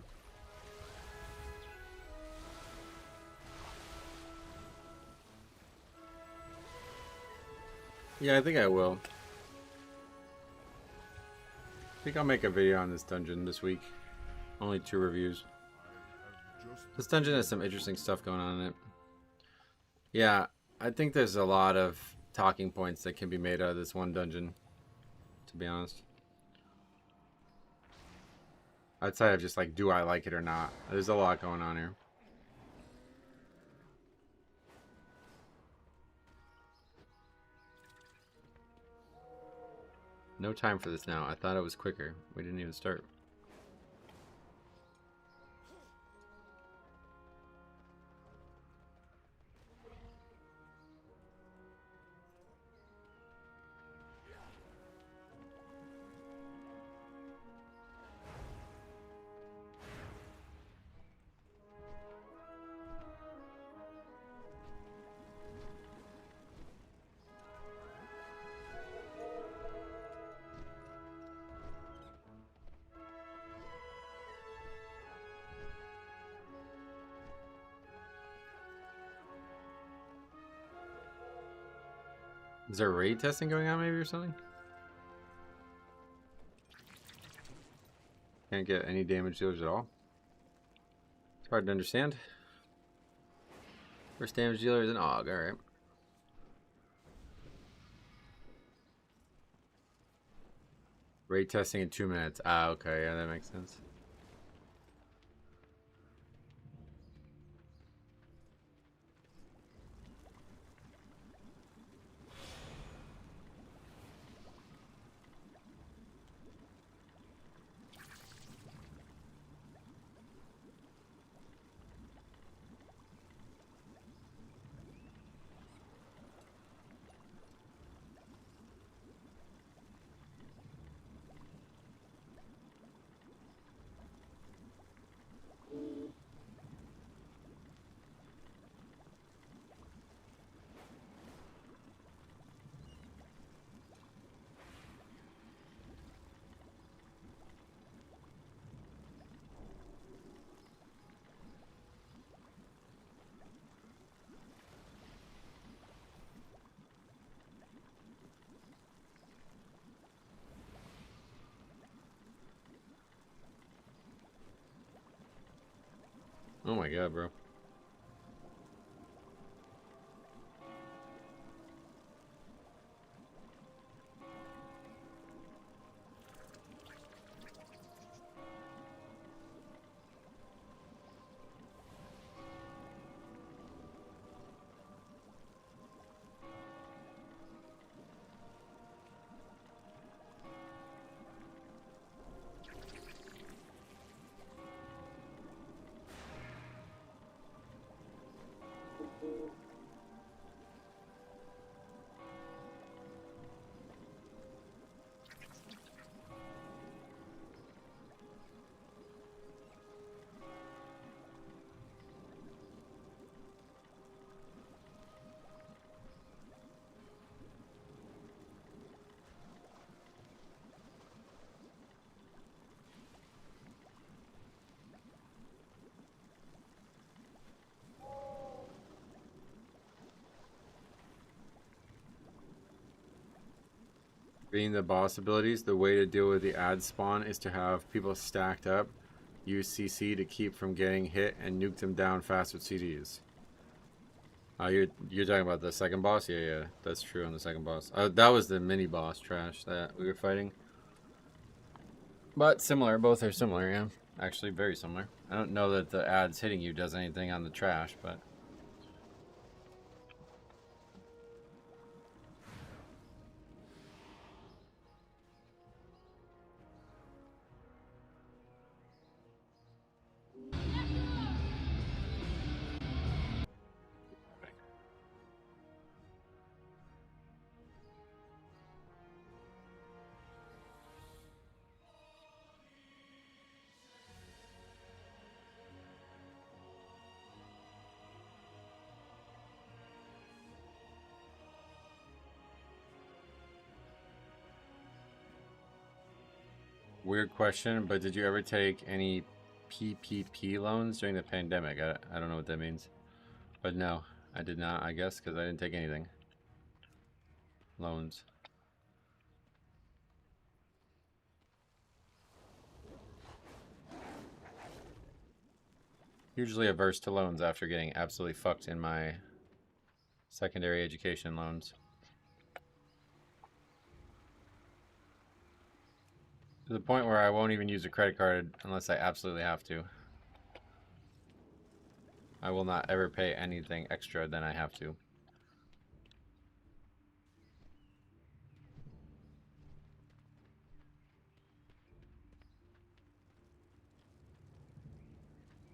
Yeah, I think I will. I think I'll make a video on this dungeon this week. Only 2 reviews. This dungeon has some interesting stuff going on in it. Yeah, I think there's a lot of talking points that can be made out of this one dungeon, to be honest. Outside of just like, do I like it or not? There's a lot going on here. No time for this now. I thought it was quicker. We didn't even start. Is there raid testing going on maybe or something? Can't get any damage dealers at all. It's hard to understand. First damage dealer is an AUG, alright. Raid testing in 2 minutes. Ah, okay, yeah, that makes sense. Oh my god, bro. Being the boss abilities, the way to deal with the ad spawn is to have people stacked up, use CC to keep from getting hit, and nuke them down fast with CDs. You're talking about the second boss? Yeah, that's true on the second boss. That was the mini boss trash that we were fighting. But similar, both are similar, yeah. Actually, very similar. I don't know that the ads hitting you does anything on the trash, but... Weird question, but did you ever take any PPP loans during the pandemic? I don't know what that means. But no, I did not, I guess, because I didn't take anything. Loans. Hugely averse to loans after getting absolutely fucked in my secondary education loans. To the point where I won't even use a credit card unless I absolutely have to. I will not ever pay anything extra than I have to.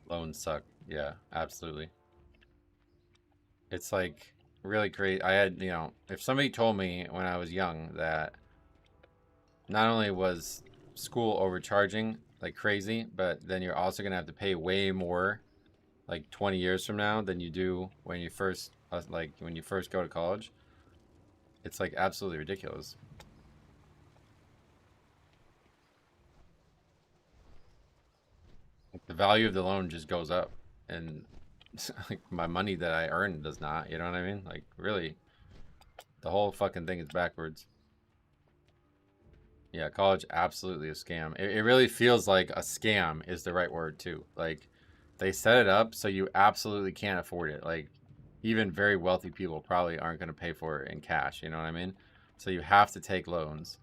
Loans suck. Yeah, absolutely. It's like really great. I had, you know, if somebody told me when I was young that not only was school overcharging like crazy, but then you're also gonna have to pay way more like 20 years from now than you do when you first when you first go to college, it's like absolutely ridiculous. The value of the loan just goes up, and like my money that I earn does not, you know what I mean? Like really, the whole fucking thing is backwards. Yeah, college absolutely a scam. It really feels like a scam is the right word too. Like they set it up so you absolutely can't afford it. Like even very wealthy people probably aren't going to pay for it in cash, you know what I mean? So you have to take loans.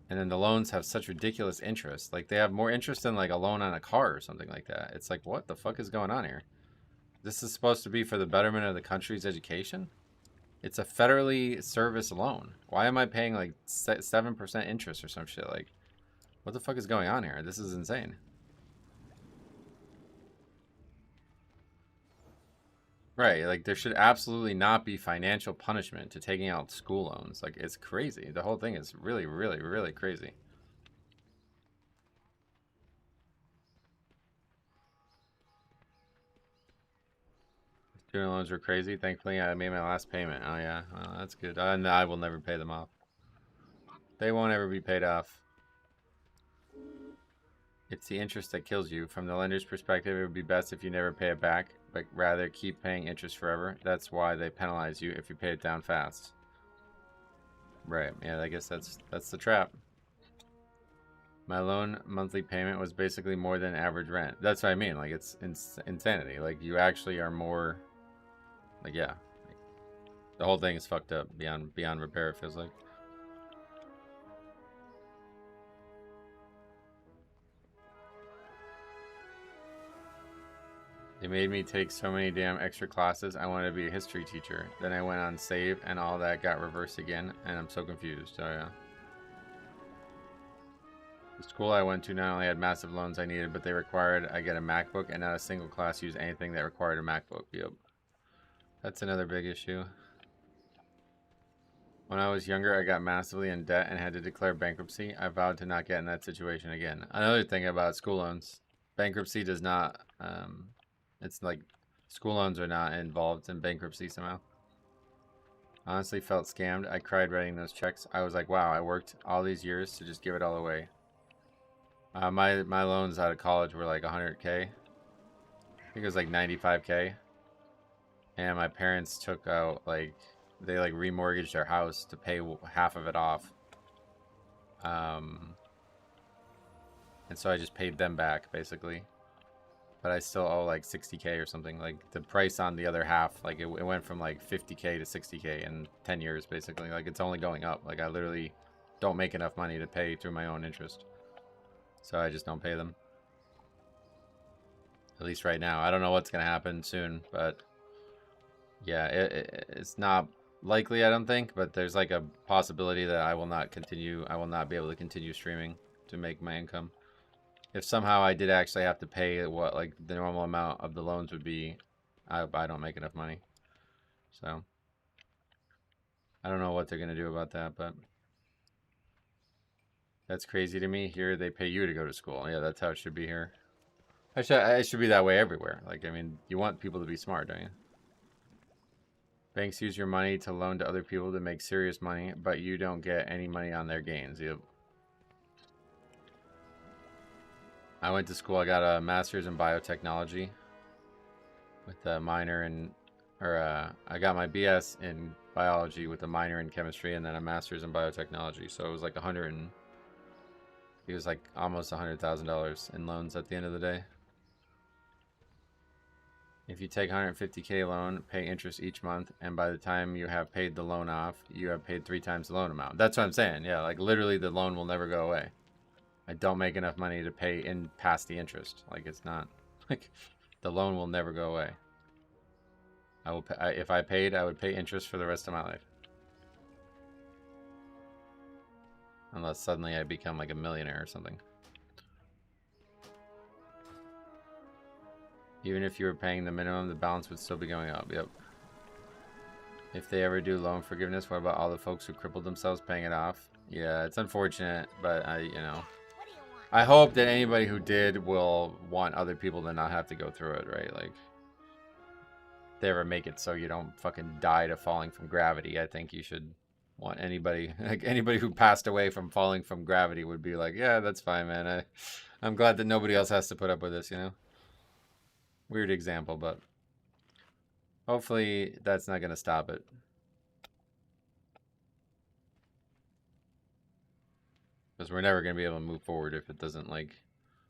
And then the loans have such ridiculous interest. Like they have more interest than like a loan on a car or something like that. It's like, what the fuck is going on here? This is supposed to be for the betterment of the country's education? It's a federally service loan. Why am I paying like 7% interest or some shit? Like, what the fuck is going on here? This is insane. Right, like there should absolutely not be financial punishment to taking out school loans. Like it's crazy. The whole thing is really, really, really crazy. Student loans were crazy. Thankfully, I made my last payment. Oh yeah, well, that's good. And I will never pay them off. They won't ever be paid off. It's the interest that kills you. From the lender's perspective, it would be best if you never pay it back, but rather keep paying interest forever. That's why they penalize you if you pay it down fast. Right, yeah, I guess that's the trap. My loan monthly payment was basically more than average rent. That's what I mean, like it's insanity. Like you actually are more, like yeah. Like, the whole thing is fucked up beyond repair, it feels like. They made me take so many damn extra classes. I wanted to be a history teacher. Then I went on save and all that got reversed again, and I'm so confused. Oh yeah. The school I went to not only had massive loans I needed, but they required I get a MacBook, and not a single class used anything that required a MacBook. Yep. That's another big issue. When I was younger, I got massively in debt and had to declare bankruptcy. I vowed to not get in that situation again. Another thing about school loans, bankruptcy does not... it's like school loans are not involved in bankruptcy somehow. Honestly felt scammed. I cried writing those checks. I was like, wow, I worked all these years to just give it all away. My loans out of college were like 100K. I think it was like 95K. And my parents took out like, they like remortgaged their house to pay half of it off. And so I just paid them back basically. But I still owe like 60K or something. Like the price on the other half, like it went from like 50K to 60K in 10 years basically. Like it's only going up. Like I literally don't make enough money to pay through my own interest. So I just don't pay them. At least right now. I don't know what's going to happen soon, but yeah, it's not likely, I don't think, but there's like a possibility that I will not be able to continue streaming to make my income. If somehow I did actually have to pay what like the normal amount of the loans would be, I don't make enough money. So I don't know what they're going to do about that, but that's crazy to me. Here they pay you to go to school. Yeah, that's how it should be here. It should be that way everywhere. Like, I mean, you want people to be smart, don't you? Banks use your money to loan to other people to make serious money, but you don't get any money on their gains. Yep. I went to school. I got a master's in biotechnology with a minor in, I got my BS in biology with a minor in chemistry and then a master's in biotechnology. So it was like it was like almost $100,000 in loans at the end of the day. If you take 150K loan, pay interest each month, and by the time you have paid the loan off, you have paid 3 times the loan amount. That's what I'm saying. Yeah, like literally the loan will never go away. I don't make enough money to pay in past the interest. Like it's not like the loan will never go away. I will pay, if I paid, I would pay interest for the rest of my life. Unless suddenly I become like a millionaire or something. Even if you were paying the minimum, the balance would still be going up. Yep. If they ever do loan forgiveness, what about all the folks who crippled themselves paying it off? Yeah, it's unfortunate, but you know, I hope that anybody who did will want other people to not have to go through it, right? Like, if they ever make it so you don't fucking die to falling from gravity, I think you should want anybody, like anybody who passed away from falling from gravity would be like, yeah, that's fine, man. I'm glad that nobody else has to put up with this, you know? Weird example, but hopefully that's not going to stop it. Because we're never going to be able to move forward if it doesn't, like,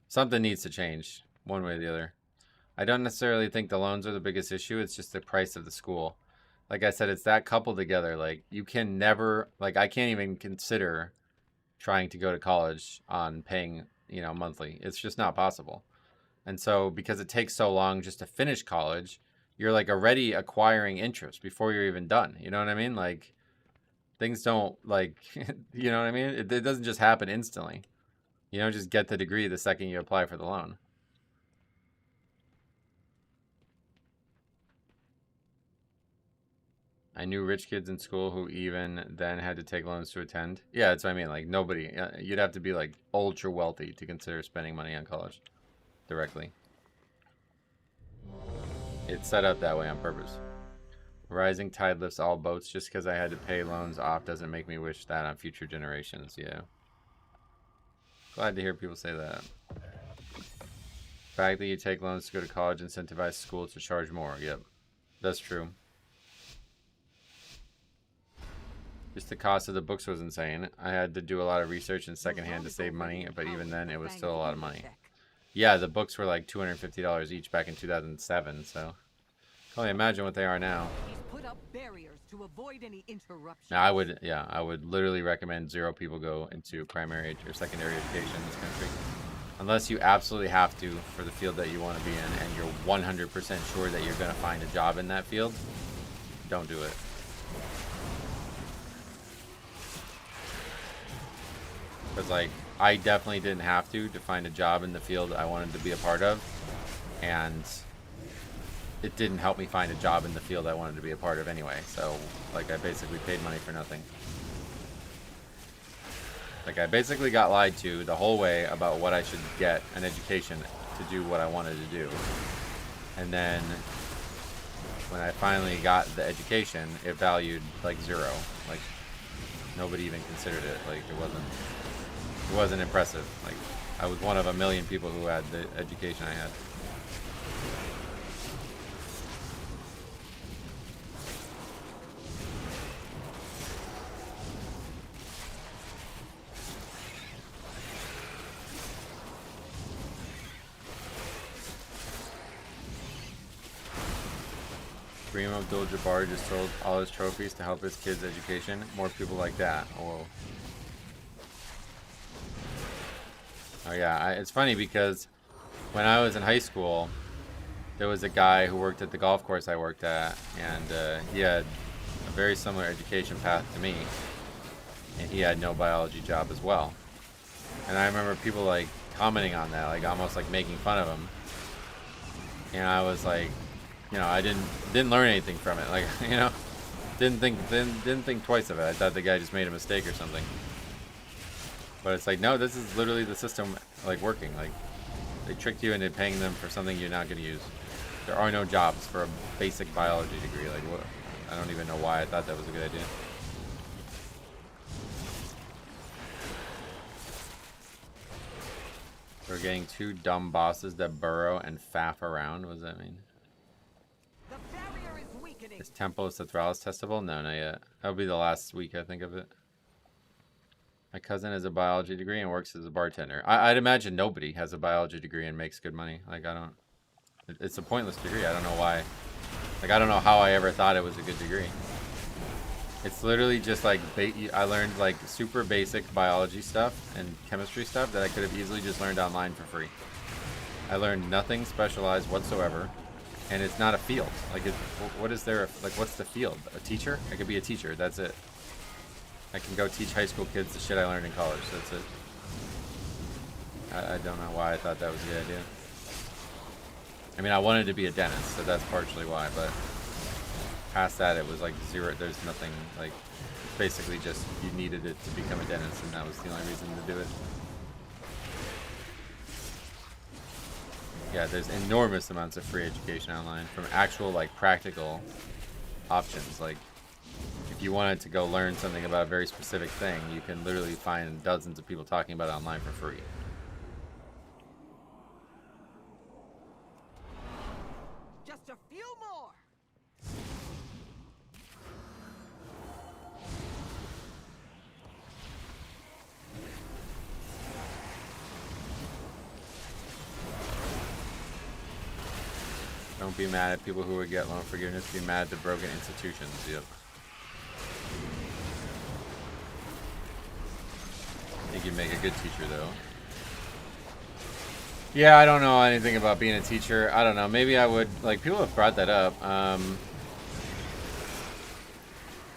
something needs to change one way or the other. I don't necessarily think the loans are the biggest issue. It's just the price of the school. Like I said, it's that coupled together. Like, you can never, like, I can't even consider trying to go to college on paying, you know, monthly. It's just not possible. And so because it takes so long just to finish college, you're like already acquiring interest before you're even done. You know what I mean? Like, things don't, like, you know what I mean? It doesn't just happen instantly. You don't just get the degree the second you apply for the loan. I knew rich kids in school who even then had to take loans to attend. Yeah, that's what I mean. Like, nobody, you'd have to be like ultra wealthy to consider spending money on college directly. It's set up that way on purpose. Rising tide lifts all boats. Just because I had to pay loans off doesn't make me wish that on future generations. Yeah. Glad to hear people say that. The fact that you take loans to go to college incentivizes schools to charge more. Yep. That's true. Just the cost of the books was insane. I had to do a lot of research in secondhand to save money, but even then it was still a lot of money. Yeah, the books were like $250 each back in 2007, so I can only imagine what they are now. He's put up barriers to avoid any interruptions. Now, I would literally recommend 0 people go into primary or secondary education in this country. Unless you absolutely have to for the field that you want to be in and you're 100% sure that you're going to find a job in that field, don't do it. Because, like, I definitely didn't have to find a job in the field I wanted to be a part of. And it didn't help me find a job in the field I wanted to be a part of anyway. So, like, I basically paid money for nothing. Like, I basically got lied to the whole way about what I should get an education to do what I wanted to do. And then when I finally got the education, it valued like 0. Like, nobody even considered it. Like, it wasn't impressive. Like, I was one of a million people who had the education I had. Kareem Abdul-Jabbar just sold all his trophies to help his kids' education. More people like that. Oh, oh yeah, it's funny because when I was in high school, there was a guy who worked at the golf course I worked at, and he had a very similar education path to me, and he had no biology job as well. And I remember people like commenting on that, like almost like making fun of him. And I was like, you know, I didn't learn anything from it. Like, you know, didn't think twice of it. I thought the guy just made a mistake or something. But it's like, no, this is literally the system like working. Like, they tricked you into paying them for something you're not going to use. There are no jobs for a basic biology degree. Like, what? I don't even know why I thought that was a good idea. We're getting 2 dumb bosses that burrow and faff around. What does that mean? The barrier is weakening. Is Temple Cetralis testable? No, not yet. That'll be the last week, I think, of it. My cousin has a biology degree and works as a bartender. I'd imagine nobody has a biology degree and makes good money. Like, I don't... It's a pointless degree. I don't know why. Like, I don't know how I ever thought it was a good degree. It's literally just like I learned like super basic biology stuff and chemistry stuff that I could have easily just learned online for free. I learned nothing specialized whatsoever, and it's not a field. Like, what is there? Like, what's the field? A teacher? I could be a teacher. That's it. I can go teach high school kids the shit I learned in college. That's it. I don't know why I thought that was a good idea. I mean, I wanted to be a dentist, so that's partially why, but past that, it was like zero. There's nothing, like, basically just you needed it to become a dentist, and that was the only reason to do it. Yeah, there's enormous amounts of free education online from actual, like, practical options. Like, if you wanted to go learn something about a very specific thing, you can literally find dozens of people talking about it online for free. Just a few more. Don't be mad at people who would get loan forgiveness. Be mad at the broken institutions. Yep. I think you'd make a good teacher, though. Yeah, I don't know anything about being a teacher. I don't know. Maybe I would. Like, people have brought that up. I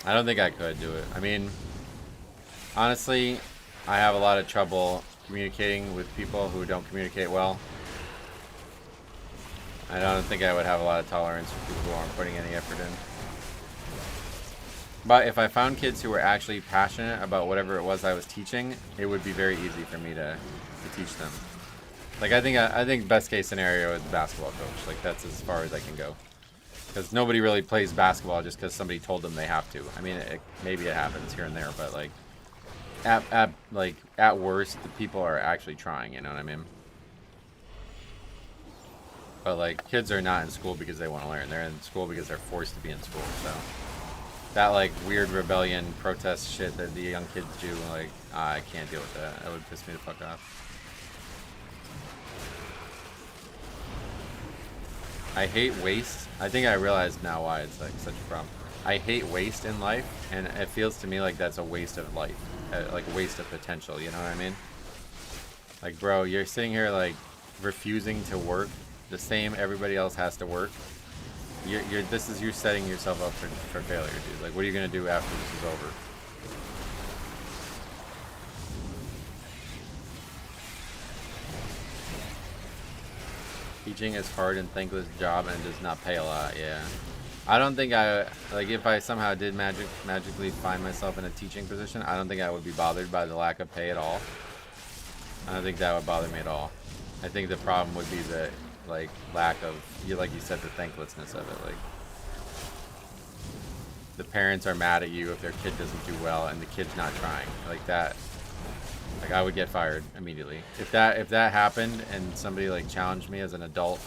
don't think I could do it. I mean, honestly, I have a lot of trouble communicating with people who don't communicate well. I don't think I would have a lot of tolerance for people who aren't putting any effort in. But if I found kids who were actually passionate about whatever it was I was teaching, it would be very easy for me to teach them. Like, I think best case scenario is basketball coach. Like, that's as far as I can go. Because nobody really plays basketball just because somebody told them they have to. I mean, maybe it happens here and there, but like, at worst, the people are actually trying. You know what I mean? But like, kids are not in school because they want to learn. They're in school because they're forced to be in school. So that like weird rebellion protest shit that the young kids do, like, I can't deal with that. That would piss me the fuck off. I hate waste. I think I realize now why it's like such a problem. I hate waste in life, and it feels to me like that's a waste of life, like a waste of potential. You know what I mean? Like, bro, you're sitting here like refusing to work the same everybody else has to work. You're setting yourself up for failure, dude. Like, what are you gonna do after this is over? Teaching is hard and thankless job and does not pay a lot. Yeah, I don't think if I somehow did magically find myself in a teaching position, I don't think I would be bothered by the lack of pay at all. I don't think that would bother me at all. I think the problem would be the like lack of, like you said, the thanklessness of it. Like, the parents are mad at you if their kid doesn't do well and the kid's not trying. Like that. Like, I would get fired immediately. If that happened and somebody like challenged me as an adult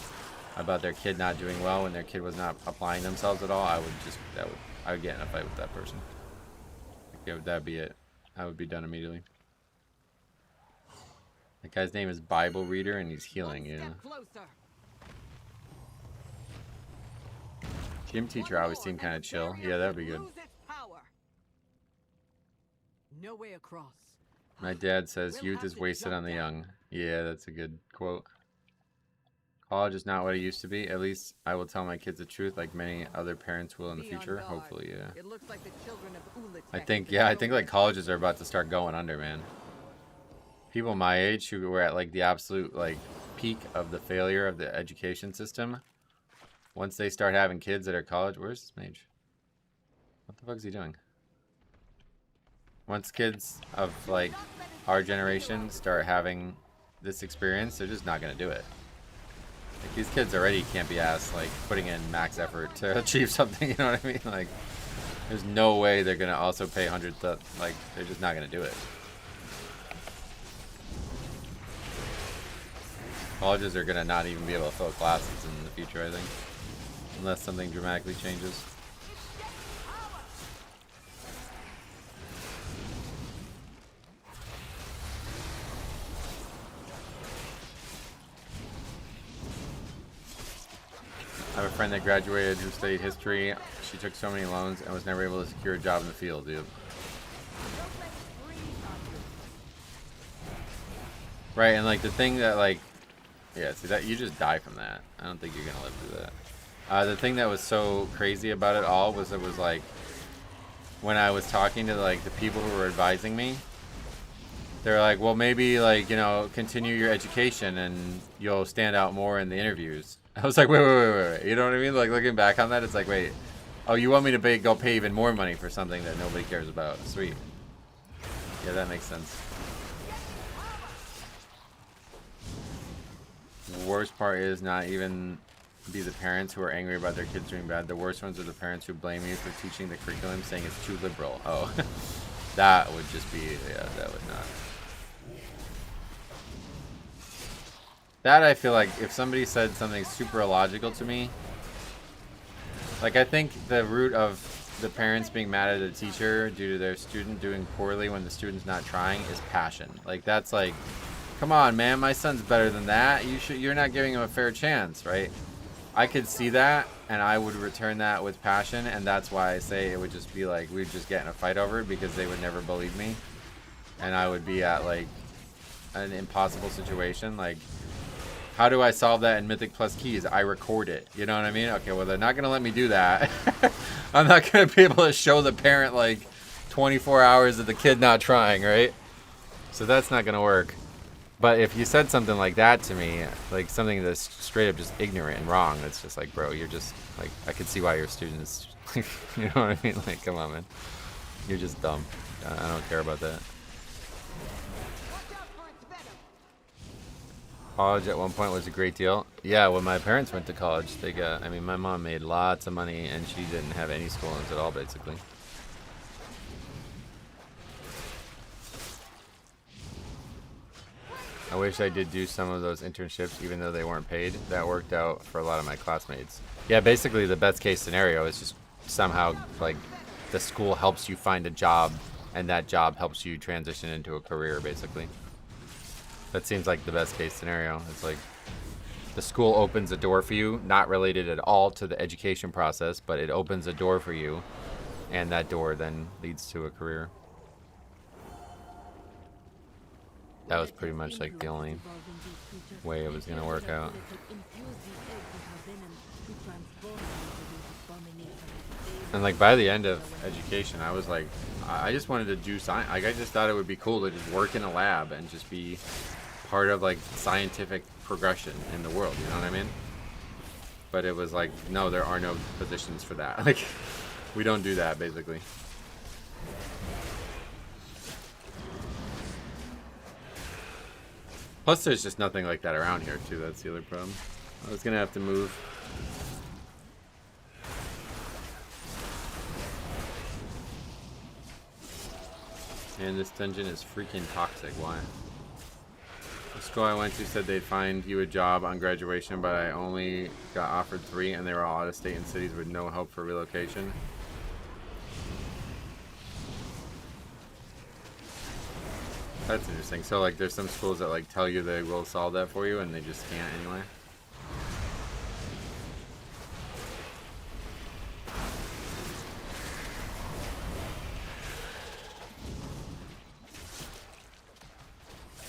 about their kid not doing well when their kid was not applying themselves at all, I would get in a fight with that person. Like, that'd be it. I would be done immediately. That guy's name is Bible Reader and he's healing, yeah. Gym teacher always seemed kind of chill. Yeah, that'd be good. No way across. My dad says youth is wasted on the young. Yeah, that's a good quote. College is not what it used to be. At least I will tell my kids the truth like many other parents will in the future. Hopefully, yeah. It looks like the children of Ulatech I think like colleges are about to start going under, man. People my age who were at like the absolute like peak of the failure of the education system, once they start having kids that are college, where's this mage? What the fuck is he doing? Once kids of like our generation start having this experience, they're just not gonna do it. Like, these kids already can't be asked like putting in max effort to achieve something, you know what I mean? Like, there's no way they're gonna also pay hundreds of, like, they're just not gonna do it. Colleges are gonna not even be able to fill classes in the future, I think, unless something dramatically changes. I have a friend that graduated who studied history. She took so many loans and was never able to secure a job in the field, dude. Right, and like the thing that like, yeah, see that you just die from that. I don't think you're gonna live through that. The thing that was so crazy about it all was it was like when I was talking to like the people who were advising me, they're like, well, maybe like, you know, continue your education and you'll stand out more in the interviews. I was like, wait. You know what I mean? Like, looking back on that, it's like, wait. Oh, you want me to go pay even more money for something that nobody cares about? Sweet. Yeah, that makes sense. The worst part is not even be the parents who are angry about their kids doing bad. The worst ones are the parents who blame you for teaching the curriculum, saying it's too liberal. Oh, that would just be, yeah, that would not. That I feel like if somebody said something super illogical to me, like I think the root of the parents being mad at a teacher due to their student doing poorly when the student's not trying is passion. Like that's like, come on, man, my son's better than that. You're not giving him a fair chance, right? I could see that, and I would return that with passion, and that's why I say it would just be like we'd just get in a fight over it because they would never believe me, and I would be at like an impossible situation, like. How do I solve that in Mythic Plus Keys? I record it. You know what I mean? Okay, well, they're not going to let me do that. I'm not going to be able to show the parent, like, 24 hours of the kid not trying, right? So that's not going to work. But if you said something like that to me, like something that's straight up just ignorant and wrong, it's just like, bro, you're just, like, I could see why your students, you know what I mean? Like, come on, man. You're just dumb. I don't care about that. College at one point was a great deal. Yeah, when my parents went to college, they got, I mean, my mom made lots of money and she didn't have any school loans at all, basically. I wish I did do some of those internships even though they weren't paid. That worked out for a lot of my classmates. Yeah, basically the best case scenario is just somehow like the school helps you find a job and that job helps you transition into a career, basically. That seems like the best case scenario. It's like the school opens a door for you, not related at all to the education process, but it opens a door for you, and that door then leads to a career. That was pretty much like the only way it was going to work out. And like by the end of education, I was like, I just wanted to do science. Like I just thought it would be cool to just work in a lab and just be part of like scientific progression in the world, you know what I mean? But it was like, no, there are no positions for that. Like, we don't do that, basically. Plus, there's just nothing like that around here, too. That's the other problem. I was gonna have to move. And this dungeon is freaking toxic. Why? The school I went to said they'd find you a job on graduation, but I only got offered 3, and they were all out of state and cities with no help for relocation. That's interesting. So, like, there's some schools that, like, tell you they will solve that for you, and they just can't anyway.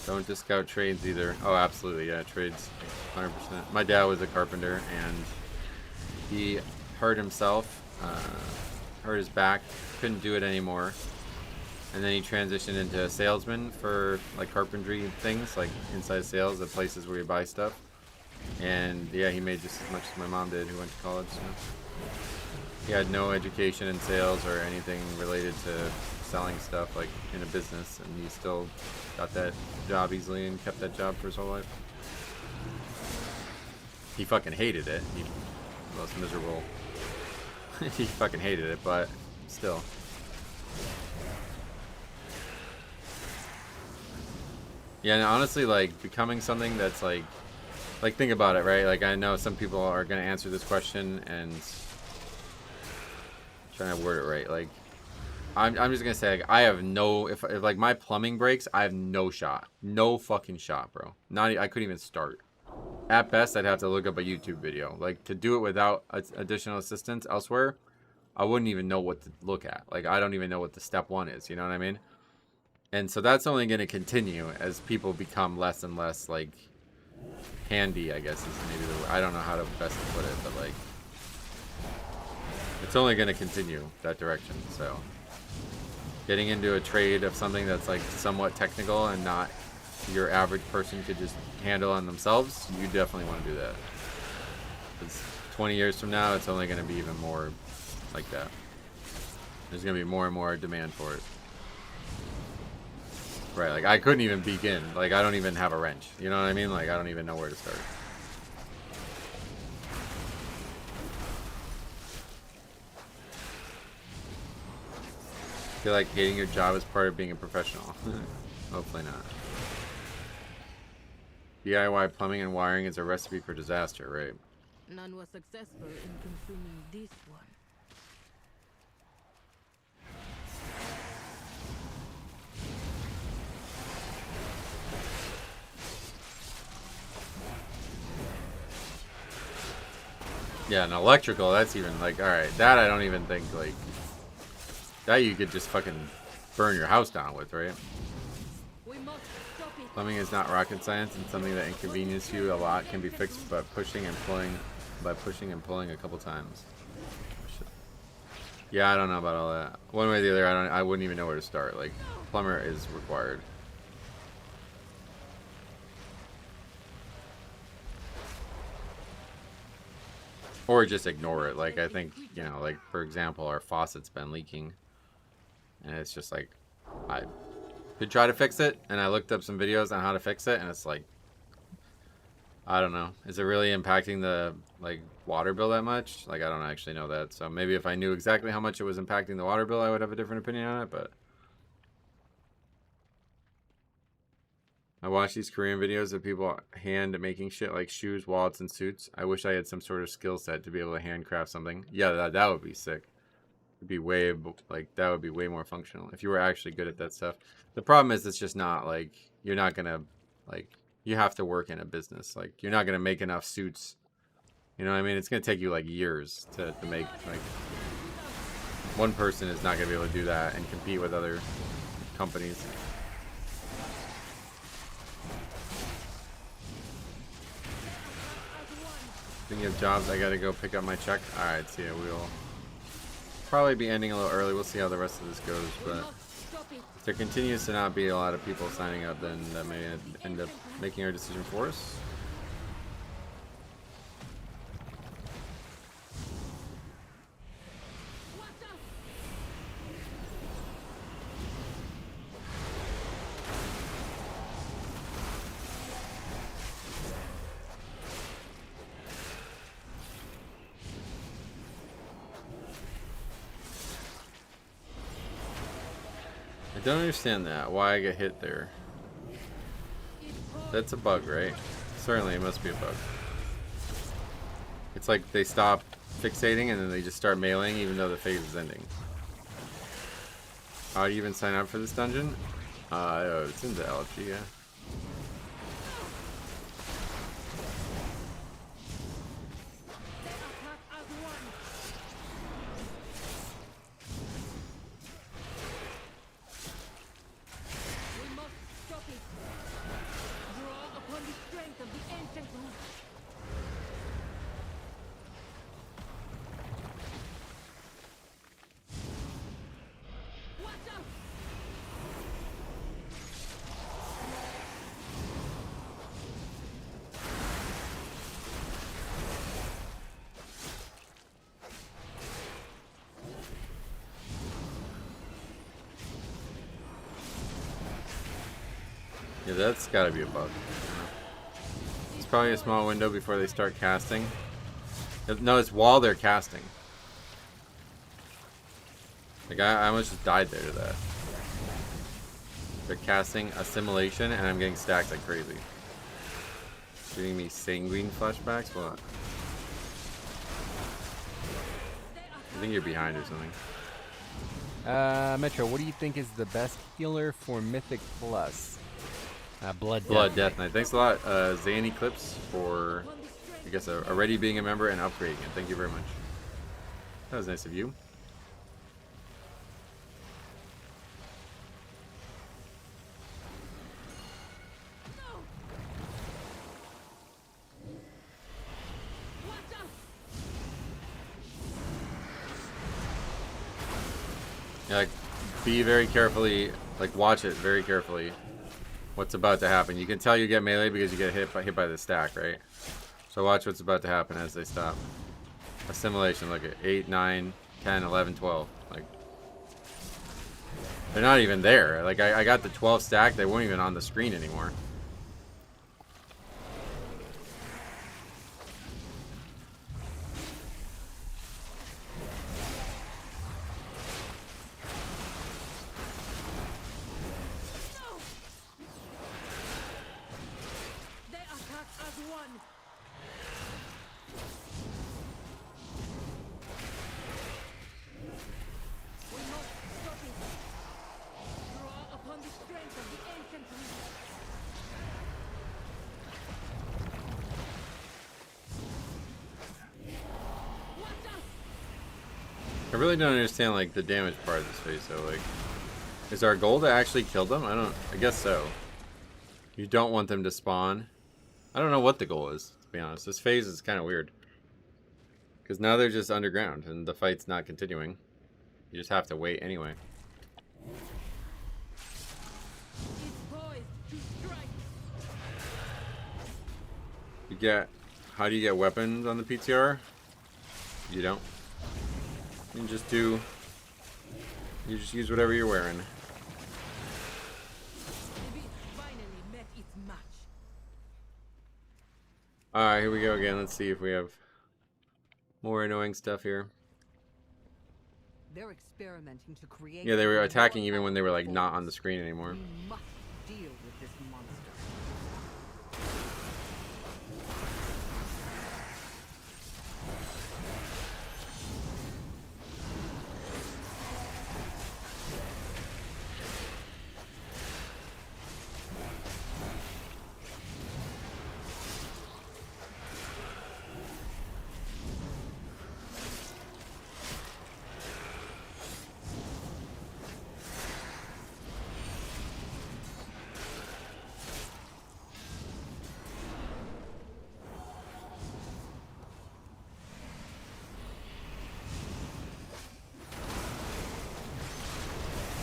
Don't discount trades either. Oh, absolutely, yeah, trades, 100%. My dad was a carpenter, and he hurt himself, hurt his back, couldn't do it anymore. And then he transitioned into a salesman for like carpentry things, like inside sales at places where you buy stuff. And yeah, he made just as much as my mom did, who went to college. So. He had no education in sales or anything related to selling stuff like in a business, and he still got that job easily and kept that job for his whole life. He fucking hated it. He the most miserable. He fucking hated it, but still. Yeah, and honestly, like, becoming something that's, like, think about it, right? Like, I know some people are going to answer this question, and I'm trying to word it right. Like, I'm just going to say, like, I have no, if, like, my plumbing breaks, I have no shot. No fucking shot, bro. I couldn't even start. At best, I'd have to look up a YouTube video. Like, to do it without additional assistance elsewhere, I wouldn't even know what to look at. Like, I don't even know what the step one is, you know what I mean? And so that's only going to continue as people become less and less, like, handy, I guess is maybe the word. I don't know how to best put it, but, like, it's only going to continue that direction. So getting into a trade of something that's, like, somewhat technical and not your average person could just handle on themselves, you definitely want to do that. Because 20 years from now, it's only going to be even more like that. There's going to be more and more demand for it. Right, like, I couldn't even begin. Like, I don't even have a wrench. You know what I mean? Like, I don't even know where to start. I feel like hating your job is part of being a professional. Hopefully not. DIY plumbing and wiring is a recipe for disaster, right? None was successful in consuming this one. Yeah, and electrical, that's even, like, alright, that I don't even think, like, that you could just fucking burn your house down with, right? Plumbing is not rocket science, and something that inconveniences you a lot can be fixed by pushing and pulling a couple times. Yeah, I don't know about all that. One way or the other, I wouldn't even know where to start. Like, plumber is required. Or just ignore it. Like, I think, you know, like, for example, our faucet's been leaking. And it's just like, I could try to fix it. And I looked up some videos on how to fix it. And it's like, I don't know. Is it really impacting the, like, water bill that much? Like, I don't actually know that. So maybe if I knew exactly how much it was impacting the water bill, I would have a different opinion on it. But I watch these Korean videos of people hand making shit like shoes, wallets, and suits. I wish I had some sort of skill set to be able to handcraft something. Yeah, that would be sick. It'd be way, like, that would be way more functional if you were actually good at that stuff. The problem is it's just not, like, you're not gonna, like, you have to work in a business. Like, you're not gonna make enough suits. You know what I mean? It's gonna take you, like, years to make, like, one person is not gonna be able to do that and compete with other companies. Speaking of jobs, I gotta go pick up my check. Alright, see ya. We'll probably be ending a little early. We'll see how the rest of this goes, but if there continues to not be a lot of people signing up, then that may end up making our decision for us. I don't understand that. Why I get hit there. That's a bug, right? Certainly, it must be a bug. It's like they stop fixating and then they just start mailing even though the phase is ending. How do you even sign up for this dungeon? It's in the LFG, yeah. Yeah, that's gotta be a bug. It's probably a small window before they start casting. No, it's while they're casting. Like, I almost just died there to that. They're casting Assimilation, and I'm getting stacked like crazy. Giving me sanguine flashbacks? What? I think you're behind or something. Metro, what do you think is the best healer for Mythic Plus? Blood Death Knight. Thanks a lot, Zan Eclipse, for, I guess, already being a member and upgrading it. Thank you very much. That was nice of you. Yeah, like, be very carefully, like, watch it very carefully. What's about to happen. You can tell you get melee because you get hit by the stack, right? So watch what's about to happen as they stop. Assimilation, look at 8, 9, 10, 11, 12. Like, they're not even there. Like, I got the 12 stack, they weren't even on the screen anymore. I really don't understand, like, the damage part of this phase, though. Like, is our goal to actually kill them? I guess so. You don't want them to spawn. I don't know what the goal is, to be honest. This phase is kind of weird. Because now they're just underground, and the fight's not continuing. You just have to wait anyway. You get... How do you get weapons on the PTR? You don't. You just do... You just use whatever you're wearing. Alright, here we go again. Let's see if we have more annoying stuff here. They're experimenting to create. Yeah, they were attacking even when they were, like, not on the screen anymore. We must deal with this monster.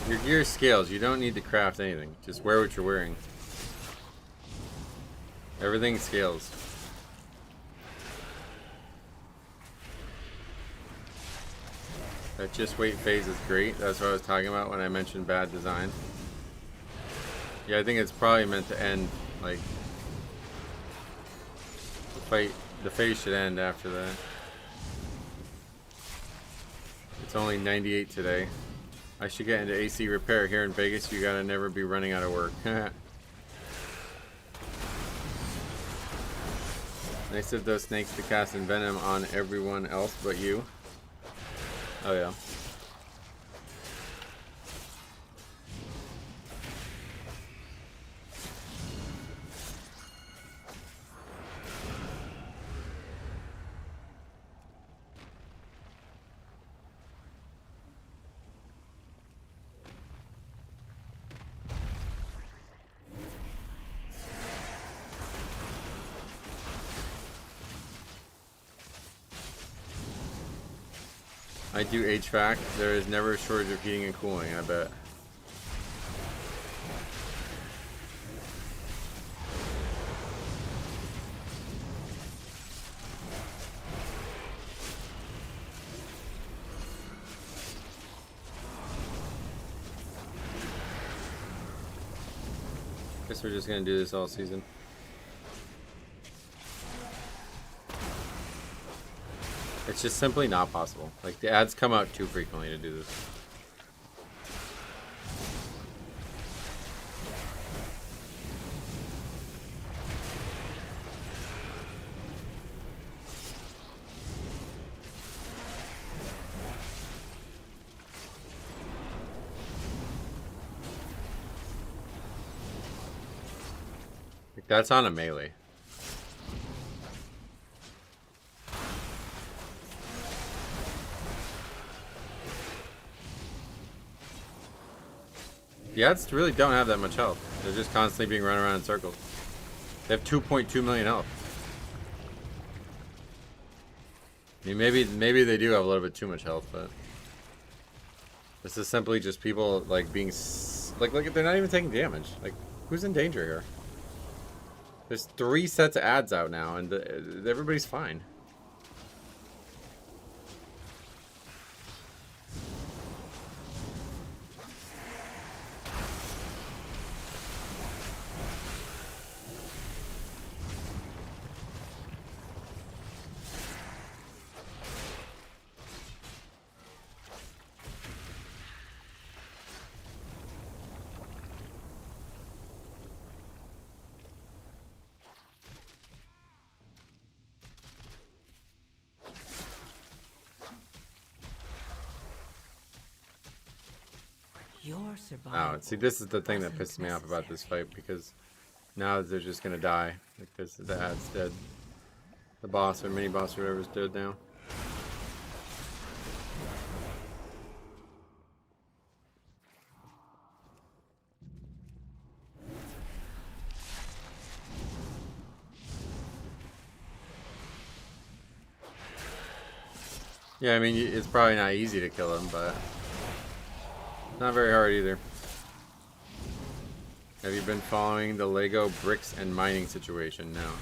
Your gear scales. You don't need to craft anything. Just wear what you're wearing. Everything scales. That just wait phase is great. That's what I was talking about when I mentioned bad design. Yeah, I think it's probably meant to end, like, the phase should end after that. It's only 98 today. I should get into AC repair here in Vegas. You gotta never be running out of work. Nice of those snakes to cast Envenom on everyone else but you. Oh yeah. I do HVAC. There is never a shortage of heating and cooling, I bet. Guess we're just gonna do this all season. It's just simply not possible. Like, the ads come out too frequently to do this. Like, that's on a melee. The ads really don't have that much health. They're just constantly being run around in circles. They have 2.2 million health. I mean, maybe they do have a little bit too much health, but this is simply just people like being like they're not even taking damage. Like, who's in danger here? There's 3 sets of ads out now, and everybody's fine. Your survival. Oh, see, this is the thing that pisses me off about this fight, because now they're just gonna die. Like, this, the ad's dead. The boss or mini boss or whatever's dead now. Yeah, I mean, it's probably not easy to kill him, but not very hard either. Have you been following the Lego bricks and mining situation now?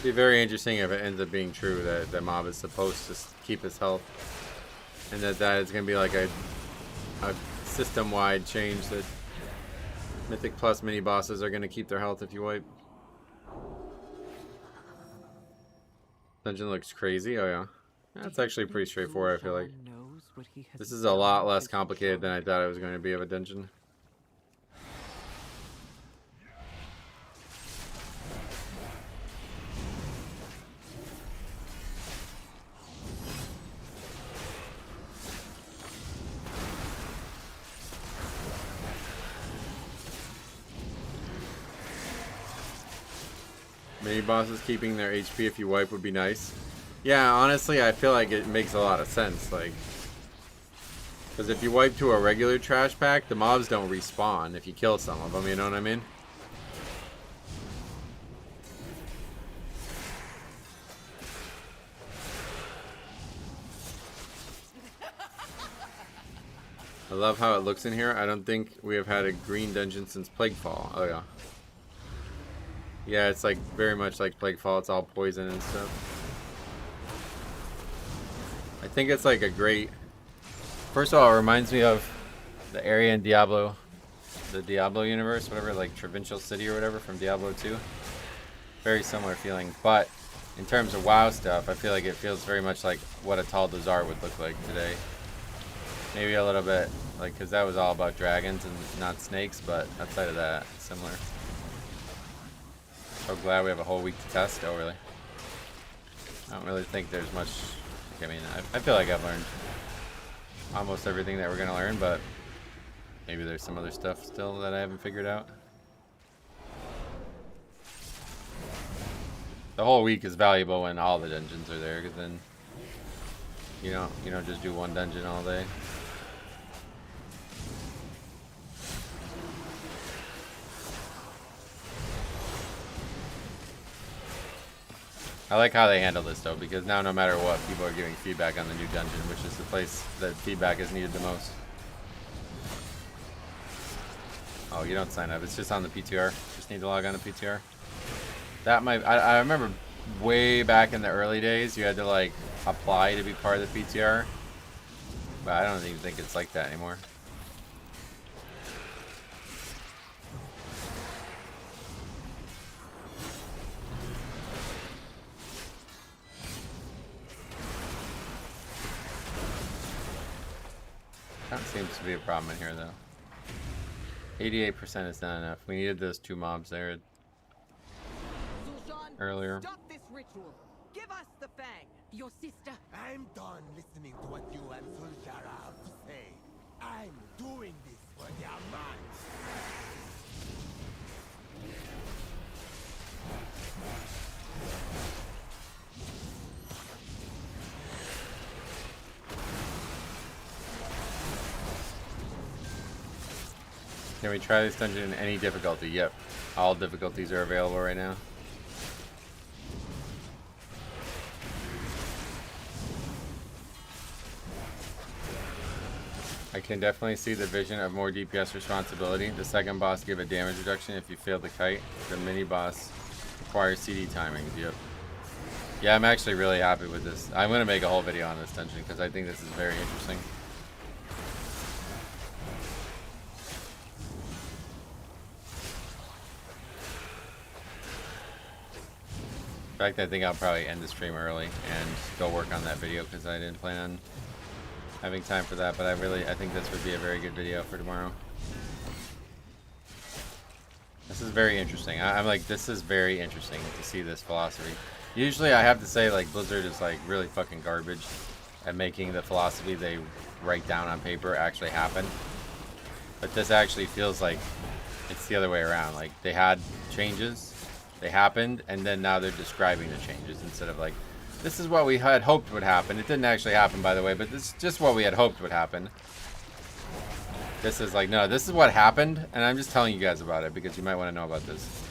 It'd be very interesting if it ends up being true that the mob is supposed to keep his health, and that is going to be like a system-wide change that Mythic Plus mini bosses are going to keep their health if you wipe. Dungeon looks crazy. Oh yeah, that's actually pretty straightforward. I feel like this is a lot less complicated than I thought it was going to be of a dungeon. Mini bosses keeping their HP if you wipe would be nice. Yeah, honestly, I feel like it makes a lot of sense. Like, because if you wipe to a regular trash pack, the mobs don't respawn if you kill some of them. You know what I mean? I love how it looks in here. I don't think we have had a green dungeon since Plaguefall. Oh yeah. Yeah, it's like very much like Plaguefall. It's all poison and stuff. I think it's like a great... First of all, it reminds me of the area in Diablo, the Diablo universe, whatever, like Provincial City or whatever from Diablo 2. Very similar feeling, but in terms of WoW stuff, I feel like it feels very much like what a Tal Dazar would look like today. Maybe a little bit, like, because that was all about dragons and not snakes, but outside of that, it's similar. So glad we have a whole week to test. Oh, really? I don't really think there's much... I mean, I feel like I've learned almost everything that we're going to learn, but maybe there's some other stuff still that I haven't figured out. The whole week is valuable when all the dungeons are there, because then you don't just do one dungeon all day. I like how they handle this though, because now no matter what, people are giving feedback on the new dungeon, which is the place that feedback is needed the most. Oh, you don't sign up. It's just on the PTR. Just need to log on to PTR. That might... I remember way back in the early days, you had to like apply to be part of the PTR. But I don't even think it's like that anymore. That seems to be a problem in here though. 88% is not enough. We needed those 2 mobs there Zul'Shan, earlier. Stop this ritual. Give us the Fang. Your sister. I'm done listening to what you and Zul'Shara have to say. I'm doing this for their minds. Can we try this dungeon in any difficulty? Yep. All difficulties are available right now. I can definitely see the vision of more DPS responsibility. The second boss give a damage reduction if you fail the kite. The mini boss requires CD timings. Yep. Yeah, I'm actually really happy with this. I'm going to make a whole video on this dungeon because I think this is very interesting. In fact, I think I'll probably end the stream early and go work on that video because I didn't plan on having time for that, but I think this would be a very good video for tomorrow. This is very interesting. I'm like, this is very interesting to see this philosophy. Usually I have to say, like, Blizzard is like really fucking garbage at making the philosophy they write down on paper actually happen. But this actually feels like it's the other way around. Like, they had changes, they happened, and then now they're describing the changes instead of like, this is what we had hoped would happen. It didn't actually happen, by the way, but this is just what we had hoped would happen. This is like, no, this is what happened, and I'm just telling you guys about it because you might want to know about this.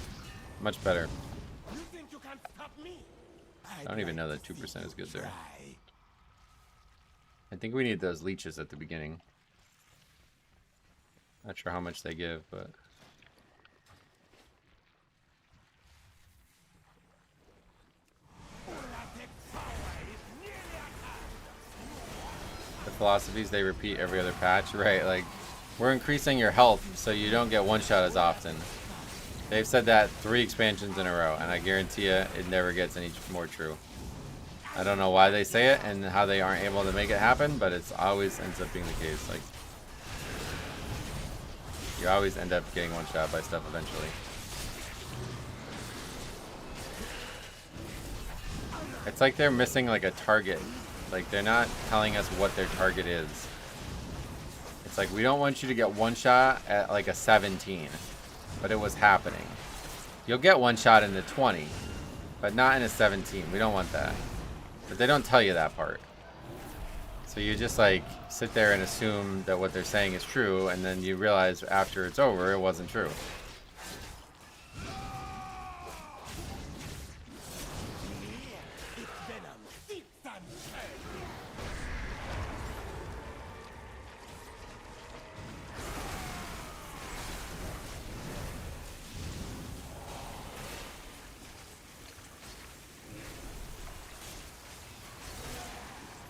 Much better. You think you can stop me? I don't even know that 2% is good there. I think we need those leeches at the beginning. Not sure how much they give, but... The philosophies they repeat every other patch, right? Like, we're increasing your health so you don't get one shot as often. They've said that 3 expansions in a row, and I guarantee you it never gets any more true. I don't know why they say it and how they aren't able to make it happen, but it's always ends up being the case. Like, you always end up getting one shot by stuff eventually. It's like they're missing like a target. Like, they're not telling us what their target is. It's like, we don't want you to get one shot at like a 17, but it was happening. You'll get one shot in the 20, but not in a 17. We don't want that. But they don't tell you that part. So you just like sit there and assume that what they're saying is true, and then you realize after it's over, it wasn't true.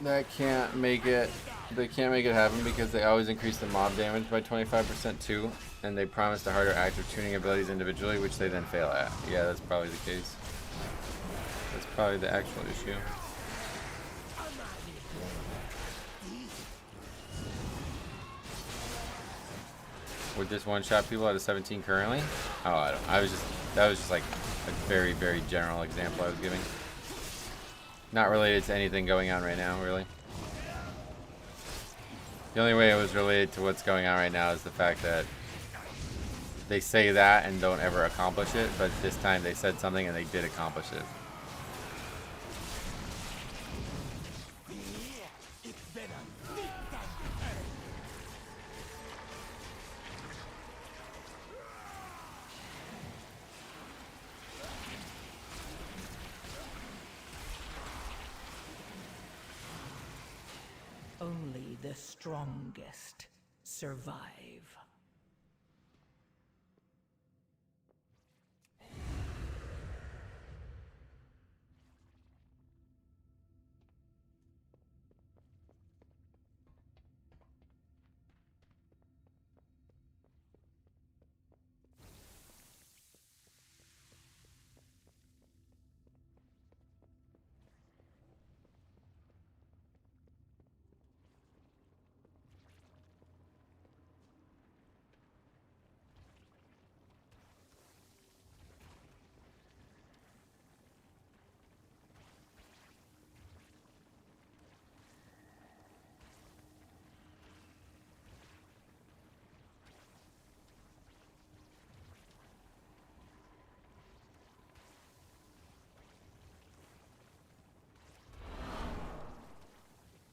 That can't make it. They can't make it happen because they always increase the mob damage by 25% too, and they promise the harder active tuning abilities individually, which they then fail at. Yeah, that's probably the case. That's probably the actual issue. Would this one-shot people out of 17 currently? Oh, I don't. That was just like a very, very general example I was giving. Not related to anything going on right now, really. The only way it was related to what's going on right now is the fact that they say that and don't ever accomplish it, but this time they said something and they did accomplish it. the strongest survive.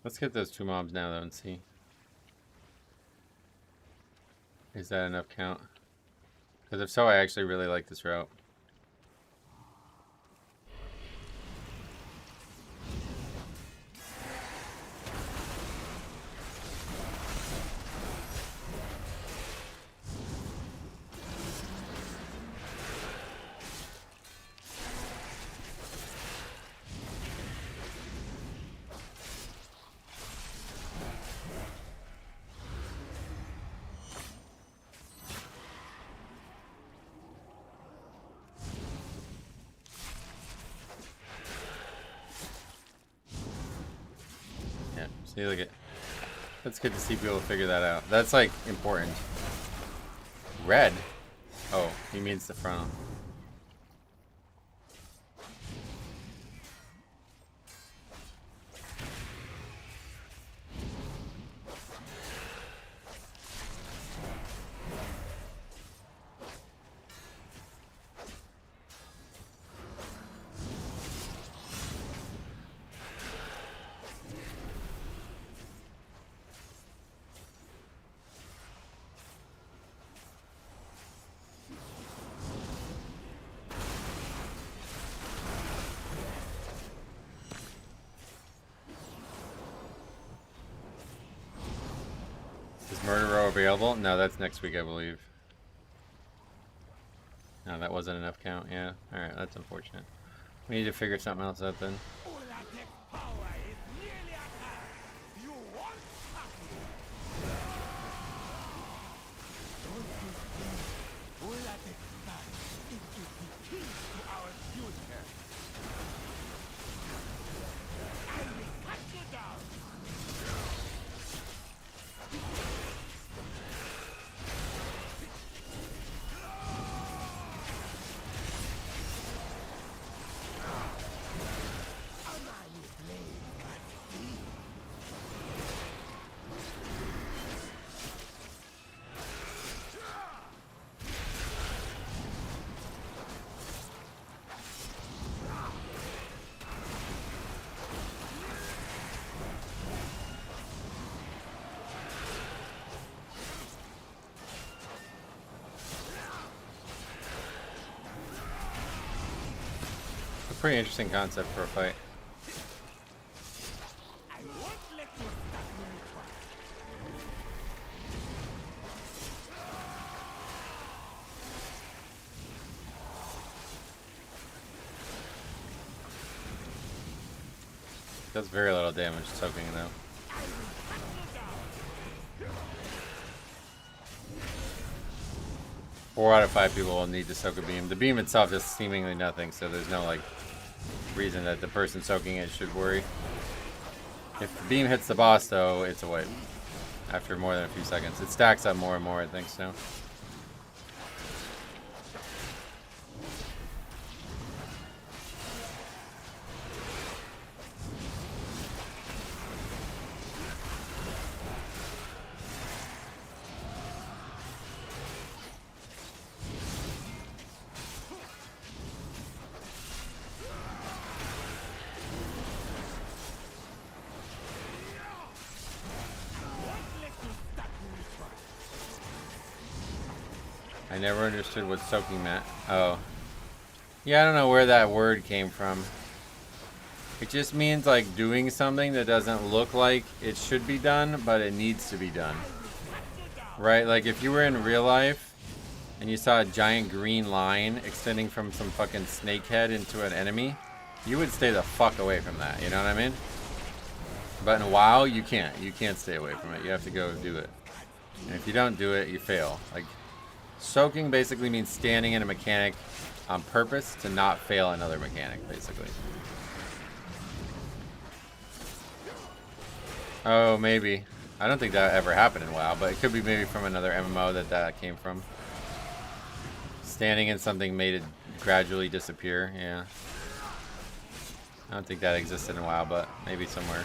Let's get those 2 mobs now, though, and see. Is that enough count? Because if so, I actually really like this route. See, look at. That's good to see people figure that out. That's like important. Red? Oh, he means the front. Murder row available? No, that's next week, I believe. No, that wasn't enough count. Yeah. Alright, that's unfortunate. We need to figure something else out then. Pretty interesting concept for a fight. Does very little damage soaking though. Four out of 5 people will need to soak a beam. The beam itself is seemingly nothing, so there's no like reason that the person soaking it should worry. If the beam hits the boss though, it's a wipe after more than a few seconds. It stacks up more and more, I think so. I never understood what soaking meant. Oh. Yeah, I don't know where that word came from. It just means like doing something that doesn't look like it should be done, but it needs to be done. Right? Like if you were in real life and you saw a giant green line extending from some fucking snake head into an enemy, you would stay the fuck away from that. You know what I mean? But in WoW, you can't. You can't stay away from it. You have to go do it. And if you don't do it, you fail. Like, soaking basically means standing in a mechanic on purpose to not fail another mechanic, basically. Oh, maybe. I don't think that ever happened in WoW, but it could be maybe from another MMO that came from. Standing in something made it gradually disappear, yeah. I don't think that existed in WoW, but maybe somewhere.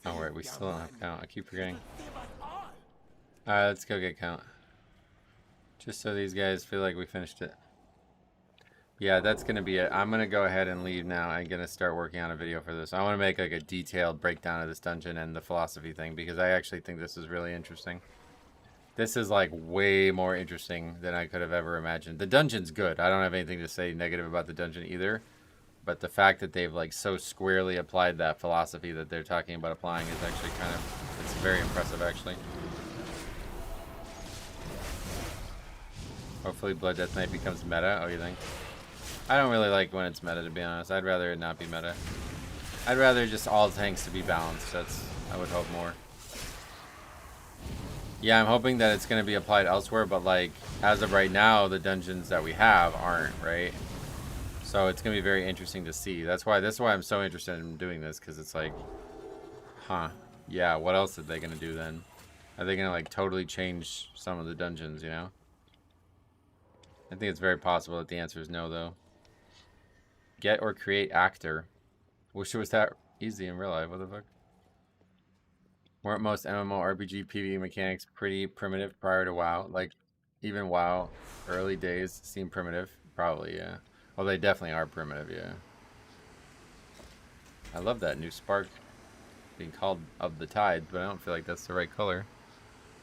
Oh, right, we still don't have count. I keep forgetting. Alright, let's go get count. Just so these guys feel like we finished it. Yeah, that's going to be it. I'm going to go ahead and leave now. I'm going to start working on a video for this. I want to make like a detailed breakdown of this dungeon and the philosophy thing because I actually think this is really interesting. This is like way more interesting than I could have ever imagined. The dungeon's good. I don't have anything to say negative about the dungeon either. But the fact that they've like so squarely applied that philosophy that they're talking about applying is actually kind of, it's very impressive actually. Hopefully Blood Death Knight becomes meta. Oh, you think? I don't really like when it's meta, to be honest. I'd rather it not be meta. I'd rather just all tanks to be balanced. That's, I would hope more. Yeah, I'm hoping that it's going to be applied elsewhere, but like as of right now, the dungeons that we have aren't, right? So it's going to be very interesting to see. That's why I'm so interested in doing this, because it's like, huh, yeah, what else are they going to do then? Are they going to like totally change some of the dungeons, you know? I think it's very possible that the answer is no, though. Get or create actor. Wish it was that easy in real life. What the fuck? Weren't most MMORPG PvE mechanics pretty primitive prior to WoW? Like, even WoW early days seem primitive? Probably, yeah. Well, they definitely are primitive, yeah. I love that new spark being called of the tide, but I don't feel like that's the right color.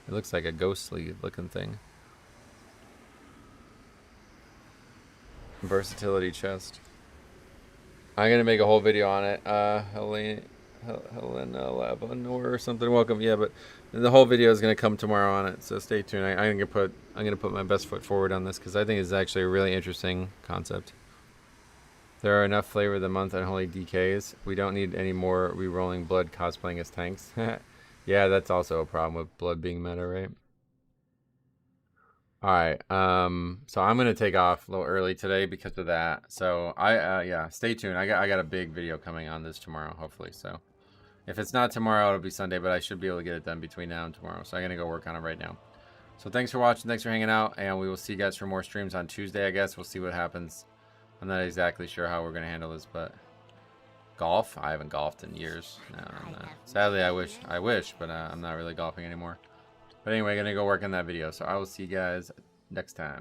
It looks like a ghostly looking thing. Versatility chest. I'm gonna make a whole video on it. Helena Lebanon or something. Welcome, yeah. But the whole video is gonna come tomorrow on it, so stay tuned. I'm gonna put my best foot forward on this because I think it's actually a really interesting concept. There are enough flavor of the month Unholy DKs. We don't need any more re-rolling blood cosplaying as tanks. Yeah, that's also a problem with blood being meta, right? Alright, so I'm gonna take off a little early today because of that. So yeah, stay tuned. I got a big video coming on this tomorrow, hopefully. So if it's not tomorrow, it'll be Sunday, but I should be able to get it done between now and tomorrow. So I'm gonna go work on it right now. So thanks for watching, thanks for hanging out, and we will see you guys for more streams on Tuesday, I guess. We'll see what happens. I'm not exactly sure how we're gonna handle this, but golf? I haven't golfed in years. No. Sadly, I wish, but I'm not really golfing anymore. But anyway, gonna go work on that video. So I will see you guys next time.